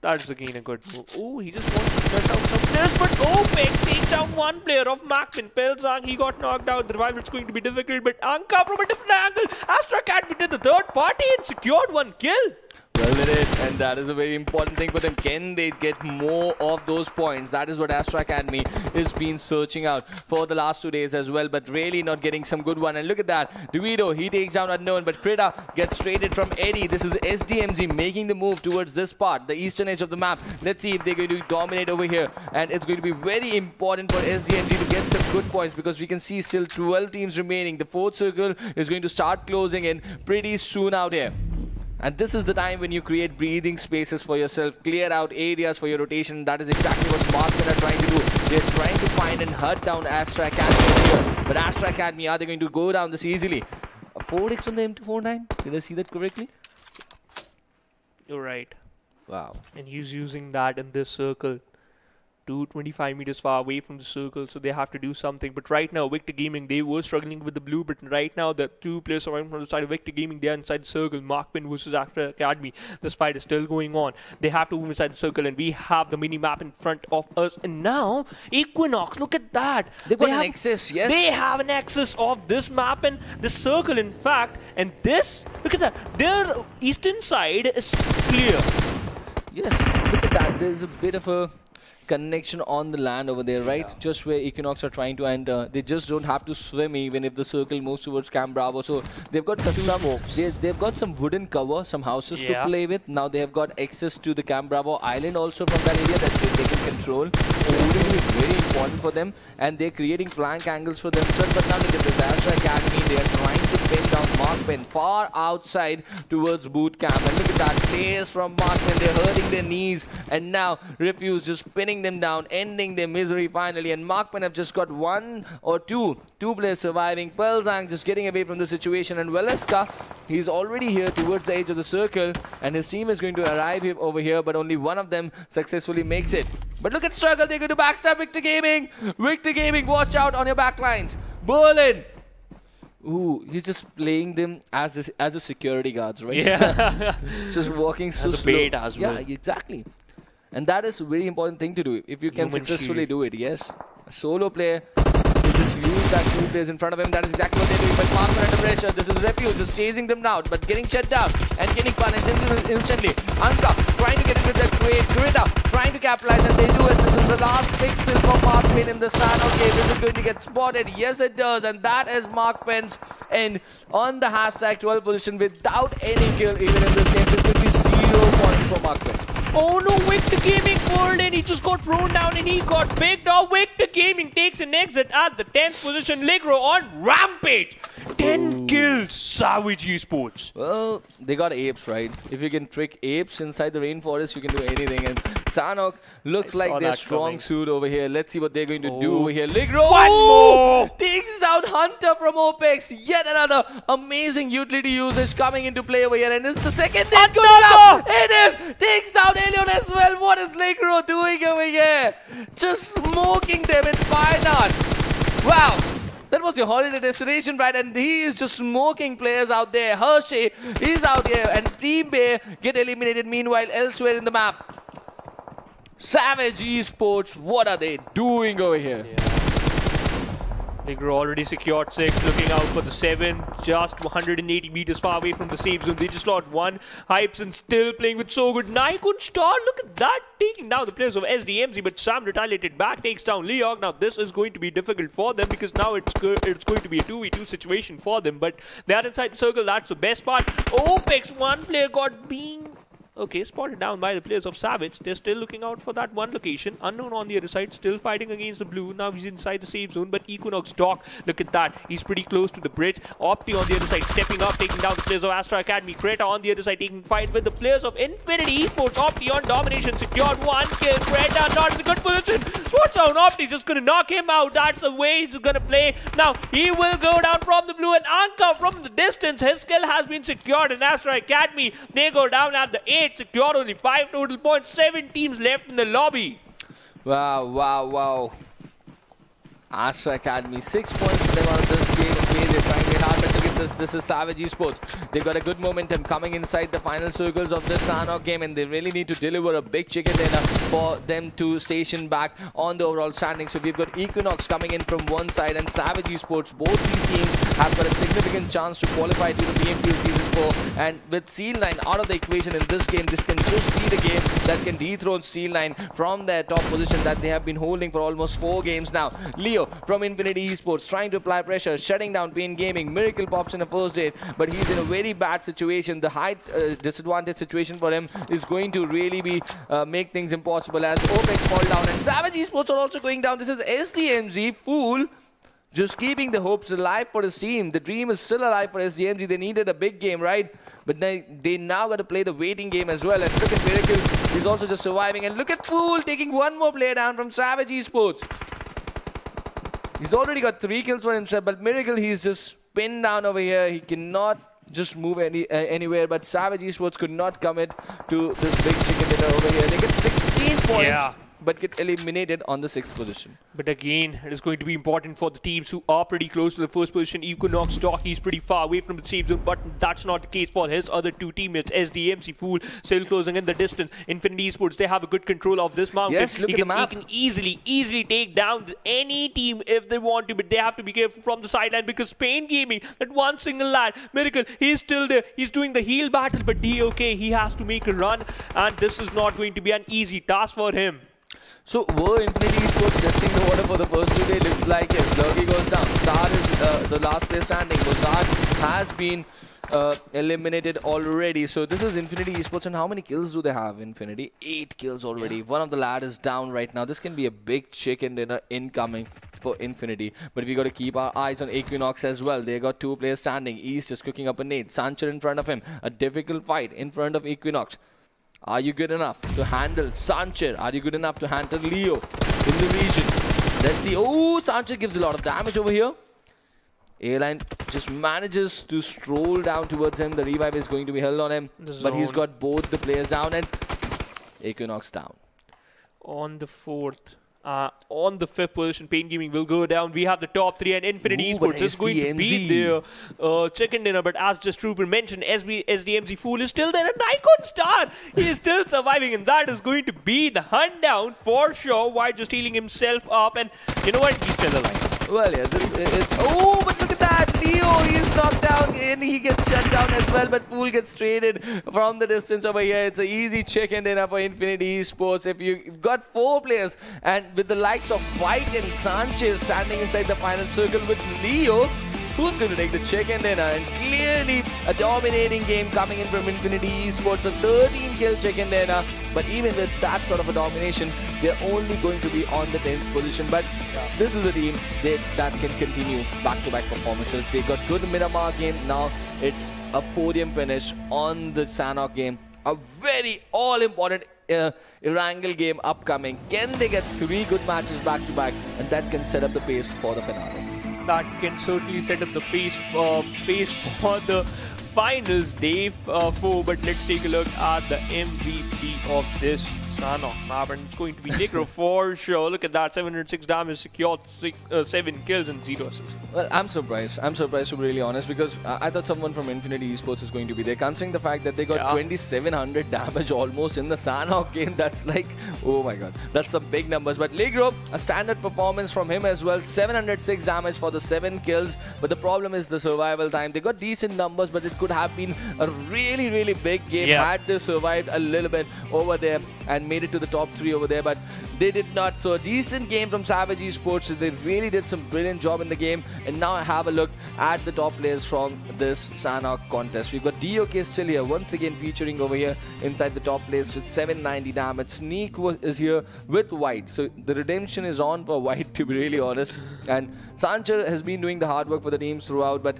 S3: that's again a good move. Oh, he just wants to cut out some players, but Opex takes down 1 player of MAKPEN. Pelzang, he got knocked out. The revival is going to be difficult, but Anka from a different angle. Astra Academy did the 3rd party and secured 1 kill.
S2: Well, it is, and that is a very important thing for them. Can they get more of those points? That is what Astra Academy has been searching out for the last 2 days as well, but really not getting some good one. And look at that. DeVito, he takes down Unknown, but Krita gets traded from Eddie. This is SDMZ making the move towards this part, the eastern edge of the map. Let's see if they're going to dominate over here. And it's going to be very important for SDMZ to get some good points, because we can see still 12 teams remaining. The 4th circle is going to start closing in pretty soon out here. And this is the time when you create breathing spaces for yourself, clear out areas for your rotation. That is exactly what MAKPEN are trying to do. They're trying to find and hunt down Astra Academy over here. But Astra Academy, are they going to go down this easily? A 4x on the M249? Did I see that correctly?
S3: You're right.
S2: Wow.
S3: And he's using that in this circle. 25 meters far away from the circle, so they have to do something. But right now, Victor Gaming, they were struggling with the blue, but right now the 2 players around from the side of Victor Gaming, they are inside the circle. MAKPEN versus Astra Academy. This fight is still going on. They have to move inside the circle, and we have the mini map in front of us. And now, Equinox, look at that.
S2: They've got an access, yes.
S3: They have an access of this map and this circle, in fact. And this, look at that. Their eastern side is clear.
S2: Yes, look at that. There's a bit of a connection on the land over there, right? Just where Equinox are trying to enter. They just don't have to swim even if the circle moves towards Camp Bravo. So they've got they've got some wooden cover, some houses to play with. Now they have got access to the Camp Bravo island also from that area that they can control. So it's going to be very important for them, and they're creating flank angles for themselves. But now look at this, Astra Academy, they are trying to pin down MAKPEN far outside towards boot camp. And look at that, players from MAKPEN, they're hurting their knees, and now Refuse just pinning them down, ending their misery finally. And MAKPEN have just got 1 or 2 players surviving. Pelzang just getting away from the situation, and Valeska, he's already here towards the edge of the circle, and his team is going to arrive here over here, but only one of them successfully makes it. But look at struggle, they're going to backstab Victor Gaming. Victor Gaming, watch out on your backlines. Berlin. Ooh, he's just playing them as a security guards, right? Yeah. Just walking so slow.
S3: As a bait as well.
S2: Yeah, exactly. And that is a very important thing to do. If you can successfully do it, yes. A solo player, you just use that 2 players in front of him. That is exactly what they're doing. But MAKPEN under pressure. This is Refuse just chasing them down, but getting shut down and getting punished instantly. Anka trying to get into the crate. Kurita trying to capitalize, and they do it. This is the last pixel from MAKPEN in the Sanhok game. This is going to get spotted. Yes, it does. And that is MAKPEN's end on the hashtag 12 position without any kill even in this game. So it could be 0 points for MAKPEN.
S3: Oh no, Victor Gaming pulled in. He just got thrown down and he got picked off. Victor Gaming takes an exit at the 10th position. Ligro on rampage. 10 kills, Savage eSports.
S2: Well, they got Apes, right? If you can trick Apes inside the rainforest, you can do anything. And Sanhok looks like their strong suit over here. Let's see what they're going to do over here. Ligro!
S3: One more!
S2: Takes down Hunter from Opex. Yet another amazing utility usage coming into play over here. And this is the second hit. Good enough! It is! Takes down Alien as well. What is Ligro doing over here? Just smoking them in fire. Wow! That was your holiday destination, right? And he is just smoking players out there. Hershey is out here, and Team Bay get eliminated meanwhile elsewhere in the map. Savage eSports, what are they doing over here?
S3: Negro already secured 6, looking out for the 7, just 180 meters far away from the safe zone. They just lost 1. Hypes and still playing with so good. NAIKON start, look at that, taking down the players of SDMZ, but Sam retaliated back, takes down Leog. Now this is going to be difficult for them because now it's going to be a 2v2 situation for them, but they are inside the circle, that's the best part. Opex, one player got being... Okay, spotted down by the players of Savage. They're still looking out for that one location. Unknown on the other side, still fighting against the blue. Now he's inside the safe zone, but Equinox Doc, look at that. He's pretty close to the bridge. Opti on the other side, stepping up, taking down the players of Astra Academy. Kreta on the other side, taking fight with the players of Infinity Esports. Opti on domination, secured 1 kill. Kreta not in a good position. Sports out, Opti just gonna knock him out. That's the way he's gonna play. Now he will go down from the blue, and Anka from the distance. His kill has been secured in Astra Academy. They go down at the 8. Secured only 5 total points, 7 teams left in the lobby.
S2: Wow, wow, wow. Astra Academy, 6 points for them out of this game. Okay, they're trying to hard, but look at this. This is Savage Esports. They've got a good momentum coming inside the final circles of this Sanhok game, and they really need to deliver a big chicken dinner for them to station back on the overall standing. So we've got Equinox coming in from one side and Savage Esports. Both these teams have got a significant chance to qualify to the PMPO Season 4. And with Seal9 out of the equation in this game, this can just be the game that can dethrone Seal9 from their top position that they have been holding for almost 4 games now. Leo from Infinity Esports trying to apply pressure, shutting down Pain Gaming. Miracle pops in a first aid, but he's in a very bad situation. The height disadvantage situation for him is going to really be make things impossible as Opex fall down, and Savage Esports are also going down. This is SDMZ, Fool, just keeping the hopes alive for his team. The dream is still alive for SDMZ. They needed a big game, right? But they now got to play the waiting game as well. And look at Miracle, he's also just surviving. And look at Fool taking one more player down from Savage Esports. He's already got 3 kills for himself, but Miracle, he's just pinned down over here. He cannot just move anywhere, but Savage Esports could not commit to this big chicken dinner over here. They get 16 points, but get eliminated on the 6th position.
S3: But again, it is going to be important for the teams who are pretty close to the first position. Equinox Doc, he's pretty far away from the safe zone, but that's not the case for his other 2 teammates. SDMC, Fool, still closing in the distance. Infinity Esports, they have a good control of this mountain.
S2: Yes, look at the map.
S3: He can easily take down any team if they want to, but they have to be careful from the sideline because Pain Gaming, that one single lad, Miracle, he's still there. He's doing the heal battle, but he has to make a run, and this is not going to be an easy task for him.
S2: So were Infinity Esports testing the water for the first 2 days? Looks like yes. Lurgy goes down. Star is the last player standing. Mozart has been eliminated already. So this is Infinity Esports, and how many kills do they have? Infinity, 8 kills already. One of the lads is down right now. This can be a big chicken dinner incoming for Infinity, but we got to keep our eyes on Equinox as well. They got 2 players standing. East is cooking up a nade. Sancher in front of him. A difficult fight in front of Equinox. Are you good enough to handle Sancher? Are you good enough to handle Leo in the region? Let's see. Oh, Sancher gives a lot of damage over here. A-Line just manages to stroll down towards him. The revive is going to be held on him, but he's got both the players down, and Equinox down.
S3: On the 4th. On the 5th position, Pain Gaming will go down. We have the top 3, and Infinity Esports is going to beat their chicken dinner. But as just Trooper mentioned, SDMZ Fool is still there, and NAIKON Star, he is still surviving, and that is going to be the hunt down for sure. Why just healing himself up, and you know what? He's still alive.
S2: Well, yes, it's oh, but look at that. Leo, he's knocked down and he gets shut down as well, but Fool gets traded from the distance over here. It's an easy chicken dinner for Infinity Esports. If you've got 4 players, and with the likes of White and Sanchez standing inside the final circle with Leo, who's going to take the chicken dinner? And clearly a dominating game coming in from Infinity Esports, a 13-kill chicken dinner. But even with that sort of a domination, they're only going to be on the 10th position. But this is a team that can continue back-to-back performances. They got good Miramar game. Now it's a podium finish on the Sanhok game. A very all-important Erangel game upcoming. Can they get 3 good matches back-to-back? And that can set up the pace for the finale.
S3: That can certainly set up the pace for the finals, Dave 4. But let's take a look at the MVP of this Sanhok map, and it's going to be Negro for sure. Look at that, 706 damage, secured 7 kills and 0 assists.
S2: Well, I'm surprised. I'm surprised, to be really honest, because I thought someone from Infinity Esports is going to be there. Considering the fact that they got 2700 damage almost in the Sanhok game, that's like, oh my god, that's some big numbers. But Ligro, a standard performance from him as well. 706 damage for the 7 kills. But the problem is the survival time. They got decent numbers, but it could have been a really, really big game had they survived a little bit over there and made it to the top 3 over there. But they did not. So a decent game from Savage Esports. They really did some brilliant job in the game. And now have a look at the top players from this Sanhok contest. We've got DOK still here, once again featuring over here inside the top place with 790 damage. Sneak is here with White. So the redemption is on for White, to be really honest. And Sancher has been doing the hard work for the teams throughout, but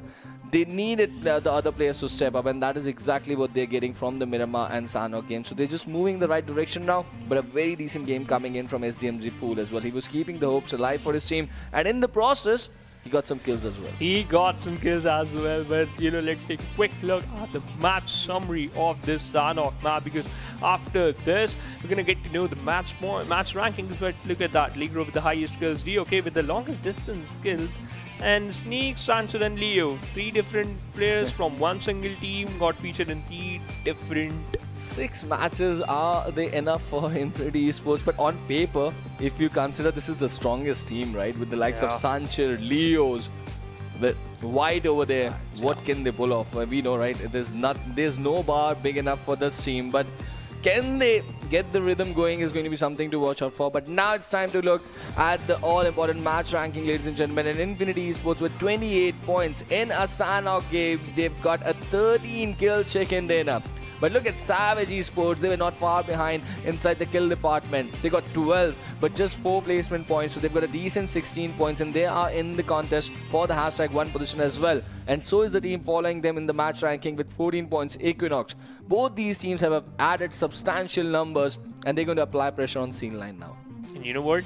S2: they needed the other players to step up, and that is exactly what they're getting from the Miramar and Sanhok game. So they're just moving the right direction now, but a very decent game coming in from SDMZ Fool as well. He was keeping the hopes alive for his team, and in the process, he got some kills as well.
S3: He got some kills as well, but let's take a quick look at the match summary of this Sanhok map, because after this, we're going to get to know the match rankings. But look at that, Ligro with the highest kills, DOK with the longest distance kills, and Sneak, Sancho and Leo. 3 different players from one single team got featured in 3 different
S2: 6 matches. Are they enough for Infinity Esports? But on paper, if you consider this is the strongest team, right? With the likes of Sancher, Leos, with White over there, what can they pull off? We know, right? There's no bar big enough for this team, but can they get the rhythm going is going to be something to watch out for. But now it's time to look at the all-important match ranking, ladies and gentlemen. And Infinity Esports with 28 points in a Sanhok game. They've got a 13-kill chicken dinner. But look at Savage Esports, they were not far behind inside the kill department. They got 12, but just 4 placement points. So they've got a decent 16 points, and they are in the contest for the #1 position as well. And so is the team following them in the match ranking with 14 points, Equinox. Both these teams have added substantial numbers, and they're going to apply pressure on Scene9 now.
S3: And you know what?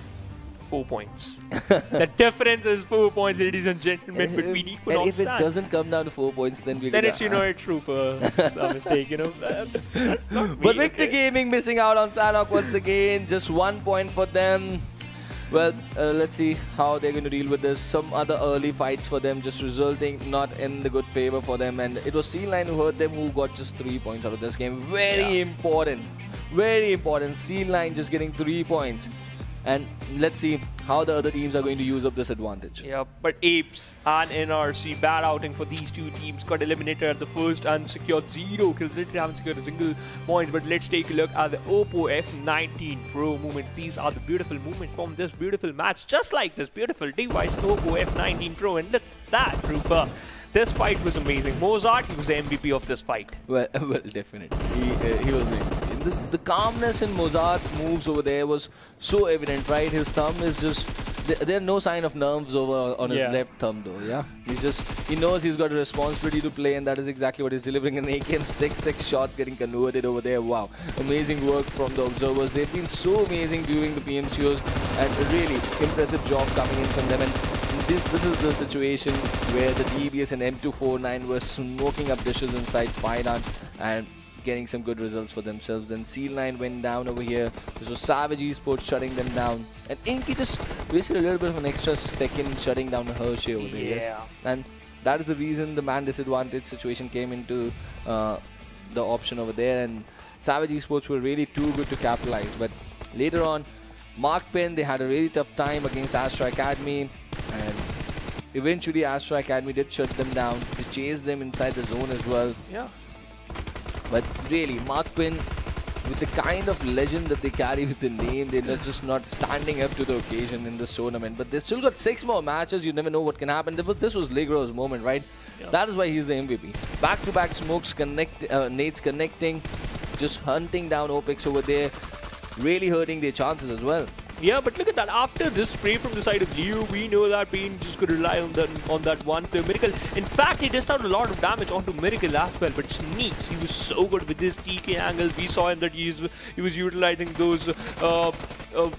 S3: 4 points. The difference is 4 points, ladies and gentlemen, between Equinox
S2: and if it doesn't come down to 4 points, then we're
S3: it's a trooper mistake, That's not
S2: but Victor Gaming missing out on Sanhok once again. Just 1 point for them. Well, let's see how they're going to deal with this. Some other early fights for them just resulting not in the good favor for them. And it was Scene9 who hurt them, who got just 3 points out of this game. Very important. Very important. Scene9 just getting 3 points. And let's see how the other teams are going to use up this advantage.
S3: Yeah, but Apes and NRC, bad outing for these 2 teams. Got eliminated at the first and secured 0 kills. Literally haven't secured a single point. But let's take a look at the Oppo F19 Pro movements. These are the beautiful movements from this beautiful match. Just like this beautiful device, Oppo F19 Pro. And look at that, trooper. This fight was amazing. Mozart, he was the MVP of this fight.
S2: Well, definitely. He was amazing. The calmness in Mozart's moves over there was so evident, right? His thumb is just... There are no sign of nerves over on his left thumb, though, yeah? He knows he's got a responsibility to play, and that is exactly what he's delivering. An AKM-6 shot getting converted over there. Wow. Amazing work from the observers. They've been so amazing during the PMCOs, and a really impressive job coming in from them. And this is the situation where the DBS and M249 were smoking up dishes inside Final and getting some good results for themselves. Then Scene9 went down over here. This was Savage Esports shutting them down. And Inky just wasted a little bit of an extra second shutting down Hershey over there. Yes? And that is the reason the man disadvantage situation came into the option over there. And Savage Esports were really too good to capitalize. But later on, MAKPEN, they had a really tough time against Astra Academy. And eventually Astra Academy did shut them down. They chased them inside the zone as well.
S3: Yeah.
S2: But really, MAKPEN, with the kind of legend that they carry with the name, they're just not standing up to the occasion in this tournament. But they still got 6 more matches. You never know what can happen. This was Ligro's moment, right? Yeah. That is why he's the MVP. Back-to-back smokes, nades connecting, just hunting down Opex over there, really hurting their chances as well.
S3: Yeah, but look at that. After this spray from the side of Leo, we know that Pain just could rely on that one Miracle. In fact, he dished out a lot of damage onto Miracle as well. But Sneaks, he was so good with his TK angles. We saw him that he was utilizing those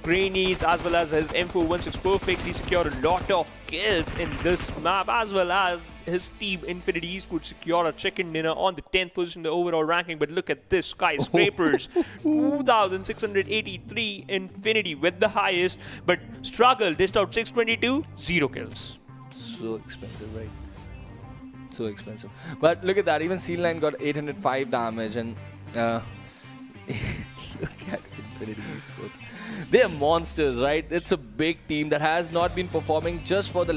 S3: grenades as well as his M416 perfectly secured a lot of kills in this map, as well as his team, Infinity Esports, secure a chicken dinner on the 10th position in the overall ranking. But look at this, skyscrapers. 2,683 Infinity with the highest, but struggle, dished out 622, 0 kills.
S2: So expensive, right? So expensive. But look at that, even Seal9 got 805 damage, and look at Infinity Esports. They're monsters, right? It's a big team that has not been performing just for the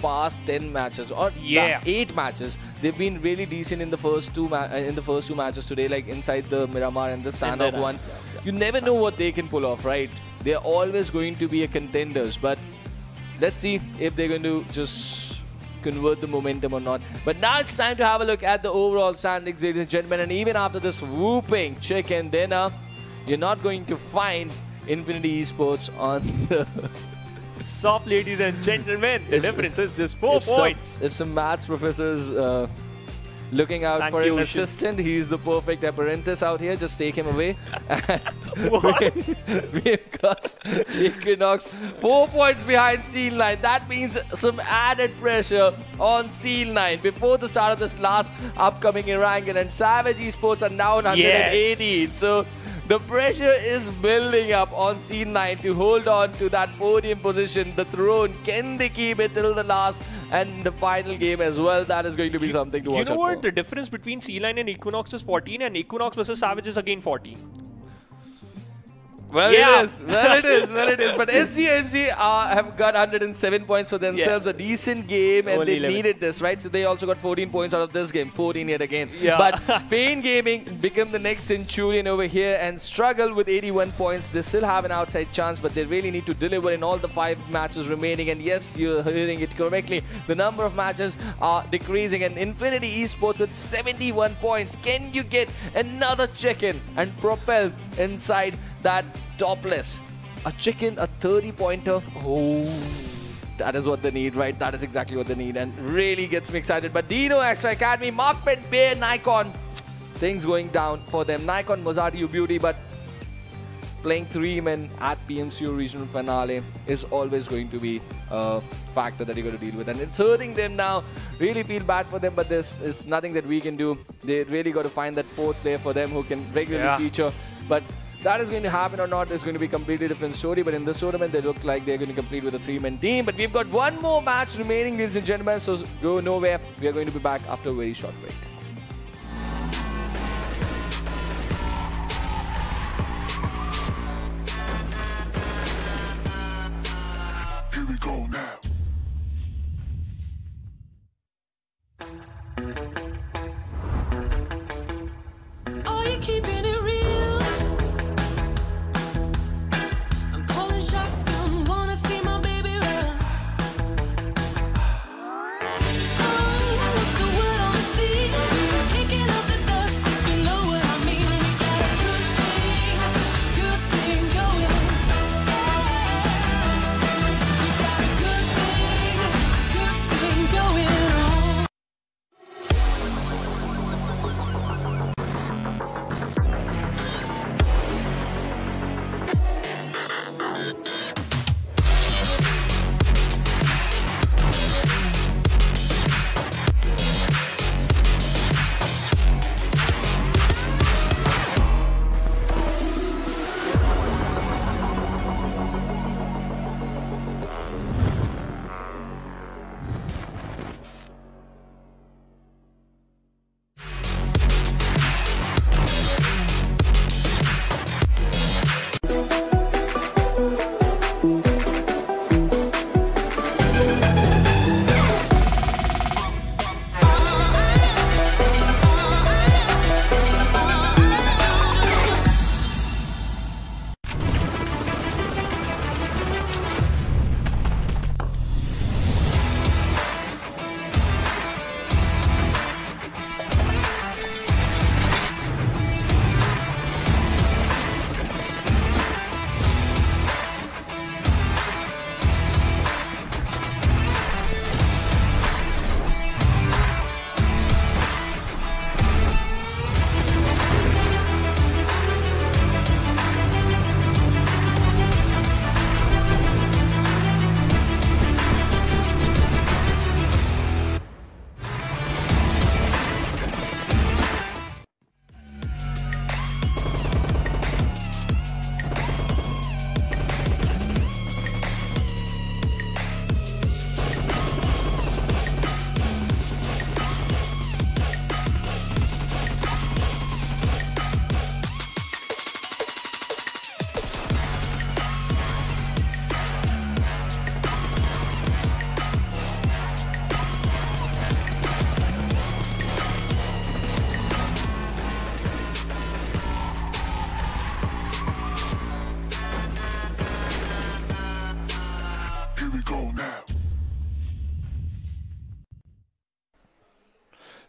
S2: past 10 matches or 8 matches. They've been really decent in the first two matches today, like inside the Miramar and the Sanhok one. You never know what they can pull off, right? They're always going to be a contenders, but let's see if they're going to just convert the momentum or not. But now it's time to have a look at the overall standings, ladies and gentlemen. And even after this whooping chicken dinner, you're not going to find Infinity Esports on the
S3: Soft, ladies and gentlemen, the difference is just 4 points.
S2: If some maths professors looking out for an assistant, he's the perfect apprentice out here. Just take him away. We've got Equinox 4 points behind Seal9. That means some added pressure on Seal9 before the start of this last upcoming Erangel, and Savage Esports are down 180. So the pressure is building up on Seal9 to hold on to that podium position, the throne. Can they keep it till the last and the final game as well? That is going to be something to watch out for.
S3: You know what? The difference between Seal9 and Equinox is 14, and Equinox versus Savage is again 14.
S2: Well, it is. Well, it is. Well, it is. But SDMZ have got 107 points for themselves. A decent game, and they needed this, right? So they also got 14 points out of this game. 14 yet again. But Pain Gaming become the next Centurion over here and struggle with 81 points. They still have an outside chance, but they really need to deliver in all the 5 matches remaining. And yes, you're hearing it correctly. The number of matches are decreasing. And Infinity Esports with 71 points. Can you get another chicken and propel inside that top list? A chicken, a 30-pointer. Oh, that is what they need, right? That is exactly what they need, and really gets me excited. But DENO, Astra Academy, MAKPEN, Bear, NAIKON, things going down for them. NAIKON, Mozart, Beauty, but playing 3 men at PMCO regional finale is always going to be a factor that you're going to deal with, and it's hurting them now. Really feel bad for them, but this is nothing that we can do. They really got to find that 4th player for them who can regularly feature. But that is going to happen or not is going to be a completely different story. But in this tournament, they look like they're going to complete with a 3-man team. But we've got one more match remaining, ladies and gentlemen, so go nowhere. We are going to be back after a very short break.
S1: Here we go now.
S4: Are you keeping it real? I'm calling shotgun, wanna see my baby run. Oh, what's the word on the sea?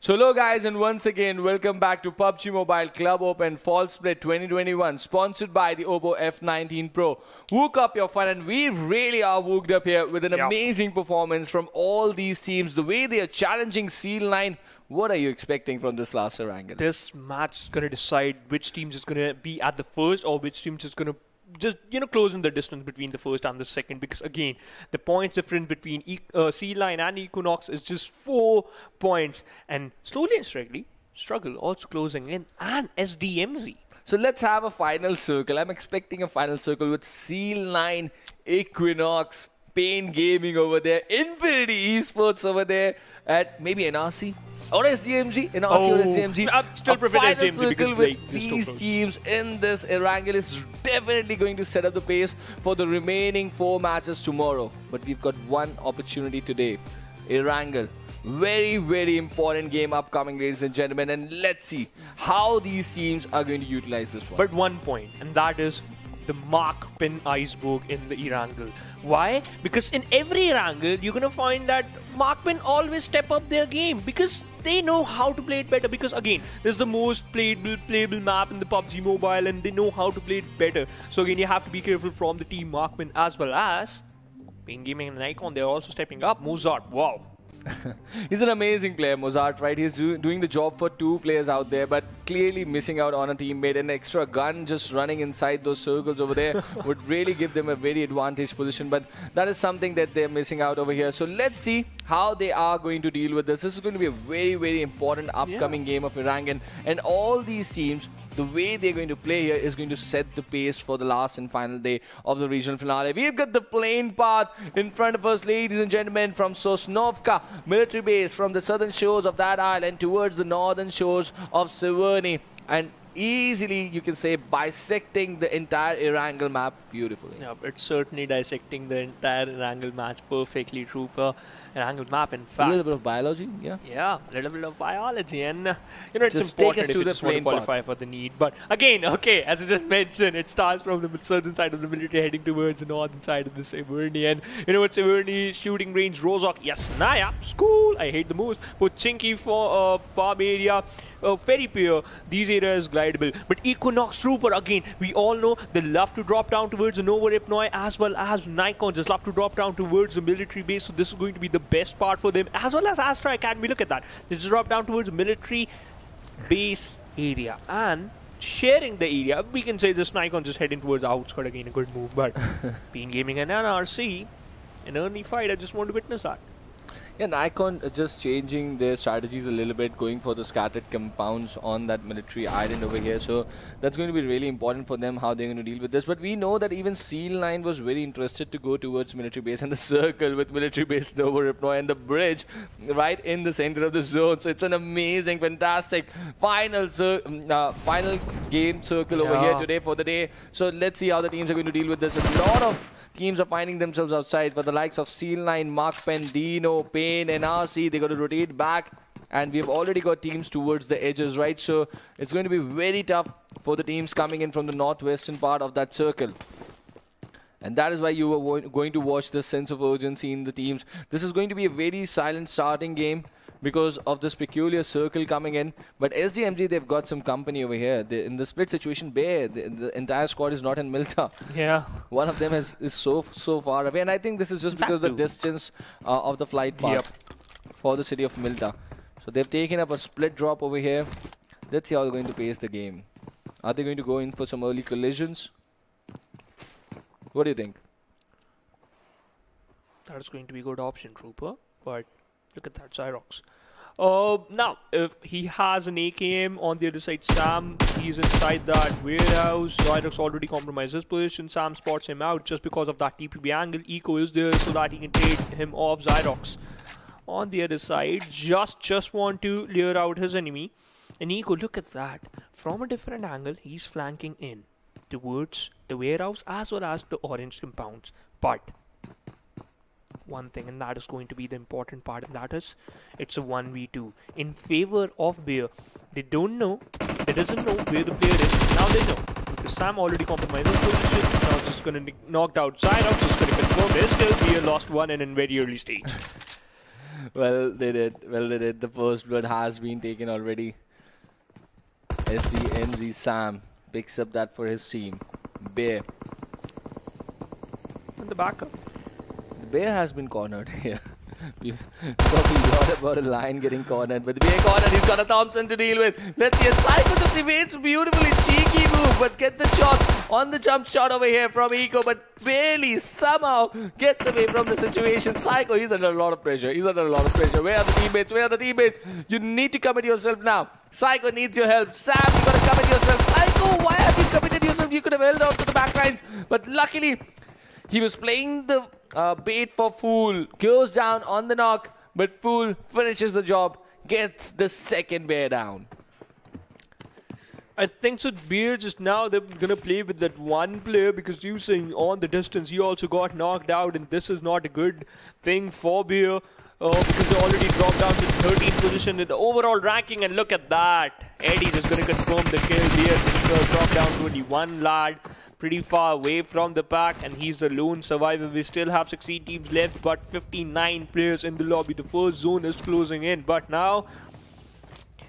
S2: So hello guys, and once again welcome back to PUBG Mobile Club Open Fall Split 2021, sponsored by the Oppo F19 Pro. Wook up your fun, and we really are wooked up here with an amazing performance from all these teams. The way they are challenging C9. What are you expecting from this last Erangel?
S3: This match is going to decide which teams is going to be at the first or which teams is going to just, close in the distance between the first and the second, because again, the points difference between C9 and Equinox is just 4 points, and slowly and steadily struggle also closing in, and SDMZ.
S2: So let's have a final circle. I'm expecting a final circle with C9, Equinox, Pain Gaming over there, Infinity Esports over there, at maybe NRC or SDMZ. NRC or SDMZ.
S3: I still prefer SDMZ because
S2: with these teams in this Erangel is definitely going to set up the pace for the remaining 4 matches tomorrow. But we've got one opportunity today. Erangel. Very, very important game upcoming, ladies and gentlemen. And let's see how these teams are going to utilize this one.
S3: But one point, and that is the MAKPEN iceberg in the Erangel. Why? Because in every Erangel, you're going to find that MAKPEN always step up their game because they know how to play it better. Because again, this is the most playable map in the PUBG Mobile, and they know how to play it better. So again, you have to be careful from the team MAKPEN, as well as Pain Gaming and NAIKON. They're also stepping up. Mozart, wow.
S2: He's an amazing player, Mozart, right? He's doing the job for 2 players out there, but clearly missing out on a teammate. An extra gun just running inside those circles over there would really give them a very advantageous position, but that is something that they're missing out over here. So let's see how they are going to deal with this. This is going to be a very, very important upcoming game of Erangel, and all these teams, the way they're going to play here is going to set the pace for the last and final day of the regional finale. We've got the plane path in front of us, ladies and gentlemen, from Sosnovka military base, from the southern shores of that island towards the northern shores of Severny, and easily, you can say, bisecting the entire Erangel map beautifully.
S3: Yeah, it's certainly dissecting the entire Erangel match perfectly, Trooper. Erangel map, in fact.
S2: A little bit of biology, yeah?
S3: Yeah, a little bit of biology, and it's
S2: just
S3: important
S2: take us
S3: if
S2: to
S3: you
S2: the
S3: just want to qualify for the need. But again, okay, as I just mentioned, it starts from the southern side of the military heading towards the northern side of the Severny, and Severny shooting range, Rozok, Yasnaya, school, I hate the most, Pochinki for farm area, Ferry Pier, these areas glidable. But Equinox Trooper, again, we all know they love to drop down towards the Nova Ripnoi, as well as NAIKON just love to drop down towards the military base. So this is going to be the best part for them, as well as Astra Academy. Look at that. They just drop down towards the military base area and sharing the area. We can say this NAIKON just heading towards the outskirt, again, a good move. But Pain Gaming and NRC, an early fight, I just want to witness that.
S2: Yeah, NAIKON just changing their strategies a little bit, going for the scattered compounds on that military island over here. So that's going to be really important for them, how they're going to deal with this. But we know that even Seal9 was very interested to go towards military base, and the circle with military base Nova Ripnoi and the bridge right in the center of the zone. So it's an amazing, fantastic final game circle over here today for the day. So let's see how the teams are going to deal with this. A lot of teams are finding themselves outside, for the likes of Seal9, MAKPEN, DENO, Pain, NRC. They got to rotate back, and we've already got teams towards the edges, right? So it's going to be very tough for the teams coming in from the northwestern part of that circle. And that is why you are going to watch this sense of urgency in the teams. This is going to be a very silent starting game because of this peculiar circle coming in. But SDMZ, they've got some company over here. In the split situation, the entire squad is not in Milta.
S3: Yeah.
S2: One of them is so far away. And I think this is just because of the distance of the flight path for the city of Milta. So they've taken up a split drop over here. Let's see how they're going to pace the game. Are they going to go in for some early collisions? What do you think?
S3: That is going to be a good option, Trooper. But look at that, Xyrox. Now, if he has an AKM on the other side, Sam, he's inside that warehouse. Xyrox already compromised his position. Sam spots him out just because of that TPB angle. Eco is there so that he can take him off. Xyrox on the other side just want to lure out his enemy. And Eco, look at that. From a different angle, he's flanking in towards the warehouse as well as the orange compounds. But one thing, and that is going to be the important part, and that is it's a 1v2 in favor of Bear. They don't know, they doesn't know where the player is. Now they know, because Sam already compromised his position. Now just gonna knocked out Xyrox, just gonna confirm there's still Bear lost one and in very early stage.
S2: Well, they did. Well, they did. The first blood has been taken already. SDMZ Sam picks up that for his team. Bear.
S3: And the backup.
S2: The Bear has been cornered here. We've talking a lot about a lion getting cornered, but the Bear cornered. He's got a Thompson to deal with. Let's see a Psycho just evades beautifully. Cheeky move, but get the shot on the jump shot over here from Eco, but barely somehow gets away from the situation. Psycho, he's under a lot of pressure. He's under a lot of pressure. Where are the teammates? Where are the teammates? You need to commit yourself now. Psycho needs your help. Sam, you gotta commit yourself. Psycho, why have you committed yourself? You could have held out to the back lines, but luckily he was playing the bait for Fool. Goes down on the knock, but Fool finishes the job, gets the second Bear down.
S3: I think so. Bear just now they're gonna play with that one player because you saying on the distance he also got knocked out, and this is not a good thing for Bear because they already dropped down to 13th position in the overall ranking. And look at that, Eddie just gonna confirm the kill. Bear dropped down to only one lad, pretty far away from the pack, and he's the lone survivor. We still have 16 teams left, but 59 players in the lobby. The first zone is closing in, but now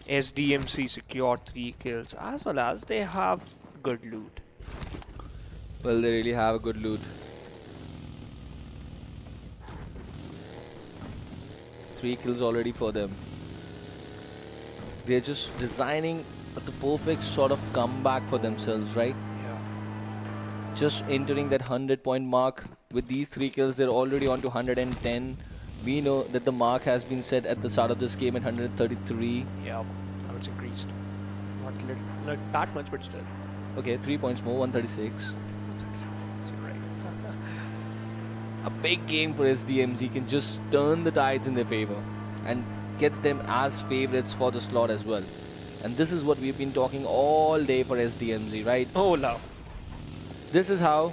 S3: SDMC secured 3 kills, as well as they have good loot.
S2: Well, they really have a good loot. 3 kills already for them. They're just designing the perfect sort of comeback for themselves, right?
S3: Yeah.
S2: Just entering that 100-point mark. With these 3 kills, they're already on to 110. We know that the mark has been set at the start of this game at 133.
S3: Yeah, now it's increased. Not that much, but still.
S2: Okay, 3 points more, 136.
S3: Right.
S2: A big game for SDMZ can just turn the tides in their favor and get them as favorites for the slot as well. And this is what we've been talking all day for SDMZ, right?
S3: Oh, love.
S2: This is how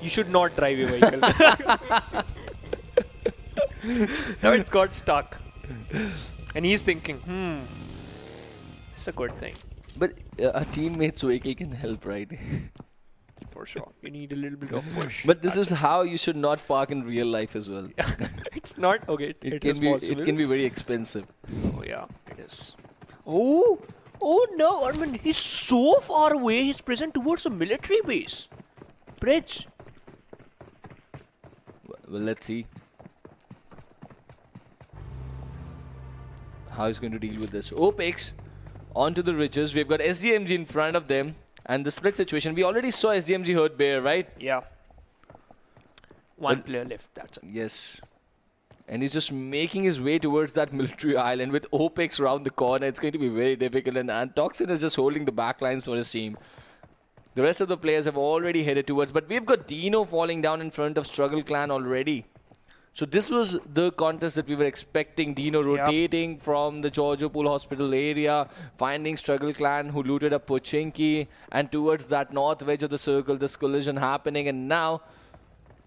S3: You should not drive a vehicle. Now it's got stuck. And he's thinking, it's a good thing.
S2: But a teammate's vehicle can help, right?
S3: For sure. You need a little bit of push.
S2: But this is how you should not park in real life as well.
S3: It's not, okay, it is possible.
S2: It can be very expensive.
S3: Oh yeah, it is. Oh no, I mean, he's so far away, he's present towards a military base. Bridge.
S2: Well, let's see how he's going to deal with this. Opex onto the ridges. We've got SDMG in front of them. And the split situation, we already saw SDMG hurt Bear, right?
S3: Yeah. One player left, that's it.
S2: Yes. And he's just making his way towards that military island with Opex around the corner. It's going to be very difficult. And Toxin is just holding the back lines for his team. The rest of the players have already headed towards. But we've got DENO falling down in front of Struggle Clan already. So this was the contest that we were expecting. DENO rotating from the Giorgio Pool Hospital area, finding Struggle Clan who looted up Pochinki, and towards that north wedge of the circle, this collision happening, and now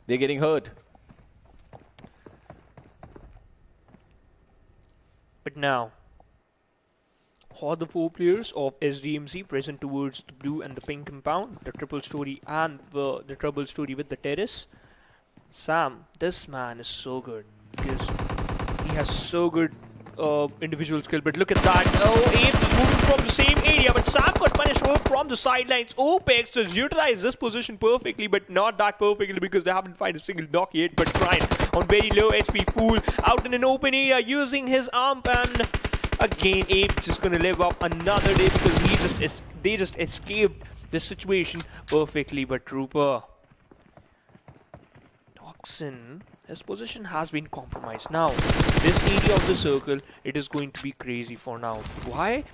S2: they're getting hurt.
S3: But now, all the 4 players of SDMC present towards the blue and the pink compound, the triple story and the trouble story with the terrace. Sam, this man is so good because he has so good individual skill. But look at that. Oh, Apes is moving from the same area, but Sam got punished from the sidelines. Opex has utilized this position perfectly, but not that perfectly because they haven't found a single knock yet. But trying on very low HP, Fool out in an open area using his arm, and again Apes is going to live up another day because they just escaped the situation perfectly. But Trooper, his position has been compromised. Now, this area of the circle, it is going to be crazy for now. Why?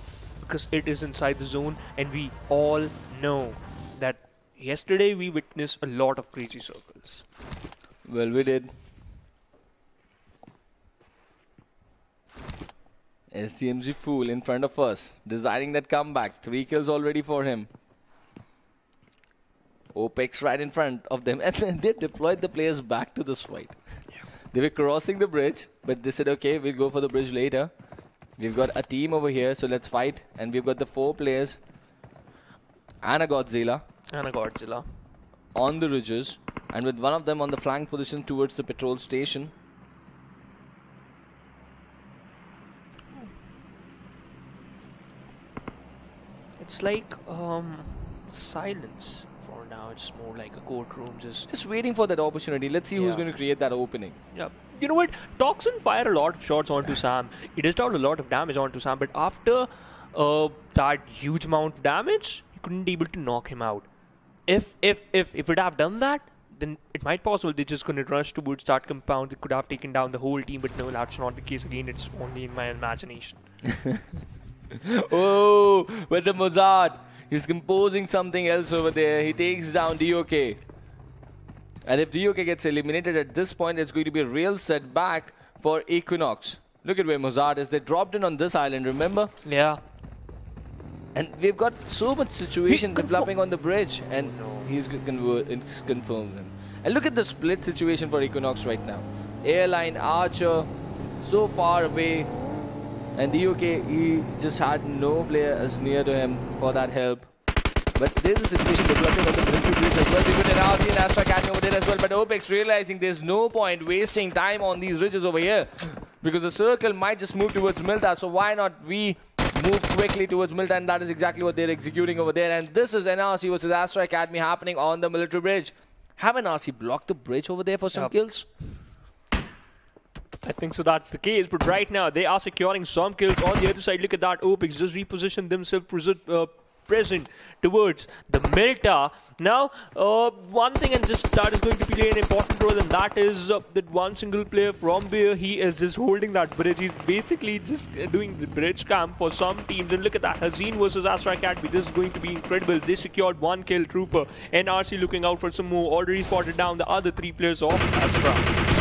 S3: Because it is inside the zone, and we all know that yesterday we witnessed a lot of crazy circles.
S2: Well, we did. SDMG Fool in front of us, designing that comeback. 3 kills already for him. Opex right in front of them, and then they deployed the players back to this fight. Yeah. They were crossing the bridge, but they said, okay, we'll go for the bridge later. We've got a team over here, so let's fight. And we've got the 4 players and a Godzilla on the ridges, and with one of them on the flank position towards the patrol station.
S3: it's like silence for now. It's more like a courtroom,
S2: Just waiting for that opportunity. Let's see who's going to create that opening.
S3: Yeah. You know what? Toxin fired a lot of shots onto Sam. He dished out a lot of damage onto Sam, but after that huge amount of damage, he couldn't be able to knock him out. If it would have done that, then it might possible they're just going to rush towards that compound. It could have taken down the whole team, but no, that's not the case. Again, it's only in my imagination.
S2: Oh, with the Mozart. He's composing something else over there. He takes down DOK. And if DOK gets eliminated at this point, it's going to be a real setback for Equinox. Look at where Mozart is. They dropped in on this island, remember?
S3: Yeah.
S2: And we've got so much situation developing on the bridge. And he's confirmed him. And look at the split situation for Equinox right now. Airline, Archer, so far away. And DOK, he just had no player as near to him for that help. But there's a situation developing on the bridge as well. They got an RC and Astra Academy over there as well. But Opex realizing there's no point wasting time on these ridges over here. Because the circle might just move towards Milta. So why not we move quickly towards Milta? And that is exactly what they're executing over there. And this is NRC versus Astra Academy happening on the military bridge. Have NRC blocked the bridge over there for some kills?
S3: I think so, that's the case, but right now they are securing some kills on the other side. Look at that, Opex just repositioned themselves present towards the Milta. Now, one thing, and just that is going to play an important role, and that is that one single player from where he is just holding that bridge. He's basically just doing the bridge camp for some teams. And look at that, Hazeen versus Astra Academy. This is going to be incredible. They secured one kill, Trooper. NRC looking out for some more. Already spotted down the other three players of Astra.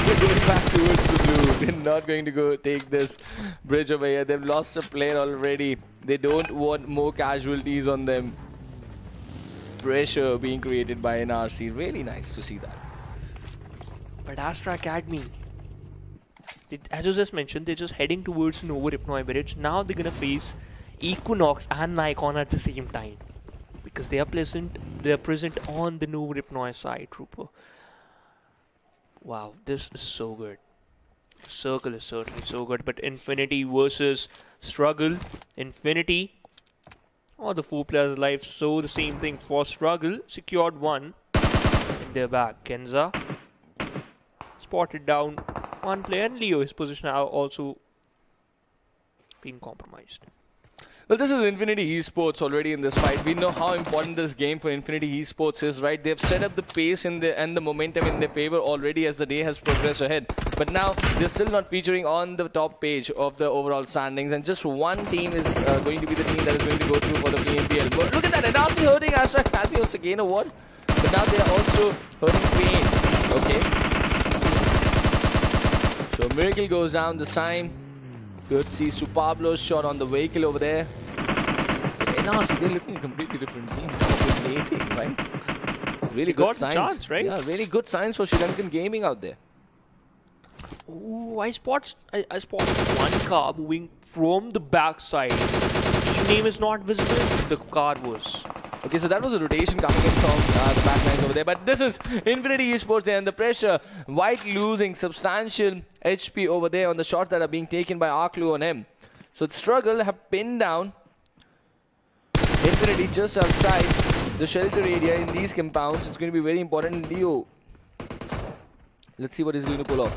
S2: They're going back towards the blue. They're not going to go take this bridge over here. They've lost a player already. They don't want more casualties on them. Pressure being created by NRC. Really nice to see that.
S3: But Astra Academy, as I just mentioned, they're just heading towards Nova Ripnoi Bridge. Now they're going to face Equinox and NAIKON at the same time. Because they are present on the Nova Ripnoi side, Trooper. Wow, this is so good. Circle is certainly so good, but Infinity versus Struggle. Infinity, the 4 players alive, so the same thing for Struggle. Secured one in their back. Kenza spotted down one player, and Leo, his position now also being compromised.
S2: Well, this is Infinity eSports already in this fight. We know how important this game for Infinity eSports is, right? They've set up the pace and the momentum in their favor already as the day has progressed ahead. But now, they're still not featuring on the top page of the overall standings. And just one team is going to be the team that is going to go through for the PMPL. But look at that, NRC hurting Astra Academy once again, or what? But now they are also hurting Pain. Okay. So Miracle goes down this time. Good sees to Pablo's shot on the vehicle over there. NRC, they're looking at a completely different team. Right? Really good signs.
S3: Chance, right?
S2: Yeah, really good signs for Sri Lankan gaming out there.
S3: Oh, I spot one car moving from the backside. His name is not visible. The car was.
S2: Okay, so that was a rotation coming in from the back lines over there. But this is Infinity eSports there, and the pressure. White losing substantial HP over there on the shots that are being taken by Arclu on him. So the Struggle have pinned down Infinity just outside the shelter area in these compounds. It's going to be very important. Leo, let's see what he's going to pull off.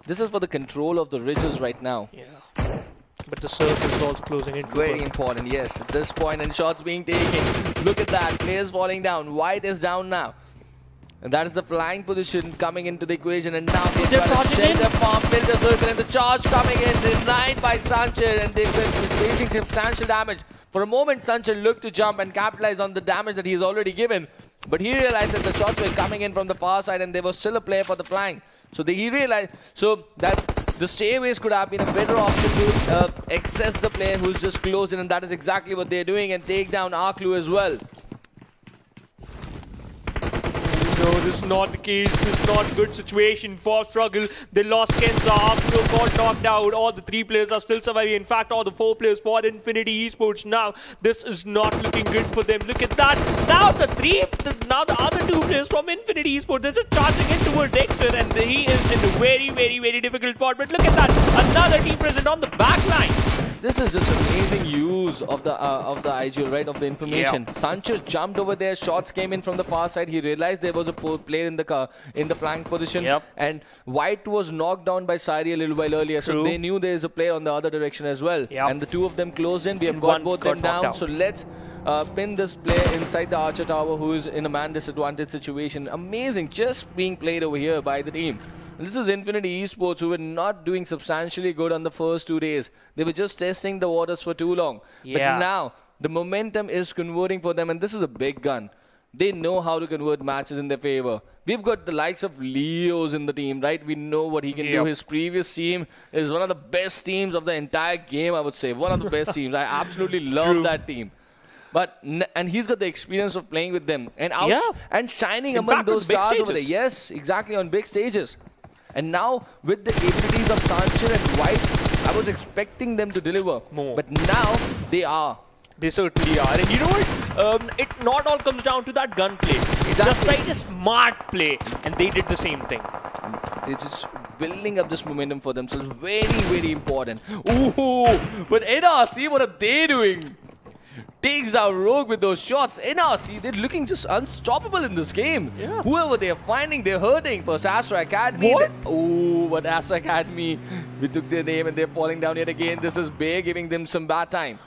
S2: This is for the control of the ridges right now.
S3: Yeah. But the circle is also closing in.
S2: Very important, yes. At this point, and shots being taken. Look at that. Players falling down. White is down now. And that is the flying position coming into the equation. And now they've got to shed the farm, build the circle, and the charge coming in. Denied by Sanchez, and they've been facing substantial damage. For a moment, Sanchez looked to jump and capitalize on the damage that he's already given. But he realized that the shots were coming in from the far side, and there was still a player for the flying. So he realized that the stairways could have been a better option to access the player who's just closed in, and that is exactly what they're doing, and take down Arclu as well.
S3: No, this is not the case. This is not a good situation for Struggle. They lost Kenza. Arclu got knocked out. All the 3 players are still surviving. In fact, all the 4 players for Infinity eSports now. This is not looking good for them. Look at that. Now the other 2 players from Infinity eSports, they're just charging in towards Dexter, and he is in a very, very, very difficult spot. But look at that. Another team present on the back line.
S2: this is just amazing use of the IGL, right, of the information. Sanchez jumped over there, shots came in from the far side. He realized there was a player in the flank position, and White was knocked down by Sari a little while earlier, so they knew there is a player on the other direction as well. And the two of them closed in. We have got both them down. So let's pin this player inside the Archer Tower, who is in a man disadvantage situation. Amazing, just being played over here by the team. This is Infinity Esports, who were not doing substantially good on the first 2 days. They were just testing the waters for too long. But now, the momentum is converting for them, and this is a big gun. They know how to convert matches in their favor. We've got the likes of Leos in the team, right? We know what he can do. His previous team is one of the best teams of the entire game, I would say. One of the best teams. I absolutely love that team. And he's got the experience of playing with them and and shining among those stars over there. Yes, exactly, on big stages. And now, with the abilities of Sanchez and White, I was expecting them to deliver more. But now, they are.
S3: They certainly are. And you know what? It not all comes down to that gunplay. It's just like a smart play. And they did the same thing.
S2: They're just building up this momentum for themselves. Very, very important. Ooh! But NRC, what are they doing? Takes down Rogue with those shots. NRC, they're looking just unstoppable in this game. Whoever they're finding, they're hurting. First Astra Academy. But Astra Academy, we took their name and they're falling down yet again. This is Bay giving them some bad time.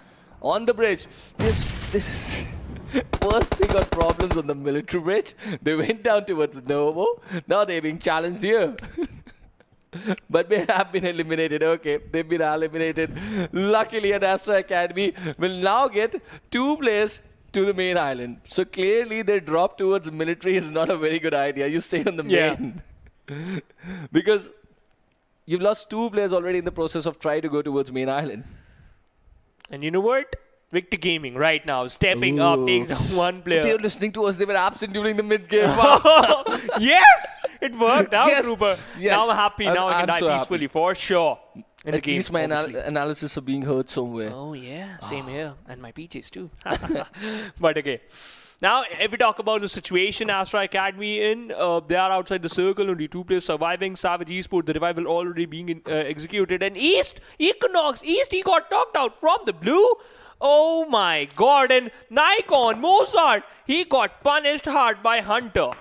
S2: On the bridge, this first they got problems on the military bridge. They went down towards Novo. Now they're being challenged here. But they have been eliminated. Okay, they've been eliminated. Luckily, at Astra Academy will now get 2 players to the main island. So clearly, their drop towards military is not a very good idea. You stay on the main. Because you've lost 2 players already in the process of trying to go towards main island.
S3: And you know what? Victor Gaming right now stepping up, takes down 1 player.
S2: They were listening to us. They were absent during the mid-game. Wow.
S3: Yes! It worked out, Trooper. Now I'm happy. Now I can die peacefully, for sure.
S2: At least my analysis of being heard somewhere.
S3: Oh, yeah. Same here. And my peaches, too. But okay. Now, if we talk about the situation, Astra Academy they are outside the circle, only 2 players surviving. Savage eSport, the revival already being executed. And Equinox, he got knocked out from the blue. Oh my god, and NAIKON, Mozart, he got punished hard by Hunter.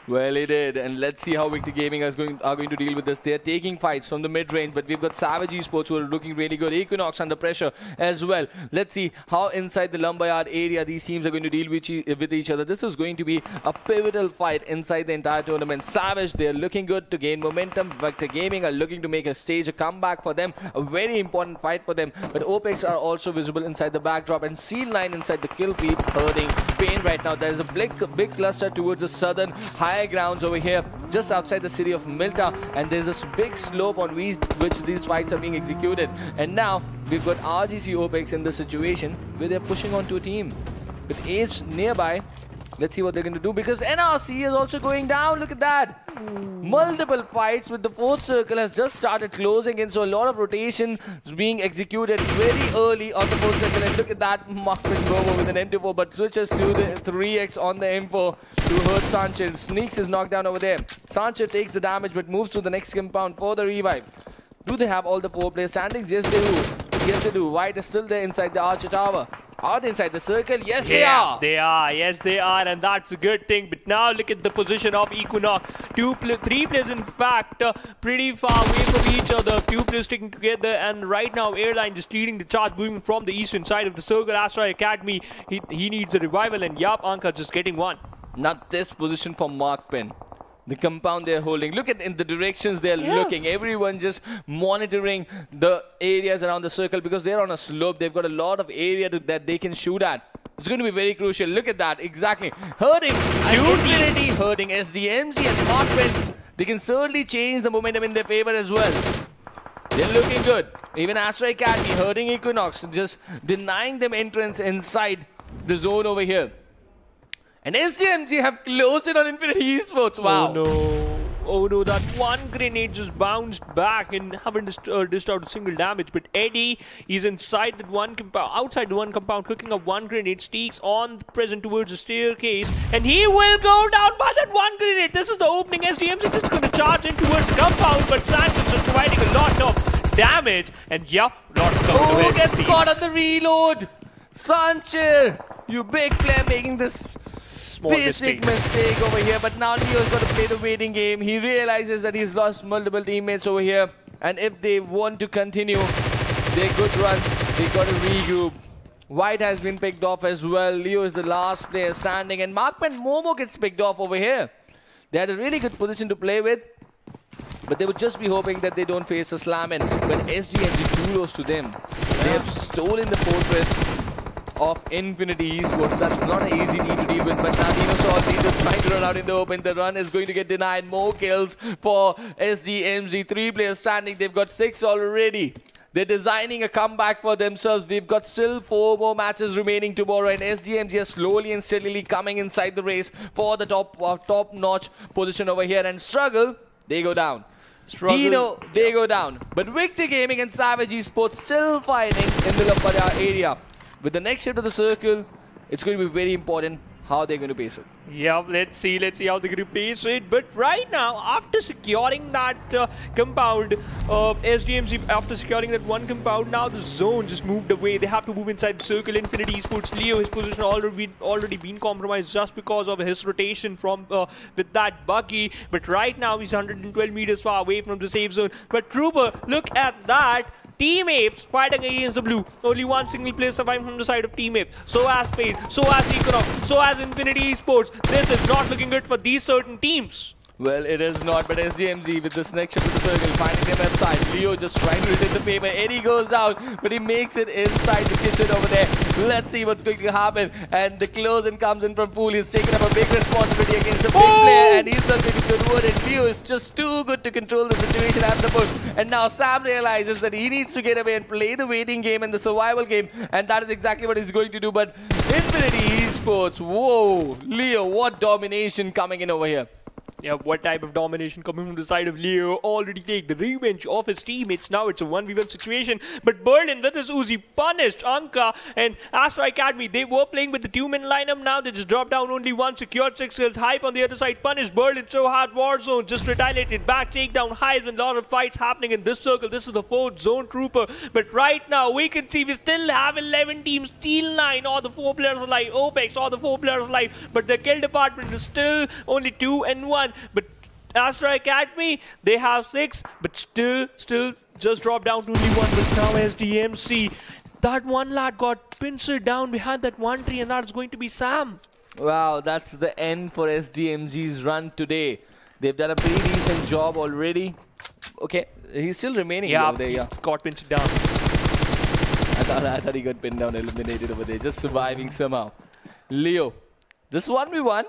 S2: Well, he did, and let's see how Victor Gaming are going to deal with this. They're taking fights from the mid-range, but we've got Savage Esports who are looking really good. Equinox under pressure as well. Let's see how inside the lumberyard area these teams are going to deal with each other. This is going to be a pivotal fight inside the entire tournament. Savage, they're looking good to gain momentum. Victor Gaming are looking to make a comeback for them. A very important fight for them. But Opex are also visible inside the backdrop, and Seal9 inside the kill feed, hurting pain right now. There's a big cluster towards the southern high grounds over here, just outside the city of Milta, and there's this big slope on which these fights are being executed. And now we've got RGC Opex in the situation where they're pushing onto a team with Apes nearby. Let's see what they're going to do, because NRC is also going down. Look at that. Multiple fights with the 4th circle has just started closing in, so a lot of rotation is being executed very early on the 4th circle. And look at that, MAKPEN Robo with an M24, but switches to the 3x on the M4 to hurt Sanchez. Sneaks is knocked down over there. Sanchez takes the damage but moves to the next compound for the revive. Do they have all the 4 player standings? Yes, they do. Yes, they do. White is still there inside the Archer Tower. Are they inside the circle? Yes, they are.
S3: They are. Yes, they are. And that's a good thing. But now look at the position of Equinox. 3 players, in fact, pretty far away from each other. 2 players sticking together. And right now, Airline just leading the charge, moving from the eastern side of the circle. Astra Academy, he needs a revival. And Yap Anka just getting 1.
S2: Not this position for MAKPEN. The compound they're holding. Look at in the directions they're looking. Everyone just monitoring the areas around the circle, because they're on a slope. They've got a lot of area that they can shoot at. It's going to be very crucial. Look at that. Exactly. Hurting Infinity, hurting SDMZ and MAKPEN. They can certainly change the momentum in their favor as well. They're looking good. Even Astra Academy hurting Equinox, just denying them entrance inside the zone over here. And SDMZ have closed it on Infinity Esports. Wow.
S3: Oh no. Oh no, that 1 grenade just bounced back and haven't dished out a single damage. But Eddie is inside that 1 compound, outside the 1 compound, cooking up 1 grenade, sneaks on present towards the staircase, and he will go down by that 1 grenade. This is the opening. SDMZ is just going to charge in towards the compound, but Sanchez is providing a lot of damage. And yep, not coming to
S2: gets caught on the reload. Sanchir, you big player making this basic mistake over here. But now Leo's got to play the waiting game. He realizes that he's lost multiple teammates over here. And if they want to continue their good run, they got to regroup. White has been picked off as well. Leo is the last player standing. And MAKPEN Momo gets picked off over here. They had a really good position to play with. But they would just be hoping that they don't face a slam in. But SDMZ too close to them. They have stolen the fortress of Infinity Esports. That's not an easy team to deal with. But now DENO saw they just trying to run out in the open. The run is going to get denied. More kills for SDMZ. 3 players standing. They've got 6 already. They're designing a comeback for themselves. We've got still 4 more matches remaining tomorrow, and SDMZ are slowly and steadily coming inside the race for the top-notch position over here. And Struggle, they go down. DENO, they go down. But Victor Gaming and Savage Esports still fighting in the Lapada area. With the next shift of the circle, it's going to be very important how they're going to pace it.
S3: Yeah, let's see how they're going to pace it. But right now, after securing that compound, SDMZ, after securing that one compound, now the zone just moved away. They have to move inside the circle. Infinity Esports, Leo, his position already been compromised just because of his rotation from with that buggy. But right now, he's 112 meters far away from the safe zone. But Trooper, look at that. Team Apes fighting against the blue. Only one single player surviving from the side of Team Apes. So has Paid, so has Equinox, so has Infinity Esports. This is not looking good for these certain teams.
S2: Well, it is not, but SDMZ with this next shift to the circle, finding them outside. Leo just trying to retain the favor. Eddie goes down, but he makes it inside the kitchen over there. Let's see what's going to happen. And the close-in comes in from Pool. He's taken up a big responsibility against a big player, and he's not going to convert it. Leo is just too good to control the situation after the push. And now Sam realizes that he needs to get away and play the waiting game and the survival game, and that is exactly what he's going to do. But Infinity Esports, whoa, Leo, what domination coming in over here.
S3: Yeah, what type of domination coming from the side of Leo. Already take the revenge of his teammates. Now it's a 1v1 situation. But Berlin with his Uzi punished Anka and Astra Academy. They were playing with the 2-man lineup. Now they just dropped down only 1. Secured 6 kills. Hype on the other side punished Berlin so hard. Warzone just retaliated back. Takedown Hives and a lot of fights happening in this circle. This is the 4th zone Trooper. But right now we can see we still have 11 teams. Steel 9 or the 4 players alive. Opex or the 4 players alive. But the kill department is still only 2 and 1. But Astra Academy, they have 6, but still just dropped down to only 1. But now SDMZ, that one lad got pincered down behind that one tree, and that's going to be Sam.
S2: Wow, that's the end for SDMZ's run today. They've done a pretty decent job already. Okay, he's still remaining over there.
S3: Yeah, got pincered down.
S2: I thought he got pinned down, eliminated over there, just surviving somehow. Leo, this 1v1.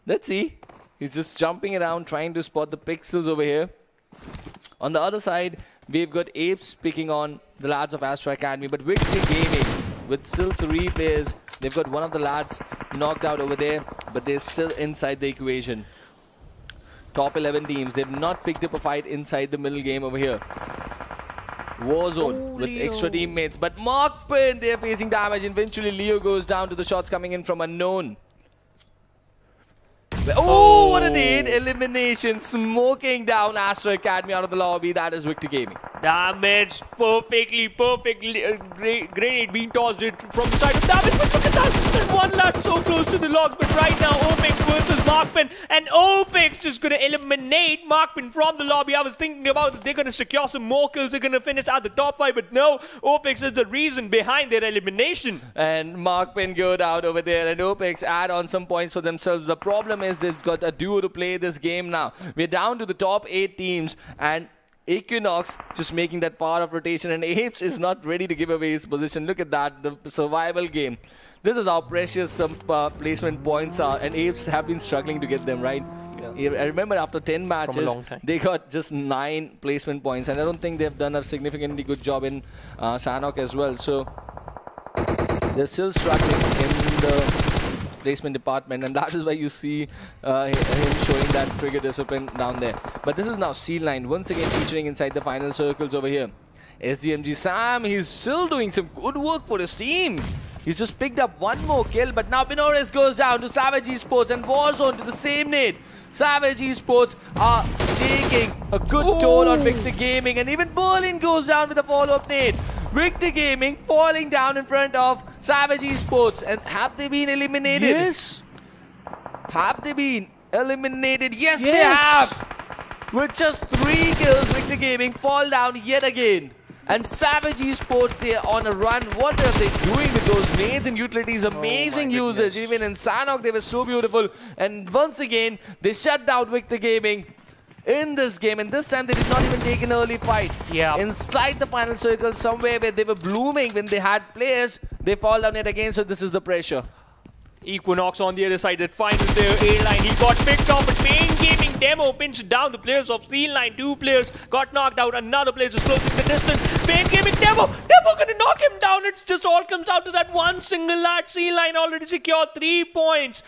S2: Let's see. He's just jumping around, trying to spot the pixels over here. On the other side, we've got Apes picking on the lads of Astra Academy. But Victory Gaming, with still 3 players, they've got one of the lads knocked out over there, but they're still inside the equation. Top 11 teams, they've not picked up a fight inside the middle game over here. Warzone with extra teammates. But MAKPEN, they're facing damage. Eventually, Leo goes down to the shots coming in from unknown. Oh, what a nade! Elimination, smoking down Astra Academy out of the lobby. That is Victor Gaming.
S3: Damage perfectly. Grenade being tossed it from the side of damage. But look at that! There's one lad so close to the logs. But right now, Opex versus MAKPEN. And Opex just going to eliminate MAKPEN from the lobby. I was thinking about it. They're going to secure some more kills. They're going to finish at the top 5. But no, Opex is the reason behind their elimination.
S2: And MAKPEN go down over there. And Opex add on some points for themselves. The problem is they've got a duo to play this game now. We're down to the top 8 teams. And Equinox just making that power of rotation, and Apes is not ready to give away his position. Look at that, the survival game. This is how precious some placement points are, and Apes have been struggling to get them, right? Yeah. I remember after 10 matches, they got just 9 placement points, and I don't think they've done a significantly good job in Sanhok as well. So they're still struggling in the placement department, and that is why you see him showing that trigger discipline down there. But this is now C9 once again featuring inside the final circles over here. SDMZ Sam, he's still doing some good work for his team. He's just picked up 1 more kill, but now Pinores goes down to Savage Esports and Warzone to the same nade. Savage Esports are taking a good toll on Victor Gaming, and even Berlin goes down with a follow-up nade. Victor Gaming falling down in front of Savage Esports. And have they been eliminated?
S3: Yes.
S2: Have they been eliminated? Yes, they have! With just 3 kills, Victor Gaming fall down yet again. And Savage Esports, they are on a run. What are they doing with those nades and utilities? Amazing usage. Even in Sanhok, they were so beautiful. And once again, they shut down Victor Gaming in this game. And this time, they did not even take an early fight.
S3: Yeah.
S2: Inside the final circle, somewhere where they were blooming when they had players, they fall down yet again. So this is the pressure.
S3: Equinox on the other side that finds their A-line. He got picked off, but Pain Gaming Demo pinched down the players of C-line. 2 players got knocked out. Another player just closing the distance. Pain Gaming Demo gonna knock him down. It's just all comes down to that one single lad. C-line already secured 3 points.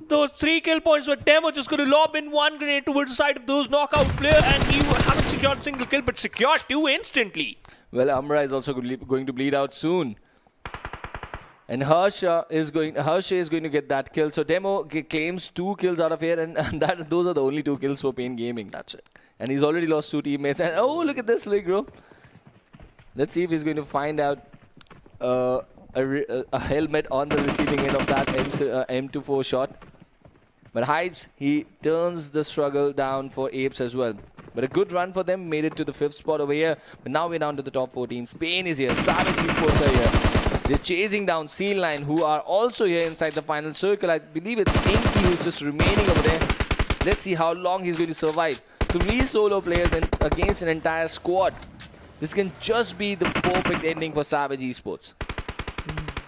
S3: Those 3 kill points were Demo just gonna lob in 1 grenade towards the side of those knockout player, and he haven't secured a single kill, but secured 2 instantly.
S2: Well, Amra is also going to bleed out soon. And Harsha is going to get that kill. So Demo claims 2 kills out of here, and those are the only 2 kills for Pain Gaming. That's it. And he's already lost 2 teammates. And oh, look at this Ligro. Let's see if he's going to find out a helmet on the receiving end of that M24 shot. But hides, he turns the struggle down for Apes as well. But a good run for them, made it to the 5th spot over here. But now we're down to the top 4 teams. Pain is here, Savage Esports are here. They're chasing down C-Line, who are also here inside the final circle. I believe it's Inky who's just remaining over there. Let's see how long he's going to survive. 3 solo players against an entire squad. This can just be the perfect ending for Savage Esports.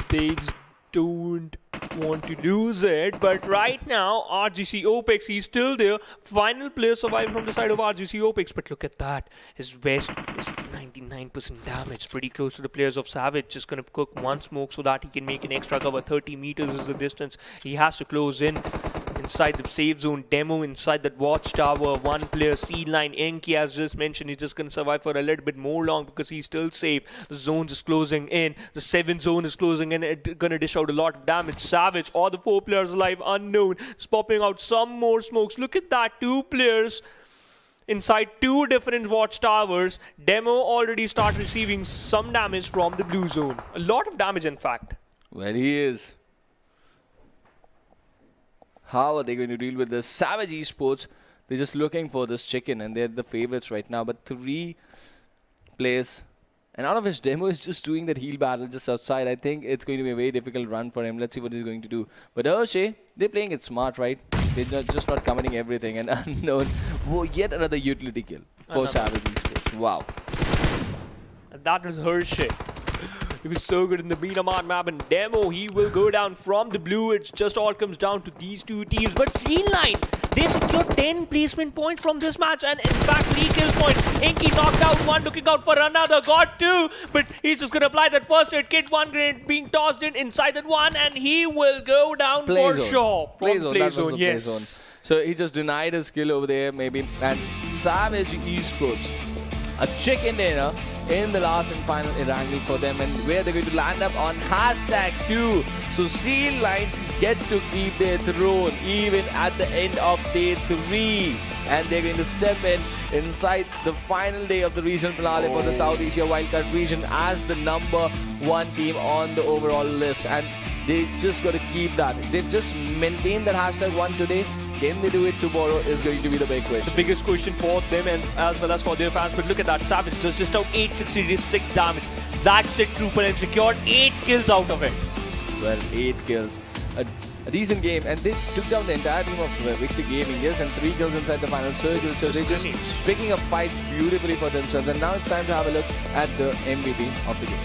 S3: They just don't want to lose it, but right now RGC Opex, he's still there. Final player surviving from the side of RGC Opex, but look at that, his vest is 99% damage, pretty close to the players of Savage. Just gonna cook 1 smoke so that he can make an extra cover. 30 meters is the distance he has to close in. Inside the safe zone, Demo inside that watchtower. 1 player, C-Line, Enki, as just mentioned, he's just going to survive for a little bit more long because he's still safe. The zone's is closing in. The 7th zone is closing in. It's going to dish out a lot of damage. Savage, all the 4 players alive, unknown. It's popping out some more smokes. Look at that, 2 players inside 2 different watchtowers. Demo already started receiving some damage from the blue zone. A lot of damage, in fact.
S2: Well, he is. How are they going to deal with this? Savage Esports, they're just looking for this chicken, and they're the favorites right now. But 3 players, and out of his Demo is just doing that heal battle just outside. I think it's going to be a very difficult run for him. Let's see what he's going to do. But Hershey, they're playing it smart, right? They're just not committing everything. And unknown, whoa, yet another utility kill for Savage Esports. Wow.
S3: And that was Hershey. He was so good in the Miramar map, and Demo, he will go down from the blue. It just all comes down to these 2 teams. But C-Line, they secured 10 placement points from this match, and in fact 3 kills points. Inky knocked out 1, looking out for another, got 2, but he's just going to apply that first aid kit. 1 grenade being tossed in inside that 1, and he will go down for sure.
S2: Play zone, yes. So he just denied his kill over there, maybe. And Savage Esports, a chicken dinner in the last and final Erangel for them, and where they're going to land up on #2. So C-Line get to keep their throne even at the end of day 3, and they're going to step in inside the final day of the regional finale for the South Asia Wildcard region as the #1 team on the overall list. And they just got to keep that. They've just maintained that #1 today. Can they do it tomorrow is going to be the big question.
S3: The biggest question for them and as well as for their fans. But look at that, Savage just out 866 damage. That's it, Trooper, and secured 8 kills out of it.
S2: Well, 8 kills. A decent game, and they took down the entire team of Victor Gaming, yes, and 3 kills inside the final circle. So they're just picking up fights beautifully for themselves. And now it's time to have a look at the MVP of the game.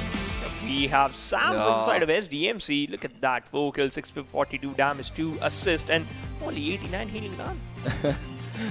S3: We have Sam from the side of SDMZ. Look at that, 4 kills, 642 damage, 2 assists, and only 89 healing done.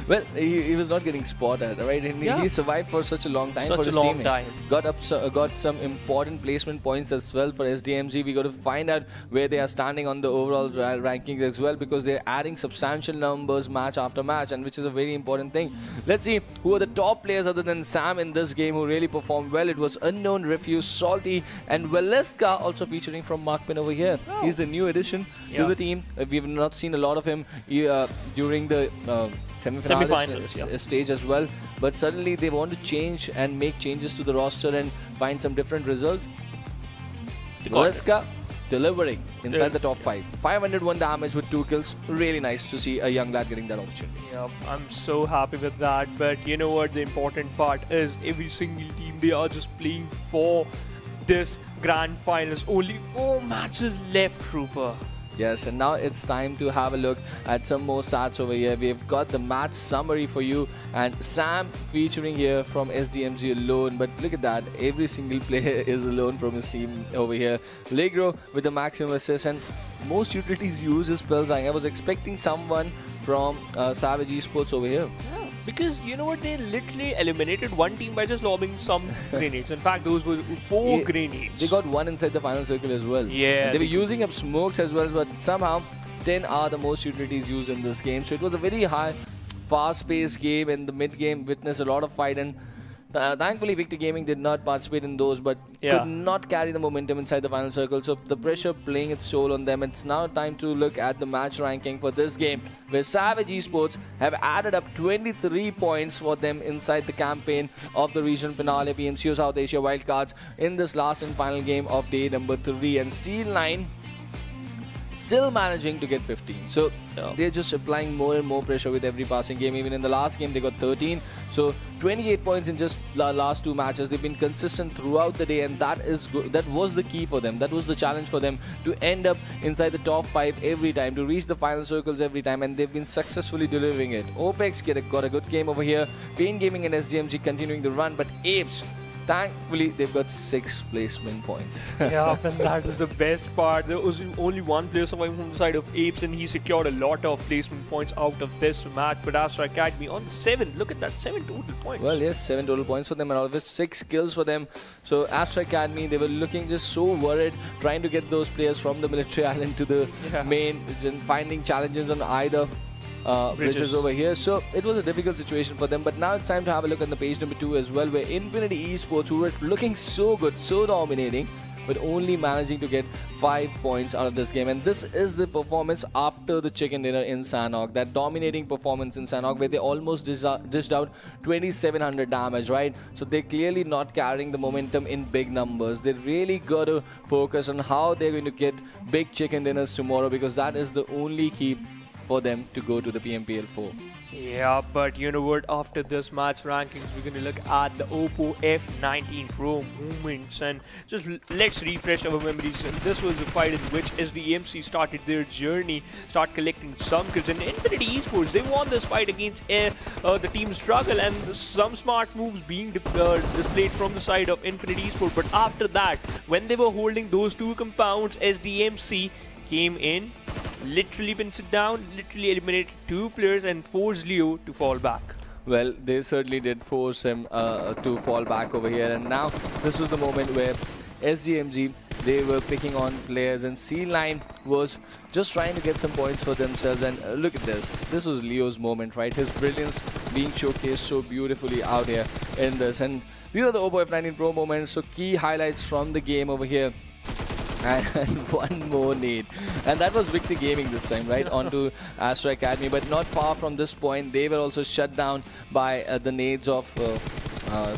S2: Well, he was not getting spotted, right? And he survived for such a long time for his team. Got some important placement points as well for SDMZ. We got to find out where they are standing on the overall rankings as well, because they're adding substantial numbers match after match, and which is a very important thing. Let's see who are the top players other than Sam in this game who really performed well. It was Unknown, Refuse, Salty, and Valeska also featuring from MAKPEN over here. He's a new addition to the team. We've not seen a lot of him during the semi-finalist stage as well. But suddenly they want to change and make changes to the roster and find some different results. Veska delivering inside the top 5. 501 damage with 2 kills. Really nice to see a young lad getting that opportunity.
S3: Yeah, I'm so happy with that. But you know what? The important part is every single team, they are just playing for this grand finals. Only 4 matches left, Trooper.
S2: Yes, and now it's time to have a look at some more stats over here. We've got the match summary for you, and Sam featuring here from SDMZ alone. But look at that, every single player is alone from his team over here. Legro with the maximum assists, and most utilities use his spells. I was expecting someone from Savage eSports over here.
S3: Yeah, because you know what, they literally eliminated one team by just lobbing some grenades. In fact, those were 4 grenades.
S2: They got 1 inside the final circle as well.
S3: Yeah,
S2: and they were using up smokes as well, but somehow 10 are the most utilities used in this game. So it was a very high, fast-paced game. In the mid-game, witnessed a lot of fight, and thankfully Victor Gaming did not participate in those, but could not carry the momentum inside the final circle. So the pressure playing its toll on them. It's now time to look at the match ranking for this game, where Savage eSports have added up 23 points for them inside the campaign of the region finale PMCO South Asia Wildcards in this last and final game of day number 3. And C9 still managing to get 15. So they're just applying more and more pressure with every passing game. Even in the last game, they got 13. So 28 points in just the last 2 matches. They've been consistent throughout the day, and that is that was the key for them. That was the challenge for them, to end up inside the top 5 every time, to reach the final circles every time, and they've been successfully delivering it. Opex got a good game over here. Pain Gaming and SDMZ continuing the run, but Apes, thankfully, they've got 6 placement points.
S3: Yeah, and that is the best part. There was only one player surviving from the side of Apes, and he secured a lot of placement points out of this match. But Astra Academy on 7. Look at that, 7 total points.
S2: Well, yes, 7 total points for them, and out of it, 6 kills for them. So Astra Academy, they were looking just so worried, trying to get those players from the military island to the main, and finding challenges on either bridges over here. So it was a difficult situation for them. But now it's time to have a look at the page number 2 as well, where Infinity eSports, who were looking so good, so dominating, but only managing to get 5 points out of this game. And this is the performance after the chicken dinner in Sanhok. That dominating performance in Sanhok, where they almost dished out 2700 damage, right? So they're clearly not carrying the momentum in big numbers. They really got to focus on how they're going to get big chicken dinners tomorrow, because that is the only key for them to go to the PMPL 4.
S3: Yeah, but you know what? After this match rankings, we're going to look at the Oppo F19 Pro movements, and just let's refresh our memories. And this was the fight in which SDMC started their journey, start collecting some kills. And Infinity eSports, they won this fight against the Team Struggle, and some smart moves being displayed from the side of Infinity eSports. But after that, when they were holding those 2 compounds, SDMC came in, literally pinned it down, literally eliminated 2 players and forced Leo to fall back.
S2: Well, they certainly did force him to fall back over here. And now this was the moment where SDMZ, they were picking on players, and C9 was just trying to get some points for themselves. And look at this. This was Leo's moment, right? His brilliance being showcased so beautifully out here in this. And these are the Oppo F19 Pro moments. So key highlights from the game over here. And one more nade, and that was Victor Gaming this time, right? Onto Astra Academy. But not far from this point, they were also shut down by the nades of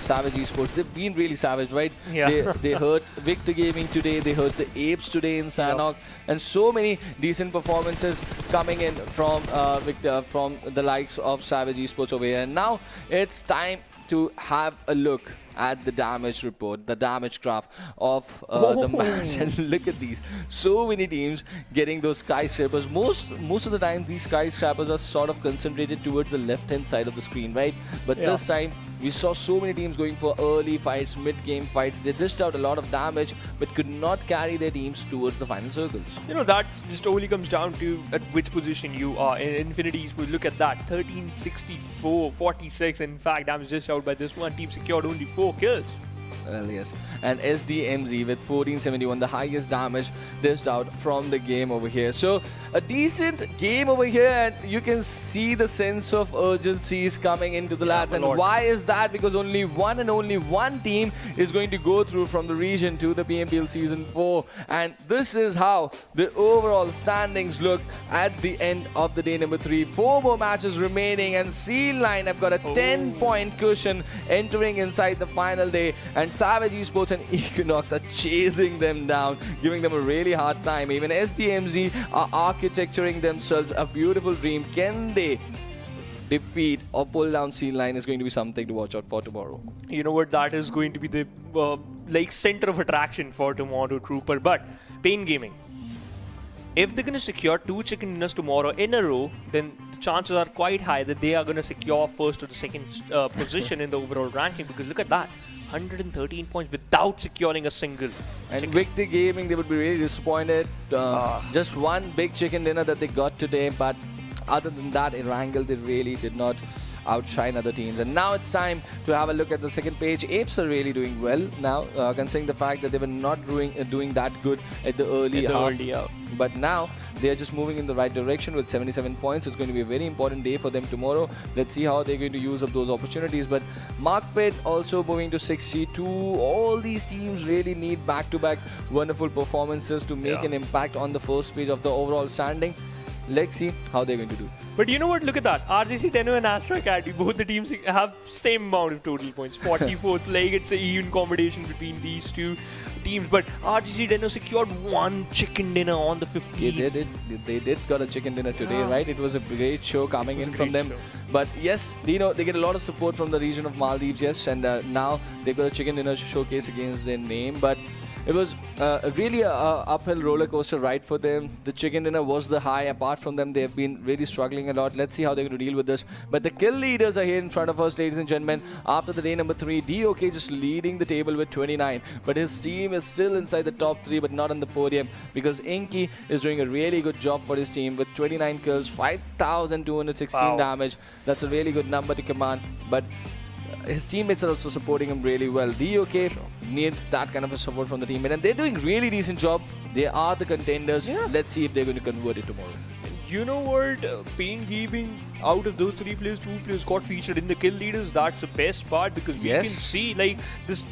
S2: Savage eSports. They've been really savage, right?
S3: Yeah.
S2: They hurt Victor Gaming today, they hurt the Apes today in Sanhok, and so many decent performances coming in from Victor, from the likes of Savage eSports over here. And now it's time to have a look at the damage report, the damage graph of the match. And look at these, so many teams getting those skyscrapers. Most of the time these skyscrapers are sort of concentrated towards the left hand side of the screen, right? But this time we saw so many teams going for early fights, mid-game fights. They dished out a lot of damage, but could not carry their teams towards the final circles.
S3: You know, that just only comes down to at which position you are. In Infinities, we look at that, 1364, 46. In fact, damage dished out by this one team secured only 4 kills.
S2: Well, yes. And SDMZ with 1471, the highest damage dished out from the game over here. So, a decent game over here, and you can see the sense of urgency is coming into the lads. And why is that? Because only one team is going to go through from the region to the PMPL Season 4. And this is how the overall standings look at the end of the day number 3. 4 more matches remaining, and Seal9 have got a 10-point cushion entering inside the final day. And Savage eSports and Equinox are chasing them down, giving them a really hard time. Even SDMZ are architecturing themselves a beautiful dream. Can they defeat or pull down Seal9 is going to be something to watch out for tomorrow.
S3: You know what? That is going to be the like center of attraction for tomorrow, Trooper. But Pain Gaming, if they're going to secure 2 chicken dinners tomorrow in a row, then the chances are quite high that they are going to secure first or the second position in the overall ranking. Because look at that. 113 points without securing a single.
S2: And Victor Gaming, they would be really disappointed. Just one big chicken dinner that they got today, but other than that, Erangel, they really did not outshine other teams. And now it's time to have a look at the second page. Apes are really doing well now, considering the fact that they were not doing that good at the early half. But now they are just moving in the right direction with 77 points. It's going to be a very important day for them tomorrow. Let's see how they're going to use up those opportunities. But MAKPEN also moving to 62. All these teams really need back-to-back wonderful performances to make an impact on the first page of the overall standing. Let's see how they're going to do.
S3: But you know what? Look at that. RGC, DENO and Astra Academy, both the teams have same amount of total points. 44th, like it's an even competition between these two teams. But RGC, DENO secured 1 chicken dinner on the 15th.
S2: They did got a chicken dinner today, right? It was a great show coming in from them. But yes, DENO, they get a lot of support from the region of Maldives, yes. And now they've got a chicken dinner showcase against their name. But it was really a uphill roller coaster ride for them. The chicken dinner was the high. Apart from them, they have been really struggling a lot. Let's see how they're going to deal with this. But the kill leaders are here in front of us, ladies and gentlemen. After the day number 3, DOK just leading the table with 29. But his team is still inside the top 3, but not on the podium, because Inky is doing a really good job for his team with 29 kills, 5,216 damage. That's a really good number to command. But his teammates are also supporting him really well. DOK needs that kind of a support from the teammate, and they're doing really decent job. They are the contenders. Let's see if they're going to convert it tomorrow.
S3: You know what? Pain Gaming, out of those 3 players, 2 players got featured in the kill leaders. That's the best part, because we can see like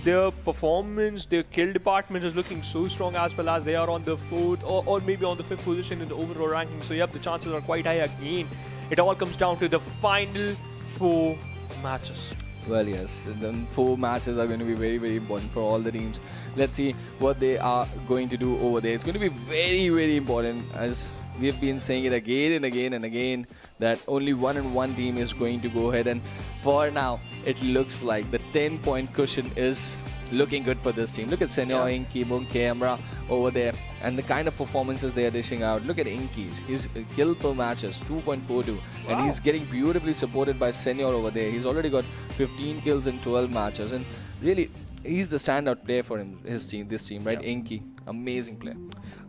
S3: their performance, their kill department is looking so strong, as well as they are on the 4th or maybe on the 5th position in the overall ranking. So yep, the chances are quite high again. It all comes down to the final 4 matches.
S2: Well, yes, then 4 matches are going to be very, very important for all the teams. Let's see what they are going to do over there. It's going to be very, very important, as we've been saying it again and again and again, that only one team is going to go ahead. And for now, it looks like the 10-point cushion is looking good for this team. Look at Sanhok, Inky, Camera over there, and the kind of performances they are dishing out. Look at Inky's. His kill per match is 2.42, and he's getting beautifully supported by Sanhok over there. He's already got 15 kills in 12 matches, and really, he's the standout player for this team, right? Inky, amazing player.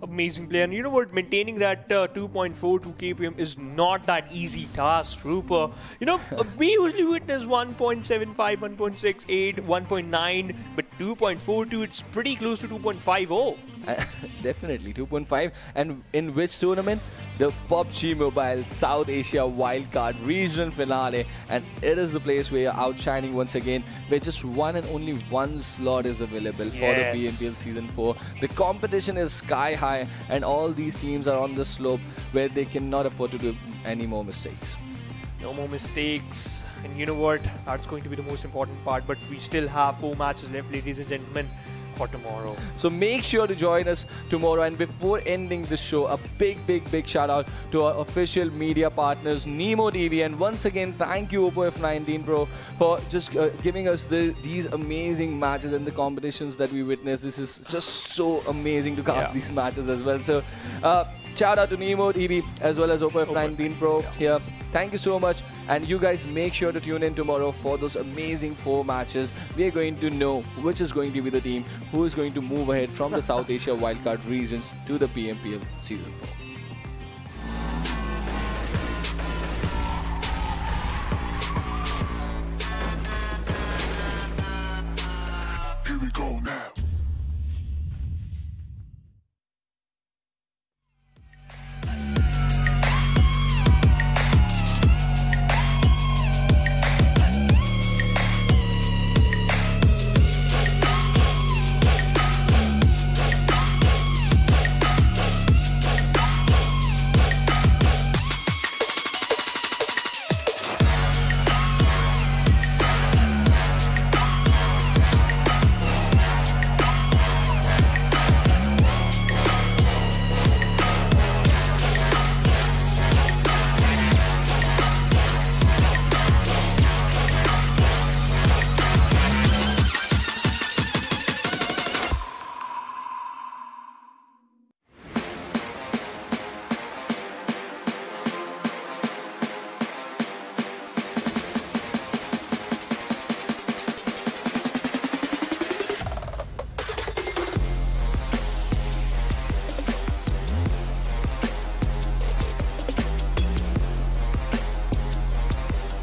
S3: Amazing player. And you know what? Maintaining that 2.42 KPM is not that easy task, Trooper. You know, we usually witness 1.75, 1.68, 1.9, but 2.42, it's pretty close to 2.50.
S2: Definitely 2.5. And in which tournament? The PUBG Mobile South Asia Wildcard regional finale, and it is the place where you're outshining once again, where just one and only one slot is available for the PMPL Season 4. The competition is sky high, and all these teams are on the slope where they cannot afford to do any more mistakes.
S3: No more mistakes. And you know what? That's going to be the most important part, but we still have 4 matches left, ladies and gentlemen, for tomorrow. So
S2: make sure to join us tomorrow. And before ending the show, a big shout out to our official media partners, Nemo TV. And once again, thank you Oppo F19 Pro for just giving us these amazing matches and the competitions that we witnessed. This is just so amazing to cast these matches as well. So shout out to Nemo TV as well as Oppo F19 Pro here. Thank you so much, and you guys make sure to tune in tomorrow for those amazing 4 matches. We are going to know which is going to be the team who is going to move ahead from the South Asia Wildcard regions to the PMPL Season 4.